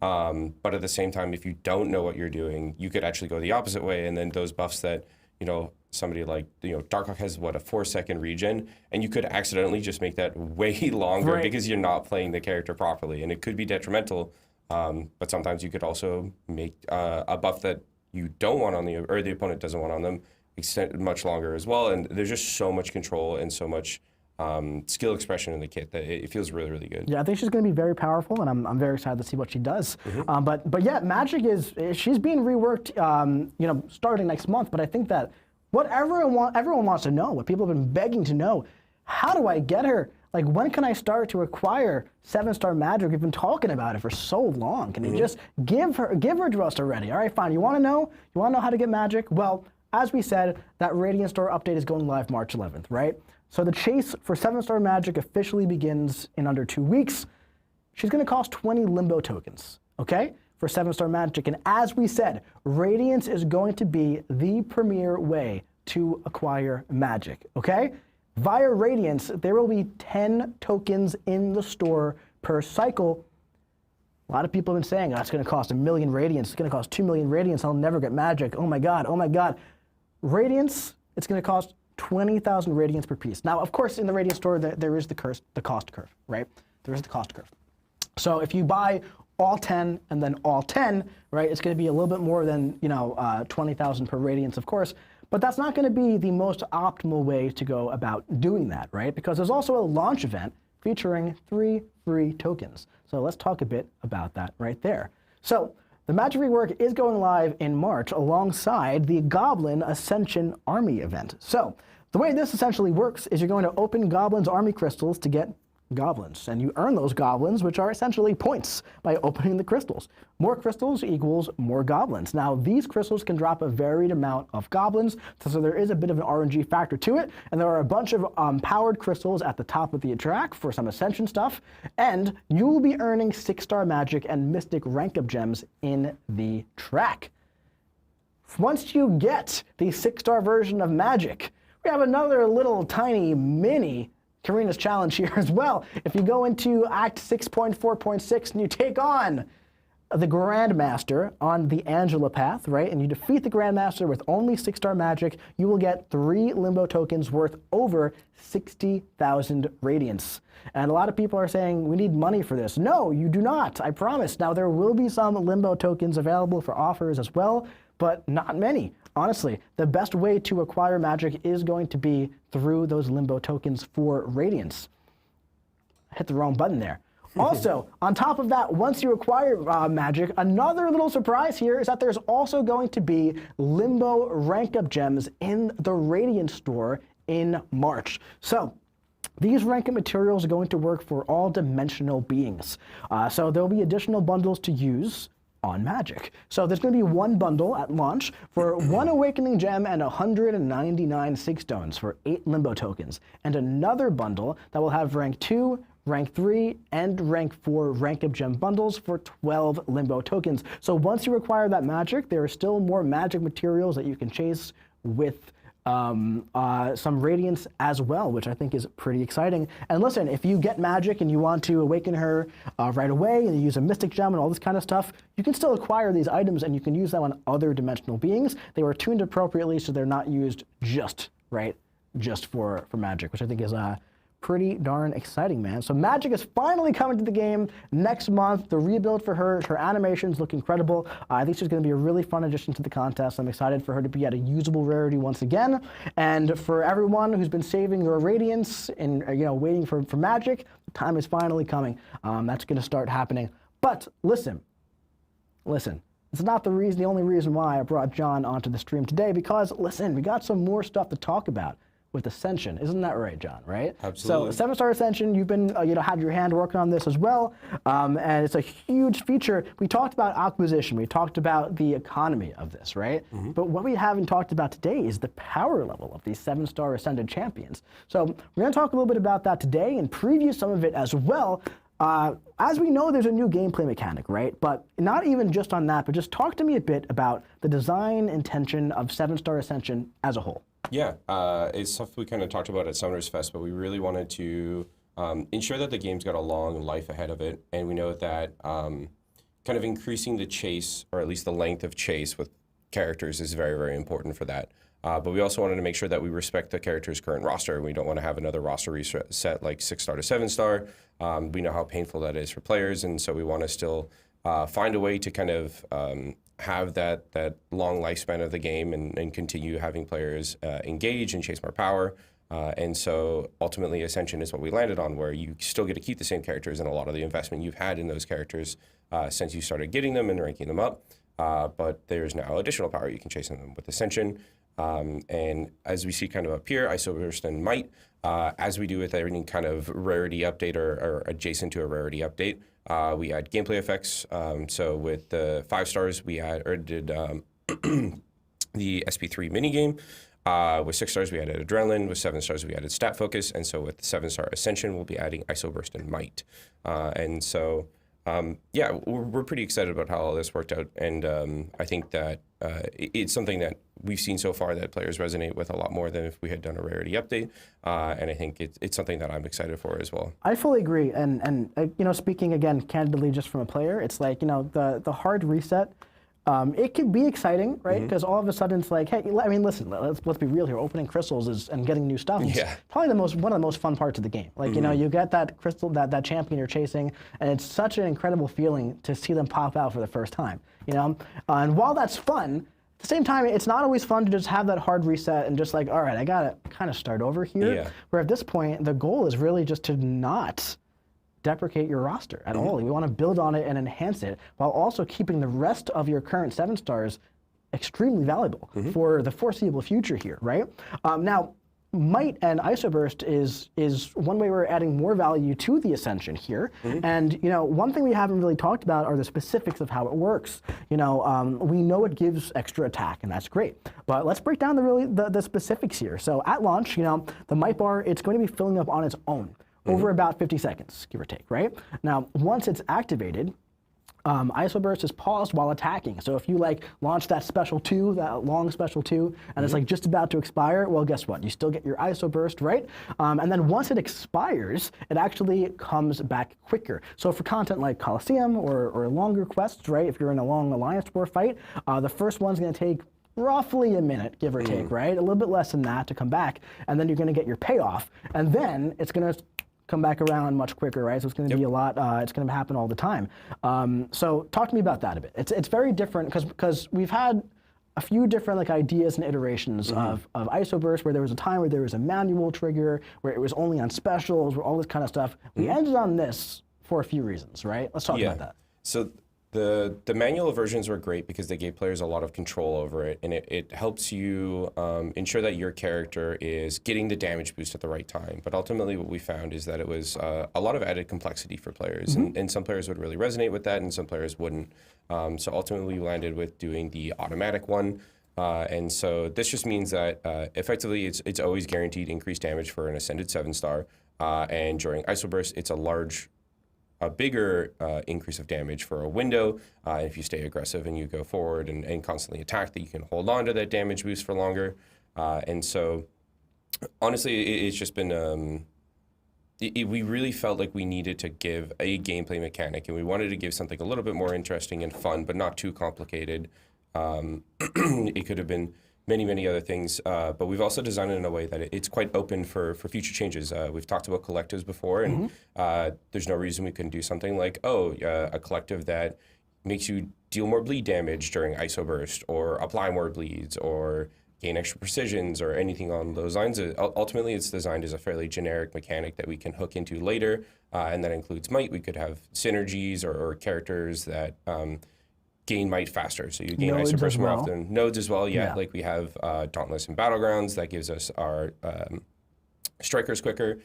But at the same time, if you don't know what you're doing, you could actually go the opposite way, and then those buffs that, you know, somebody like, you know, Darkhawk has what, a 4-second regen, and you could accidentally just make that way longer because you're not playing the character properly, and it could be detrimental. But sometimes you could also make a buff that you don't want on the, or the opponent doesn't want on them, extend much longer as well. And there's just so much control and so much skill expression in the kit that it feels really, really good. Yeah, I think she's going to be very powerful, and I'm very excited to see what she does. But yeah, Magic she's being reworked, you know, starting next month. But I think that what everyone wants to know, what people have been begging to know, how do I get her? Like, when can I start to acquire 7-star Magic? We've been talking about it for so long. Can you just give her to us already? All right, fine. You want to know? You want to know how to get Magic? Well, as we said, that Radiant Store update is going live March 11th, right? So the chase for 7-star Magic officially begins in under 2 weeks. She's going to cost 20 Limbo tokens, okay, for 7-star Magic. And as we said, Radiance is going to be the premier way to acquire Magic, okay? Via Radiance, there will be 10 tokens in the store per cycle. A lot of people have been saying, oh, it's going to cost 1 million Radiance. It's going to cost 2 million Radiance. I'll never get Magic. Oh my God, oh my God. Radiance, it's going to cost 20,000 Radiance per piece. Now, of course, in the Radiance store, there is the cost curve, right? There is the cost curve. So if you buy all 10 and then all 10, right, it's going to be a little bit more than, you know, 20,000 per Radiance, of course. But that's not going to be the most optimal way to go about doing that, right? Because there's also a launch event featuring 3 free tokens. So let's talk a bit about that right there. So the Magic rework is going live in March alongside the Goblin Ascension Army event. So the way this essentially works is you're going to open Goblin's Army crystals to get goblins, and you earn those goblins, which are essentially points, by opening the crystals. More crystals equals more goblins. Now, these crystals can drop a varied amount of goblins, so there is a bit of an RNG factor to it, and there are a bunch of powered crystals at the top of the track for some Ascension stuff, and you will be earning 6-star Magic and Mystic rank-up gems in the track. Once you get the 6-star version of Magic, we have another little tiny mini Karina's Challenge here as well. If you go into Act 6.4.6 and you take on the Grandmaster on the Angela path, right, and you defeat the Grandmaster with only 6-star Magic, you will get 3 Limbo tokens worth over 60,000 Radiance. And a lot of people are saying, we need money for this. No, you do not, I promise. Now, there will be some Limbo tokens available for offers as well, but not many. Honestly, the best way to acquire Magic is going to be through those Limbo tokens for Radiance. I hit the wrong button there. Also, on top of that, once you acquire Magic, another little surprise here is that there's also going to be Limbo rank-up gems in the Radiant store in March. So these rank-up materials are going to work for all dimensional beings. So there'll be additional bundles to use on Magic. So there's going to be one bundle at launch for 1 Awakening Gem and 199 Sig Stones for 8 Limbo tokens, and another bundle that will have rank 2, rank 3, and rank 4 rank-up gem bundles for 12 Limbo tokens. So once you acquire that Magic, there are still more Magic materials that you can chase with some Radiance as well, which I think is pretty exciting. And listen, if you get Magic and you want to awaken her right away and you use a Mystic Gem and all this kind of stuff, you can still acquire these items and you can use them on other dimensional beings. They were tuned appropriately so they're not used just for Magic, which I think is pretty darn exciting, man. So Magic is finally coming to the game next month. The rebuild for her animations look incredible. I think she's going to be a really fun addition to the contest. I'm excited for her to be at a usable rarity once again. And for everyone who's been saving their Radiance and waiting for Magic, the time is finally coming. That's going to start happening. But listen. It's not the only reason why I brought John onto the stream today, because listen, we got some more stuff to talk about. with Ascension. Isn't that right, John, right? Absolutely. So 7-star Ascension, you've been, had your hand working on this as well, and it's a huge feature. We talked about acquisition. We talked about the economy of this, right? But what we haven't talked about today is the power level of these 7-star Ascended champions. So we're going to talk a little bit about that today and preview some of it as well. As we know, there's a new gameplay mechanic, right? But not even just on that, but just talk to me a bit about the design intention of 7-star Ascension as a whole. Yeah, it's stuff we kind of talked about at Summoners Fest, but we really wanted to ensure that the game's got a long life ahead of it. And we know that kind of increasing the chase, or at least the length of chase with characters is very, very important for that. But we also wanted to make sure that we respect the character's current roster. We don't want to have another roster reset like 6-star to 7-star. We know how painful that is for players, and so we want to still find a way to kind of have that long lifespan of the game and continue having players engage and chase more power. And so ultimately Ascension is what we landed on, where you still get to keep the same characters and a lot of the investment you've had in those characters since you started getting them and ranking them up. But there's now additional power you can chase them with Ascension. And as we see kind of up here, Iso Burst and Might, as we do with any kind of rarity update or adjacent to a rarity update, we add gameplay effects. So with the 5 stars, we did the SP3 minigame. With 6 stars, we added Adrenaline. With 7 stars, we added Stat Focus. And so with 7-star Ascension, we'll be adding Iso Burst and Might. Yeah, we're pretty excited about how all this worked out. And I think that it's something that we've seen so far that players resonate with a lot more than if we had done a rarity update. And I think it's something that I'm excited for as well. I fully agree. And speaking again, candidly, just from a player, it's like, the hard reset, it can be exciting, right? Because all of a sudden it's like, hey, I mean, listen, let's be real here. Opening crystals and getting new stuff is probably one of the most fun parts of the game. Like, you get that crystal, that champion you're chasing, and it's such an incredible feeling to see them pop out for the first time, And while that's fun, at the same time, it's not always fun to just have that hard reset and just like, all right, I got to kind of start over here. Yeah. Where at this point, the goal is really just to not deprecate your roster at all. We want to build on it and enhance it while also keeping the rest of your current 7 stars extremely valuable for the foreseeable future here, right? Now, Might and Iso Burst is one way we're adding more value to the Ascension here. And one thing we haven't really talked about are the specifics of how it works. We know it gives extra attack, and that's great. But let's break down the specifics here. So at launch, the Might bar, it's going to be filling up on its own over about 50 seconds, give or take, right? Now, once it's activated, Iso Burst is paused while attacking. So if you launch that special 2, that long special 2, and it's just about to expire, well, guess what? You still get your Iso Burst, right? And then once it expires, it actually comes back quicker. So for content like Coliseum or longer quests, right? If you're in a long Alliance War fight, the first one's going to take roughly a minute, give or take, right? A little bit less than that to come back, and then you're going to get your payoff, and then it's going to come back around much quicker, right? So it's going to be a lot, it's going to happen all the time. So talk to me about that a bit. It's very different because we've had a few different ideas and iterations of Iso Burst, where there was a time where there was a manual trigger, where it was only on specials, where all this kind of stuff. We ended on this for a few reasons, right? Let's talk about that. So the manual versions were great because they gave players a lot of control over it, and it helps you ensure that your character is getting the damage boost at the right time. But ultimately what we found is that it was a lot of added complexity for players, and some players would really resonate with that and some players wouldn't. So ultimately we landed with doing the automatic one. And so this just means that effectively it's always guaranteed increased damage for an Ascended 7-star, and during Iso Burst it's a bigger increase of damage for a window. If you stay aggressive and you go forward and constantly attack, that you can hold on to that damage boost for longer. And so, honestly, it's just been, we really felt like we needed to give a gameplay mechanic, and we wanted to give something a little bit more interesting and fun, but not too complicated. It could have been many other things, but we've also designed it in a way that it's quite open for future changes. We've talked about collectives before, and there's no reason we couldn't do something like, a collective that makes you deal more bleed damage during Iso Burst, or apply more bleeds, or gain extra precisions, or anything on those lines. Ultimately, it's designed as a fairly generic mechanic that we can hook into later, and that includes Might. We could have synergies or characters that gain might faster. So you gain Nodes iso burst as more well. often. Nodes as well, yeah. Yeah. Like we have Dauntless and Battlegrounds that gives us our strikers quicker.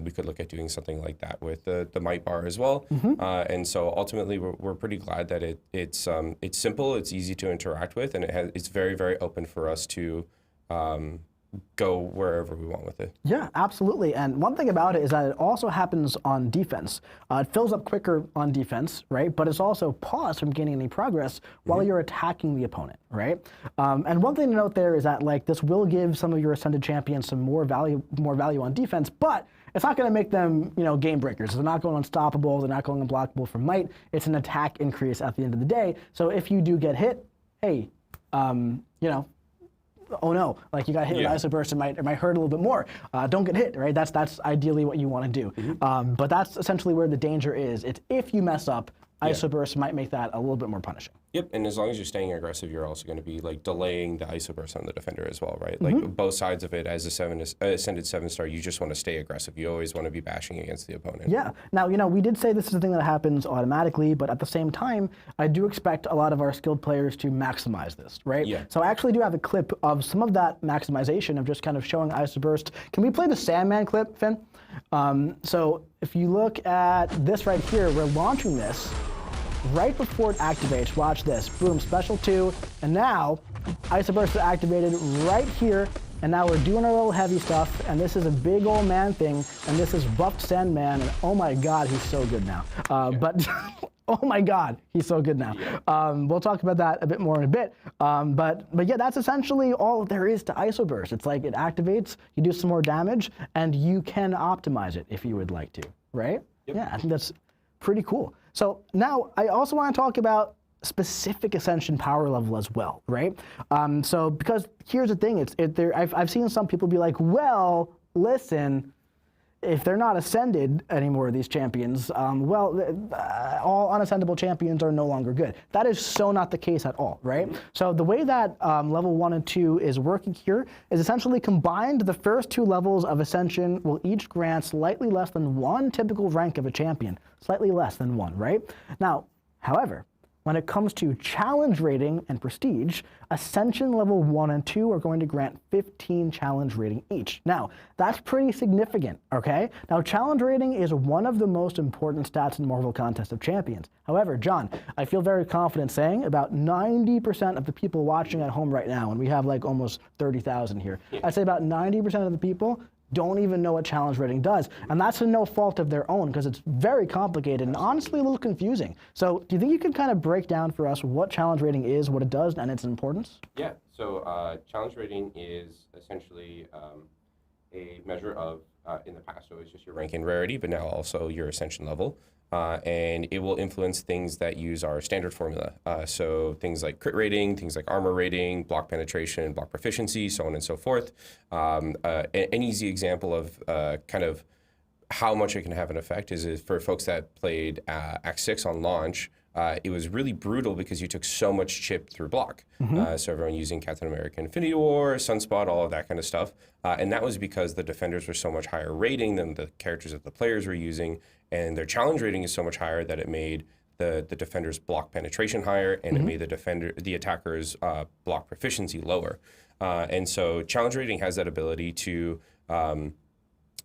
We could look at doing something like that with the might bar as well. And so ultimately, we're pretty glad that it's simple, it's easy to interact with, and it's very, very open for us to go wherever we want with it. Yeah, absolutely. And one thing about it is that it also happens on defense. It fills up quicker on defense, right? But it's also paused from gaining any progress while you're attacking the opponent, right? And one thing to note there is that like this will give some of your Ascended champions some more value on defense, but it's not going to make them, game breakers. They're not going unstoppable. They're not going unblockable from might. It's an attack increase at the end of the day. So if you do get hit, hey, oh no, like you got hit with iso burst, it might hurt a little bit more. Don't get hit, right? That's ideally what you want to do. But that's essentially where the danger is. It's if you mess up, iso burst might make that a little bit more punishing. Yep, and as long as you're staying aggressive, you're also going to be like delaying the iso burst on the defender as well, right? Like both sides of it, as Ascended 7-star, you just want to stay aggressive. You always want to be bashing against the opponent. Yeah. Now, we did say this is a thing that happens automatically, but at the same time, I do expect a lot of our skilled players to maximize this, right? Yeah. So I actually do have a clip of some of that maximization of just kind of showing iso burst. Can we play the Sandman clip, Finn? So if you look at this right here, we're launching this. Right before it activates, watch this. Boom, special 2, and now iso burst is activated right here, and now we're doing our little heavy stuff, and this is a big old man thing, and this is buffed Sandman, and oh my god, he's so good now. But oh my god, he's so good now. We'll talk about that a bit more in a bit. But yeah, that's essentially all there is to iso burst. It's like it activates, you do some more damage, and you can optimize it if you would like to, right? Yep. Yeah, I think that's pretty cool. So now I also want to talk about specific Ascension power level as well, right? So because here's the thing, I've seen some people be like, well, listen, if they're not ascended anymore, these champions, all unascendable champions are no longer good. That is so not the case at all, right? So the way that level 1 and 2 is working here is essentially combined. The first 2 levels of Ascension will each grant slightly less than 1 typical rank of a champion. Slightly less than 1, right? Now, however, when it comes to challenge rating and prestige, Ascension level 1 and 2 are going to grant 15 challenge rating each. Now, that's pretty significant, okay? Now, challenge rating is one of the most important stats in Marvel Contest of Champions. However, John, I feel very confident saying about 90% of the people watching at home right now, and we have like almost 30,000 here, I'd say about 90% of the people don't even know what challenge rating does. And that's no fault of their own because it's very complicated and honestly a little confusing. So do you think you could kind of break down for us what challenge rating is, what it does, and its importance? Yeah, so challenge rating is essentially a measure of, in the past, so it's just your rank and rarity, but now also your Ascension level. And it will influence things that use our standard formula. So things like crit rating, things like armor rating, block penetration, block proficiency, so on and so forth. An easy example of kind of how much it can have an effect is for folks that played Act 6 on launch, it was really brutal because you took so much chip through block. So everyone using Captain America Infinity War, Sunspot, all of that kind of stuff. And that was because the defenders were so much higher rating than the characters that the players were using. And their challenge rating is so much higher that it made the defender's block penetration higher, and it made the attacker's block proficiency lower. And so challenge rating has that ability to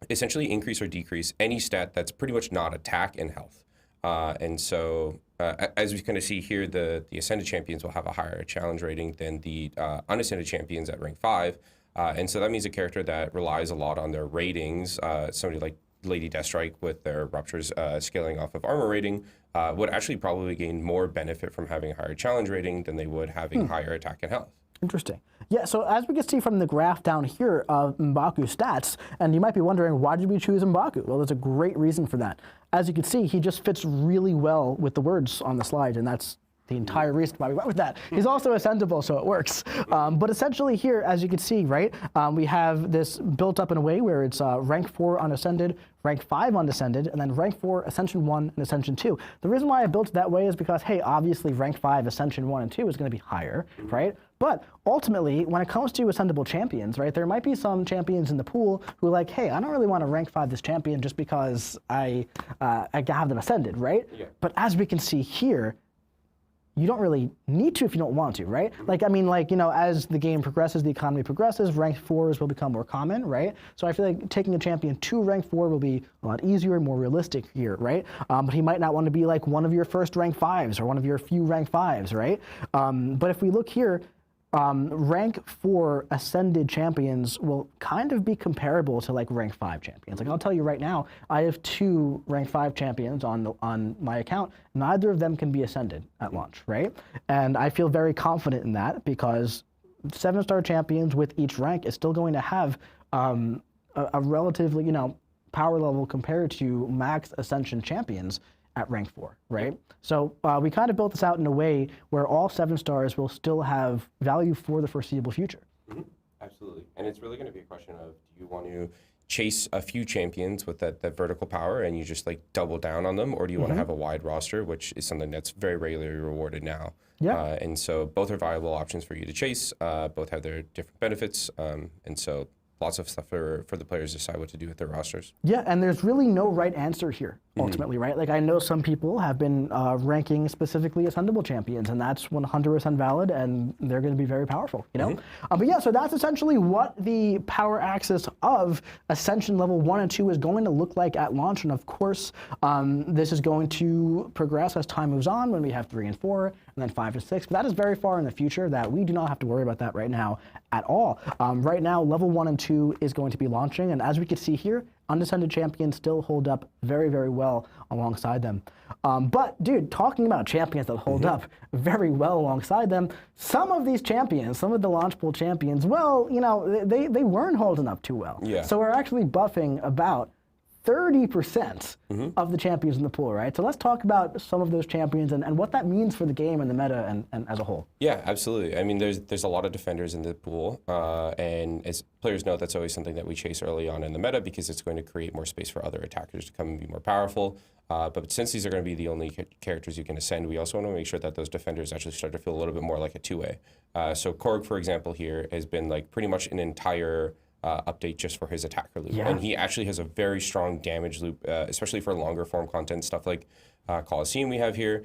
essentially increase or decrease any stat that's pretty much not attack and health. And so as we kind of see here, the Ascended champions will have a higher challenge rating than the unascended champions at rank 5. And so that means a character that relies a lot on their ratings, somebody like Lady Deathstrike with their ruptures scaling off of armor rating, would actually probably gain more benefit from having a higher challenge rating than they would having higher attack and health. Interesting. Yeah, so as we can see from the graph down here of M'Baku's stats, and you might be wondering, why did we choose M'Baku? Well, there's a great reason for that. As you can see, he just fits really well with the words on the slide, and that's the entire reason why we went with that. He's also ascendable, so it works. But essentially here, as you can see, right, we have this built up in a way where it's rank 4 on Ascended, rank 5 on Descended, and then rank 4 Ascension 1 and Ascension 2. The reason why I built it that way is because, hey, obviously rank 5 Ascension 1 and 2 is going to be higher, right? But ultimately, when it comes to ascendable champions, right, there might be some champions in the pool who are like, hey, I don't really want to rank 5 this champion just because I have them ascended, right? Yeah. But as we can see here, you don't really need to if you don't want to, right? Like, I mean, like, you know, as the game progresses, the economy progresses, rank 4s will become more common, right? So I feel like taking a champion to rank 4 will be a lot easier and more realistic here, right? But he might not want to be like one of your first rank 5s or one of your few rank 5s, right? But if we look here, rank 4 ascended champions will kind of be comparable to like rank 5 champions. Like I'll tell you right now, I have 2 rank 5 champions on my account. Neither of them can be ascended at launch, right? And I feel very confident in that because 7-star champions with each rank is still going to have a relatively, you know, power level compared to max ascension champions at rank 4, right? So we kind of built this out in a way where all 7-stars will still have value for the foreseeable future. Absolutely. And it's really going to be a question of, do you want to chase a few champions with that vertical power and you just like double down on them, or do you want to have a wide roster, which is something that's very regularly rewarded now? Yeah. And so both are viable options for you to chase. Both have their different benefits. And so lots of stuff for the players to decide what to do with their rosters. Yeah, and there's really no right answer here, ultimately, right? Like, I know some people have been ranking specifically ascendable champions, and that's 100% valid, and they're going to be very powerful, you know? But yeah, so that's essentially what the power axis of Ascension level 1 and 2 is going to look like at launch, and of course, this is going to progress as time moves on when we have 3 and 4, and then 5 to 6, but that is very far in the future that we do not have to worry about that right now at all. Right now, level 1 and 2 is going to be launching, and as we can see here, undescended champions still hold up very, very well alongside them. But dude, talking about champions that hold up very well alongside them, some of these champions, some of the launch pool champions, well, you know, they weren't holding up too well. Yeah. So we're actually buffing about 30% of the champions in the pool, right? So let's talk about some of those champions and what that means for the game and the meta and as a whole. Yeah, absolutely. I mean, there's a lot of defenders in the pool, and as players know, that's always something that we chase early on in the meta because it's going to create more space for other attackers to come and be more powerful. But since these are going to be the only characters you can ascend, we also want to make sure that those defenders actually start to feel a little bit more like a two-way. So Korg, for example, here has been like pretty much an entire update just for his attacker loop. Yeah. And he actually has a very strong damage loop, especially for longer form content, stuff like Coliseum we have here.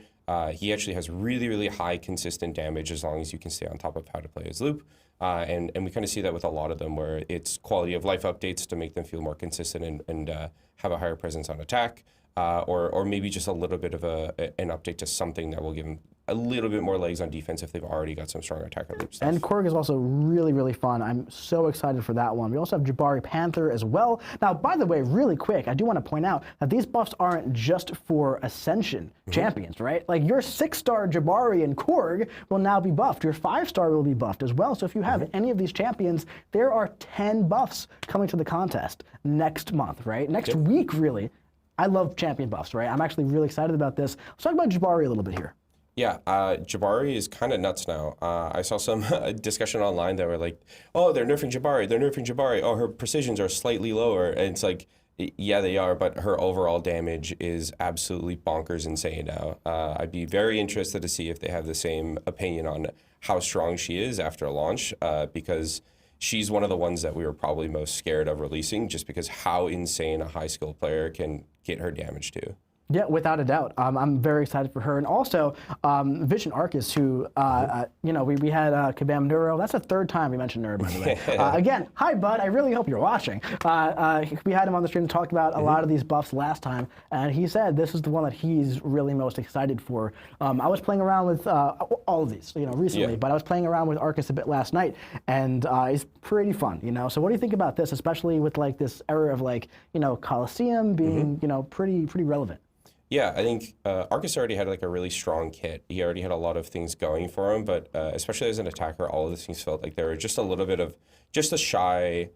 He actually has really, really high consistent damage as long as you can stay on top of how to play his loop. And we kind of see that with a lot of them where it's quality of life updates to make them feel more consistent and have a higher presence on attack. Or maybe just a little bit of an update to something that will give them a little bit more legs on defense if they've already got some strong attacker loop stuff. And Korg is also really, really fun. I'm so excited for that one. We also have Jabari Panther as well. Now, by the way, really quick, I do want to point out that these buffs aren't just for Ascension champions, right? Like your 6-star Jabari and Korg will now be buffed. Your 5-star will be buffed as well. So if you have any of these champions, there are 10 buffs coming to the contest next month, right? Next week, really. I love champion buffs, right? I'm actually really excited about this. Let's talk about Jabari a little bit here. Yeah, Jabari is kind of nuts now. I saw some discussion online that were like, oh, they're nerfing Jabari. Oh, her precisions are slightly lower. And it's like, yeah, they are, but her overall damage is absolutely bonkers insane now. I'd be very interested to see if they have the same opinion on how strong she is after launch, because she's one of the ones that we were probably most scared of releasing just because how insane a high skill player can get her damage to. Yeah, without a doubt. I'm very excited for her. And also, Vision Arcus, who, you know, we had Kabam Neuro. That's the 3rd time we mentioned Neuro, by the way. Again, hi, bud. I really hope you're watching. We had him on the stream to talk about a lot of these buffs last time, and he said this is the one that he's really most excited for. I was playing around with all of these, you know, recently, but I was playing around with Arcus a bit last night, and it's pretty fun, you know. So what do you think about this, especially with, like, this era of, like, you know, Coliseum being, you know, pretty relevant? Yeah, I think Arcus already had like a really strong kit. He already had a lot of things going for him, but especially as an attacker, all of these things felt like they were just a little bit of just a shy,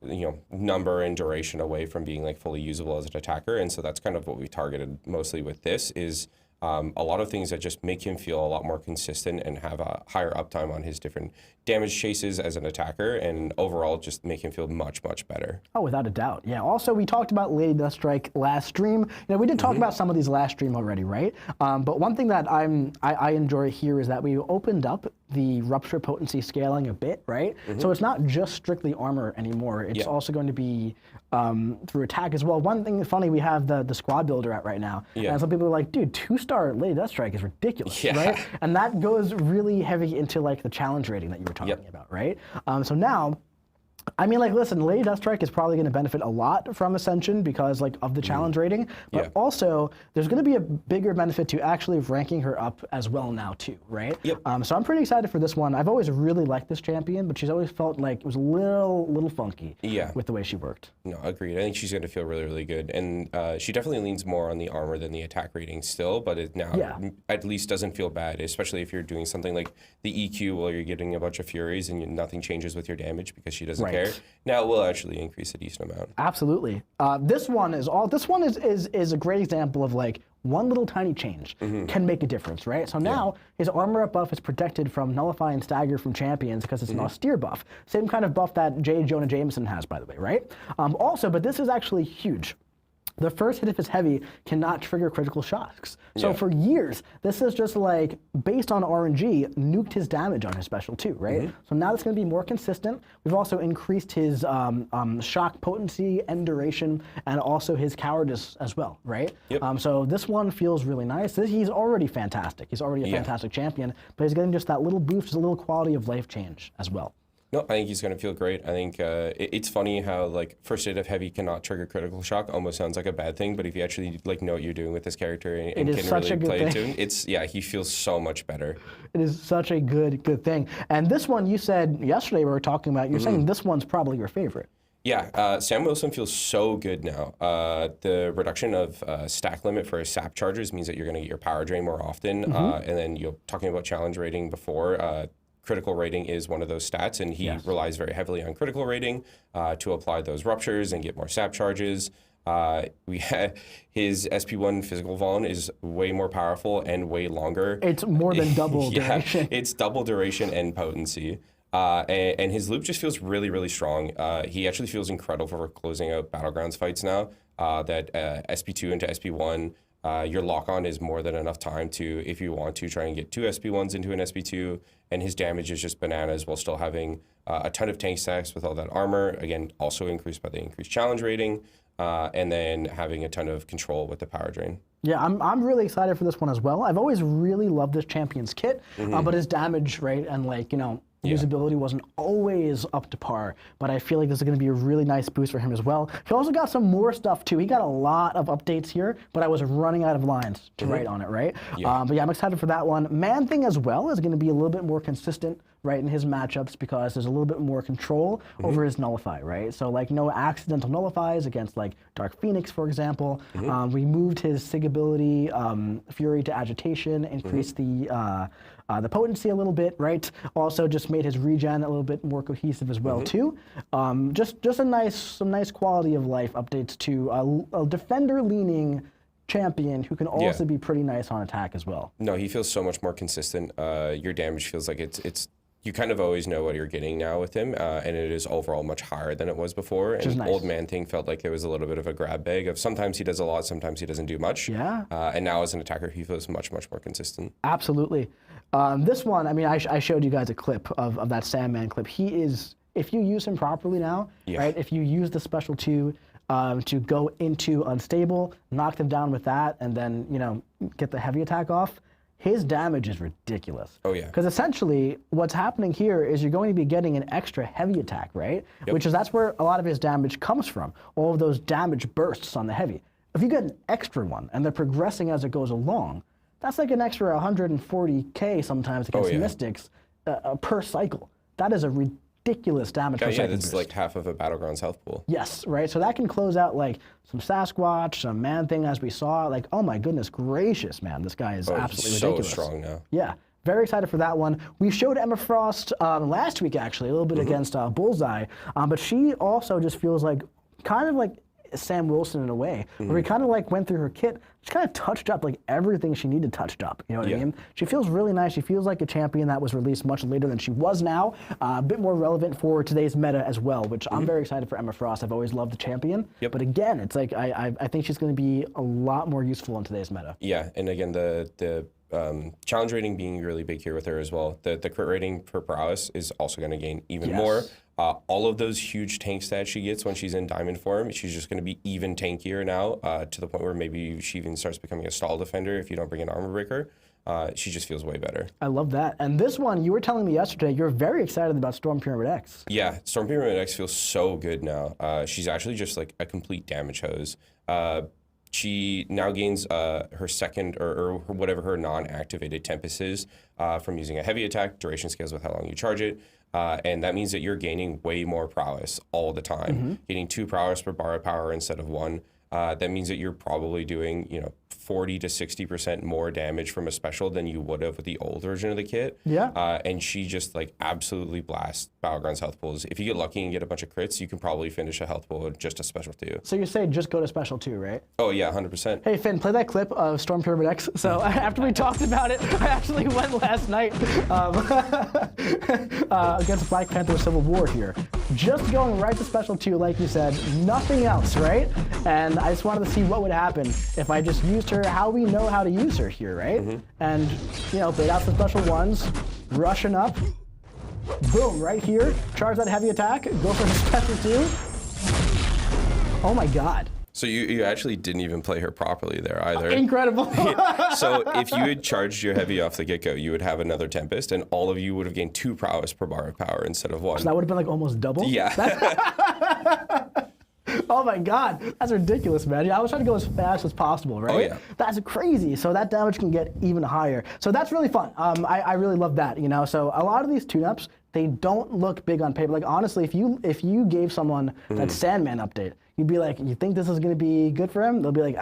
you know, number and duration away from being like fully usable as an attacker. And so that's kind of what we targeted mostly with this is a lot of things that just make him feel a lot more consistent and have a higher uptime on his different damage chases as an attacker, and overall just make him feel much, much better. Oh, without a doubt. Yeah. Also, we talked about Lady Deathstrike last stream. You know, we did talk about some of these last stream already, right? But one thing that I enjoy here is that we opened up the rupture potency scaling a bit, right? So it's not just strictly armor anymore. It's also going to be through attack as well. One thing funny, we have the squad builder out right now. And some people are like, dude, 2-star Lady Deathstrike is ridiculous, right? And that goes really heavy into like the challenge rating that you were talking about, right? So now, I mean, like, listen, Lady Deathstrike is probably going to benefit a lot from Ascension because, like, of the challenge rating, but also there's going to be a bigger benefit to actually ranking her up as well now too, right? So I'm pretty excited for this one. I've always really liked this champion, but she's always felt like it was a little funky with the way she worked. No, agreed. I think she's going to feel really, really good, and she definitely leans more on the armor than the attack rating still, but it now at least doesn't feel bad, especially if you're doing something like the EQ while you're getting a bunch of Furies and nothing changes with your damage because she doesn't care. Now it will actually increase a decent amount. Absolutely. This one is a great example of like one little tiny change can make a difference, right? So now his armor up buff is protected from nullify and stagger from champions because it's an austere buff. Same kind of buff that J. Jonah Jameson has, by the way, right? Also, but this is actually huge. The first hit of his heavy cannot trigger critical shocks. So for years, this is just like, based on RNG, nuked his damage on his special too, right? So now it's going to be more consistent. We've also increased his shock potency and duration, and also his cowardice as well, right? So this one feels really nice. He's already fantastic. He's already a fantastic champion, but he's getting just that little boost, just a little quality of life change as well. No, I think he's going to feel great. I think it's funny how like first hit of heavy cannot trigger critical shock almost sounds like a bad thing, but if you actually like know what you're doing with this character and can really play it to him, it's he feels so much better. It is such a good thing. And this one you said yesterday we were talking about, you're saying this one's probably your favorite. Yeah, Sam Wilson feels so good now. The reduction of stack limit for sap charges means that you're going to get your power drain more often. And then you're talking about challenge rating before. Critical rating is one of those stats, and he relies very heavily on critical rating to apply those ruptures and get more sap charges. His SP1 physical Vaughn is way more powerful and way longer. It's more than double duration. It's double duration and potency. And his loop just feels really, really strong. He actually feels incredible for closing out Battlegrounds fights now. That SP2 into SP1, your lock-on is more than enough time to, if you want to, try and get 2 SP1s into an SP2, and his damage is just bananas while still having a ton of tank stacks with all that armor, again, also increased by the increased challenge rating, and then having a ton of control with the power drain. Yeah, I'm really excited for this one as well. I've always really loved this champion's kit, but his damage, right, and like, you know, usability wasn't always up to par, but I feel like this is going to be a really nice boost for him as well. He also got some more stuff too. He got a lot of updates here, but I was running out of lines to write on it, right? But yeah, I'm excited for that one. Man Thing as well is going to be a little bit more consistent, right, in his matchups because there's a little bit more control over his nullify, right? So like no accidental nullifies against like Dark Phoenix, for example. We moved his Sig ability, Fury to Agitation, increased the potency a little bit, right? Also just made his regen a little bit more cohesive as well too. Just some nice quality of life updates to a defender-leaning champion who can also be pretty nice on attack as well. No, he feels so much more consistent. Your damage feels like it's you kind of always know what you're getting now with him, and it is overall much higher than it was before. And Old Man Thing felt like there was a little bit of a grab bag of sometimes he does a lot, sometimes he doesn't do much. And now as an attacker, he feels much more consistent. Absolutely. This one, I mean, I showed you guys a clip of that Sandman clip. He is, if you use him properly now, right? If you use the special 2 to go into unstable, knock them down with that, and then, you know, get the heavy attack off, his damage is ridiculous. Because essentially, what's happening here is you're going to be getting an extra heavy attack, right? That's where a lot of his damage comes from. All of those damage bursts on the heavy. If you get an extra one, and they're progressing as it goes along, that's like an extra 140k sometimes against Mystics per cycle. That is a ridiculous damage per cycle. That's like half of a Battlegrounds health pool. Yes, right? So that can close out like some Sasquatch, some Man Thing as we saw. Like, oh my goodness gracious, man. This guy is absolutely ridiculous. So strong now. Yeah, very excited for that one. We showed Emma Frost last week actually, a little bit against Bullseye, but she also just feels like, kind of like Sam Wilson in a way, where we kind of like went through her kit. She kind of touched up like everything she needed touched up. You know what I mean? She feels really nice. She feels like a champion that was released much later than she was now. A bit more relevant for today's meta as well, which I'm very excited for Emma Frost. I've always loved the champion. But again, it's like I think she's going to be a lot more useful in today's meta. Yeah, and again, the challenge rating being really big here with her as well. The crit rating for prowess is also going to gain even more. All of those huge tank stats she gets when she's in diamond form, she's just going to be even tankier now, to the point where maybe she even starts becoming a stall defender if you don't bring an armor breaker. She just feels way better. I love that. And this one, you were telling me yesterday, you're very excited about Storm Pyramid X. Yeah, Storm Pyramid X feels so good now. She's actually just like a complete damage hose. She now gains her second or whatever her non-activated Tempest is from using a heavy attack. Duration scales with how long you charge it. And that means that you're gaining way more prowess all the time. Getting 2 prowess per bar of power instead of 1. That means that you're probably doing, 40 to 60% more damage from a special than you would have with the old version of the kit. Yeah. And she just like absolutely blasts Battlegrounds health pools. If you get lucky and get a bunch of crits, you can probably finish a health pool with just a special 2. So you're saying just go to special 2, right? Oh yeah, 100%. Hey Finn, play that clip of Storm Pyramid X. So after we talked about it, I actually went last night against Black Panther Civil War here. Just going right to special 2, like you said, nothing else, right? And I just wanted to see what would happen if I just used her how we know how to use her here, right? And, bait out some special 1s, rushing up, boom, right here, charge that heavy attack, go for the special 2. Oh my God. So you actually didn't even play her properly there either. Incredible. So if you had charged your heavy off the get-go, you would have another Tempest, and all of you would have gained 2 prowess per bar of power instead of 1. So that would have been like almost double? Yeah. Oh my God, that's ridiculous, man. I was trying to go as fast as possible, right? Oh yeah. That's crazy. So that damage can get even higher. So that's really fun. I really love that, So a lot of these tune-ups, they don't look big on paper. Like honestly, if you gave someone that Sandman update, you'd be like, you think this is gonna be good for him? They'll be like,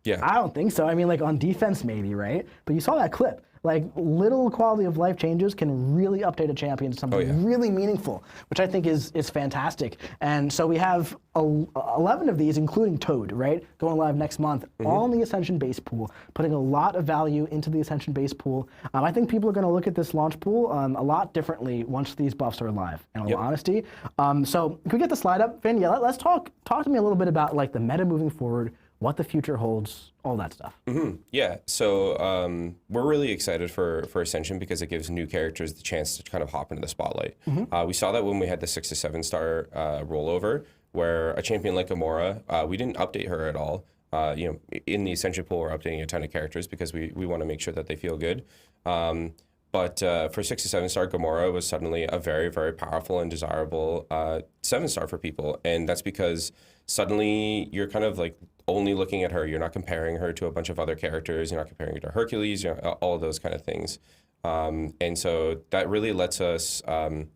Yeah. I don't think so. I mean, like on defense maybe, right? But you saw that clip. Like little quality of life changes can really update a champion to something really meaningful, which I think is fantastic. And so we have 11 of these, including Toad, right? Going live next month, all in the Ascension base pool, putting a lot of value into the Ascension base pool. I think people are going to look at this launch pool a lot differently once these buffs are live, in all honesty. So can we get the slide up, Finn? Yeah, let's talk to me a little bit about like the meta moving forward, what the future holds, all that stuff. Yeah, so we're really excited for Ascension because it gives new characters the chance to kind of hop into the spotlight. We saw that when we had the 6 to 7 star rollover, where a champion like Gamora, we didn't update her at all. In the Ascension pool, we're updating a ton of characters because we want to make sure that they feel good. But for 6 to 7 star, Gamora was suddenly a very, very powerful and desirable 7 star for people. And that's because suddenly you're kind of like only looking at her. You're not comparing her to a bunch of other characters. You're not comparing her to Hercules, all of those kind of things. And so that really lets us kind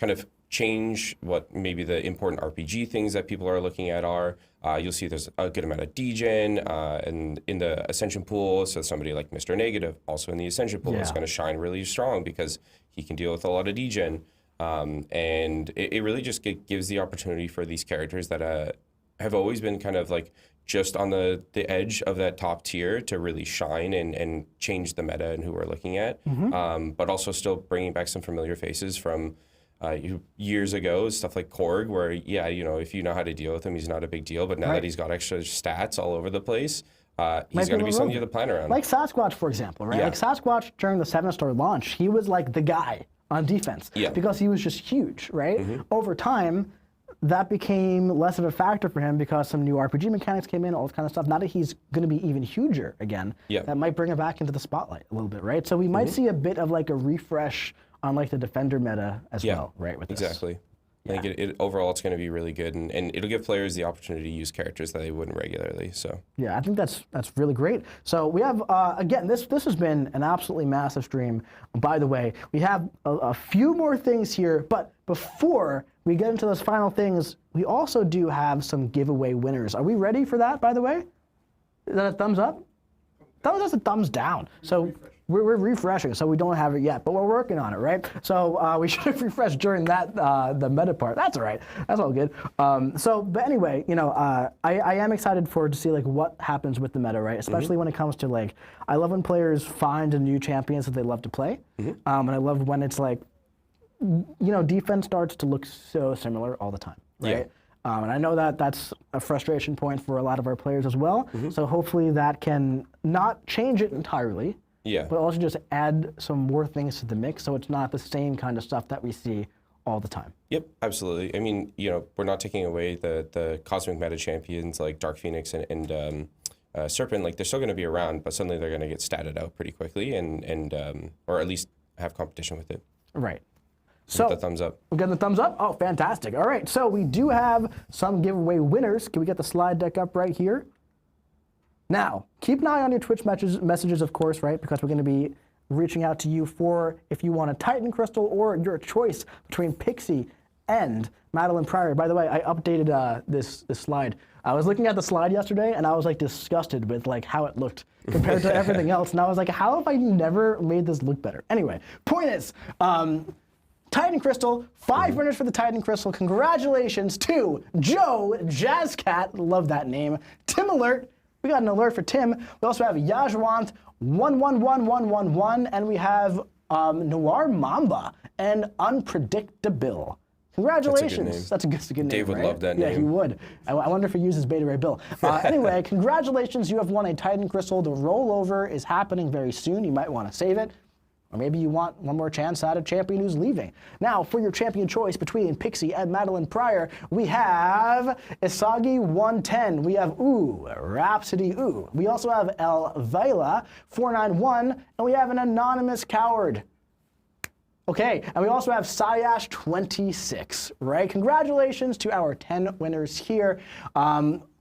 of change what maybe the important RPG things that people are looking at are. You'll see there's a good amount of degen and in the Ascension pool. So somebody like Mr. Negative, also in the Ascension pool, is going to shine really strong because he can deal with a lot of degen. And it really just gives the opportunity for these characters that have always been kind of like just on the edge of that top tier to really shine and change the meta and who we're looking at. But also still bringing back some familiar faces from years ago, stuff like Korg, where, if you know how to deal with him, he's not a big deal. But now that he's got extra stats all over the place, he's going to be something you have to plan around. Like Sasquatch, for example, right? Like Sasquatch during the 7-star launch, he was like the guy on defense because he was just huge, right? Over time, that became less of a factor for him because some new RPG mechanics came in, all this kind of stuff. Now that he's going to be even huger again, that might bring him back into the spotlight a little bit, right? So we might see a bit of like a refresh on like the defender meta as well, right? With this. Exactly. I think overall it's going to be really good, and it'll give players the opportunity to use characters that they wouldn't regularly. So yeah, I think that's really great. So we have again, this has been an absolutely massive stream. By the way, we have a few more things here, but before we get into those final things, we also do have some giveaway winners. Are we ready for that? By the way, is that a thumbs up? That's a thumbs down. So we're refreshing, so we don't have it yet, but we're working on it, right? So we should have refreshed during that the meta part. That's all right. That's all good. But anyway, I am excited to see like what happens with the meta, right? Especially when it comes to like, I love when players find a new champions that they love to play, and I love when it's like, defense starts to look so similar all the time, right? And I know that that's a frustration point for a lot of our players as well. So hopefully that can not change it entirely, Yeah. but also just add some more things to the mix so it's not the same kind of stuff that we see all the time. Yep, absolutely. I mean, we're not taking away the cosmic meta champions like Dark Phoenix and Serpent. Like, they're still going to be around, but suddenly they're going to get statted out pretty quickly and or at least have competition with it. Right. So the thumbs up. We're getting the thumbs up? Oh, fantastic. All right, so we do have some giveaway winners. Can we get the slide deck up right here? Now, keep an eye on your Twitch messages, of course, right? Because we're going to be reaching out to you for if you want a Titan Crystal or your choice between Pixie and Madeline Pryor. By the way, I updated this slide. I was looking at the slide yesterday, and I was like disgusted with like how it looked compared to everything else. And I was like, how have I never made this look better? Anyway, point is, Titan Crystal, 5 winners for the Titan Crystal. Congratulations to Joe Jazzcat, love that name. Tim Alert, we got an alert for Tim. We also have Yajwant, 111111, and we have Noir Mamba and Unpredictable. Congratulations. That's a good name. Dave would right? love that Yeah, name. he would. I wonder if he uses Beta Ray Bill. Anyway, congratulations. You have won a Titan Crystal. The rollover is happening very soon. You might want to save it. Or maybe you want one more chance at a champion who's leaving. Now, for your champion choice between Pixie and Madeline Pryor, we have Isagi 110. We have Rhapsody We also have El Vela 491, and we have an anonymous coward. Okay, and we also have Sayash 26, right? Congratulations to our 10 winners here.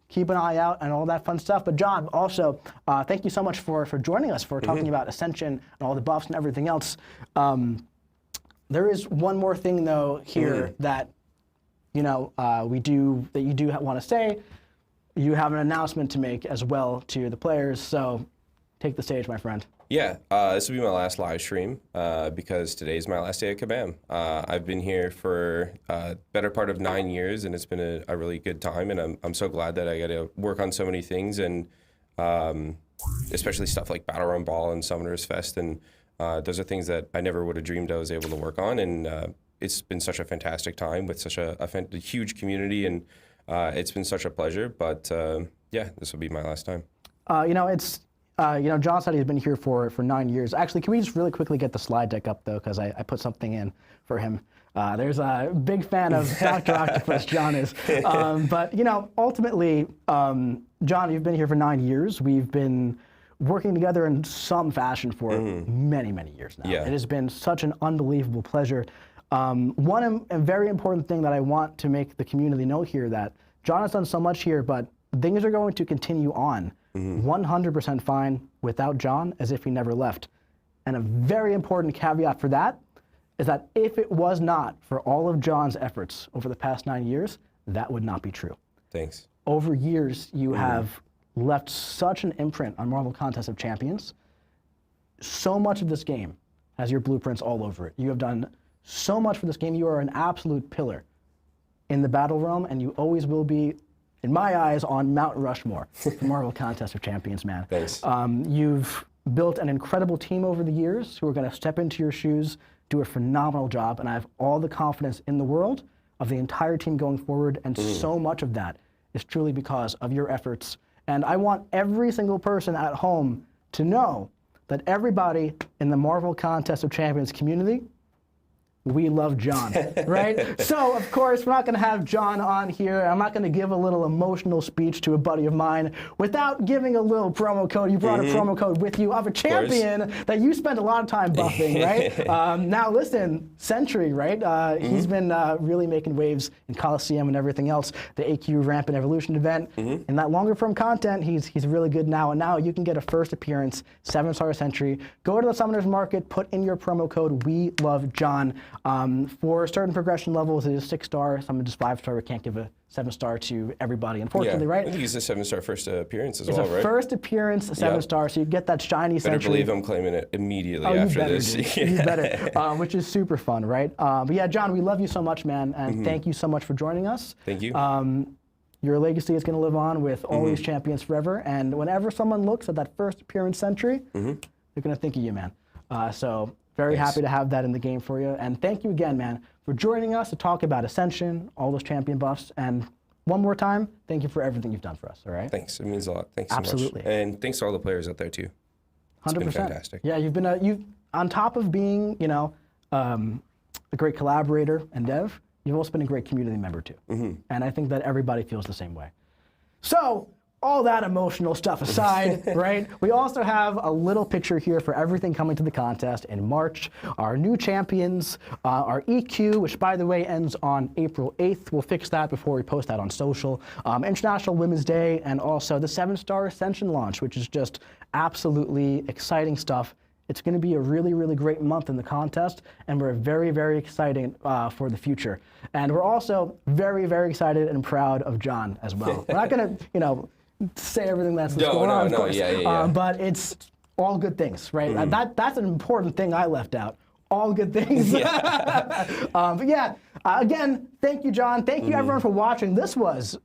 Keep an eye out and all that fun stuff. But John, also, thank you so much for joining us, for talking about Ascension and all the buffs and everything else. There is one more thing, though, here that you do want to say. You have an announcement to make as well to the players, so take the stage, my friend. Yeah, this will be my last live stream because today's my last day at Kabam. I've been here for better part of 9 years, and it's been a really good time, and I'm so glad that I got to work on so many things, and especially stuff like Battle Run Ball and Summoners Fest, and those are things that I never would have dreamed I was able to work on, and it's been such a fantastic time with such a huge community, and it's been such a pleasure, but yeah, this will be my last time. John said he's been here for 9 years. Actually, can we just really quickly get the slide deck up, though, because I put something in for him. There's a big fan of Dr. Octopus, John is. But, ultimately, John, you've been here for 9 years. We've been working together in some fashion for many, many years now. Yeah. It has been such an unbelievable pleasure. One very important thing that I want to make the community know here that John has done so much here, but things are going to continue on 100% fine without John, as if he never left. And a very important caveat for that is that if it was not for all of John's efforts over the past 9 years, that would not be true. Thanks. Over years, you have left such an imprint on Marvel Contest of Champions. So much of this game has your blueprints all over it. You have done so much for this game. You are an absolute pillar in the battle realm, and you always will be, in my eyes, on Mount Rushmore for Marvel Contest of Champions, man. Thanks. You've built an incredible team over the years who are going to step into your shoes, do a phenomenal job, and I have all the confidence in the world of the entire team going forward, and so much of that is truly because of your efforts. And I want every single person at home to know that everybody in the Marvel Contest of Champions community, we love John, right? So, of course, we're not going to have John on here. I'm not going to give a little emotional speech to a buddy of mine without giving a little promo code. You brought a promo code with you of a champion that you spent a lot of time buffing, right? Now, listen, Sentry, right? He's been really making waves in Coliseum and everything else, the AQ Ramp and Evolution event. In that longer form content, he's really good now. And now you can get a first appearance, 7-star Sentry. Go to the Summoners Market, put in your promo code, We Love John. For certain progression levels, it is 6-star. Some is 5-star. We can't give a 7-star to everybody, unfortunately, right? I think he's a 7-star first appearance as It's well, a right? first appearance, 7-star, so you get that shiny Better Sentry. believe I'm claiming it immediately You after better, this. dude. You better, which is super fun, right? But yeah, John, we love you so much, man, and thank you so much for joining us. Thank you. Your legacy is going to live on with all these champions forever, and whenever someone looks at that first appearance Sentry, they're going to think of you, man. So very happy to have that in the game for you, and thank you again, man, for joining us to talk about Ascension, all those champion buffs, and one more time, thank you for everything you've done for us, all right? Thanks. It means a lot. Thanks so Absolutely. much. And thanks to all the players out there, too. been fantastic. Yeah, you've been you on top of being, you know, a great collaborator and dev, you've also been a great community member too. And I think that everybody feels the same way. So, all that emotional stuff aside, right? We also have a little picture here for everything coming to the contest in March. Our new champions, our EQ, which by the way ends on April 8th. We'll fix that before we post that on social. International Women's Day, and also the 7-star Ascension launch, which is just absolutely exciting stuff. It's going to be a really, really great month in the contest, and we're very, very excited for the future. And we're also very, very excited and proud of John as well. We're not going to, you know, say everything that's going on, of course. Yeah. But it's all good things, right? That's an important thing I left out. All good things. But yeah, again, thank you, John. Thank you, everyone, for watching. This was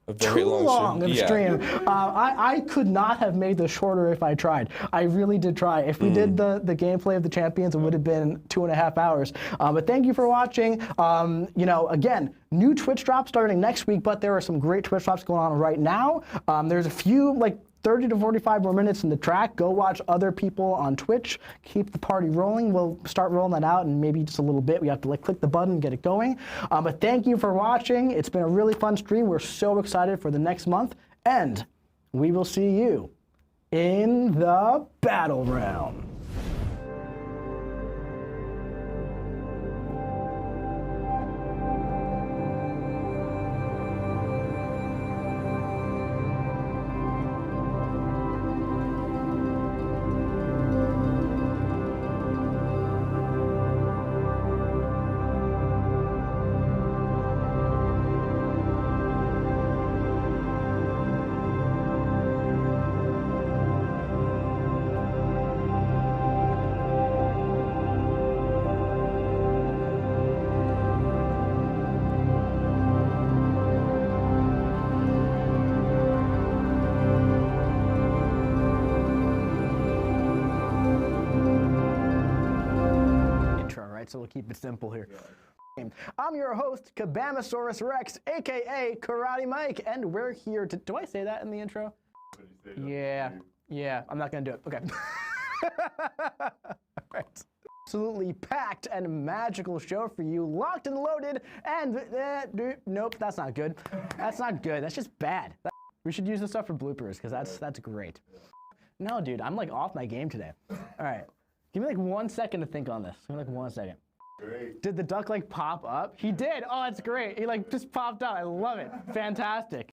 Very too long of a stream. Yeah. I could not have made this shorter if I tried. I really did try. If we did the gameplay of the champions, it would have been 2.5 hours. But thank you for watching. You know, again, new Twitch drops starting next week, but there are some great Twitch drops going on right now. There's a few, like 30 to 45 more minutes in the track. Go watch other people on Twitch. Keep the party rolling. We'll start rolling that out in maybe just a little bit. We have to like click the button and get it going. But thank you for watching. It's been a really fun stream. We're so excited for the next month. And we will see you in the battle round. So we'll keep it simple here. I'm your host, Kabamasaurus Rex, aka Karate Mike, and we're here to. Do I say that in the intro? Yeah, I'm not gonna do it. Okay. Right. Absolutely packed and magical show for you, locked and loaded, and nope, that's not good. That's not good. That's just bad. We should use this stuff for bloopers because that's great. No, dude, I'm like off my game today. All right. Give me like 1 second to think on this. Give me like 1 second. Great. Did the duck like pop up? He did. Oh, that's great. He like just popped out. I love it. Fantastic.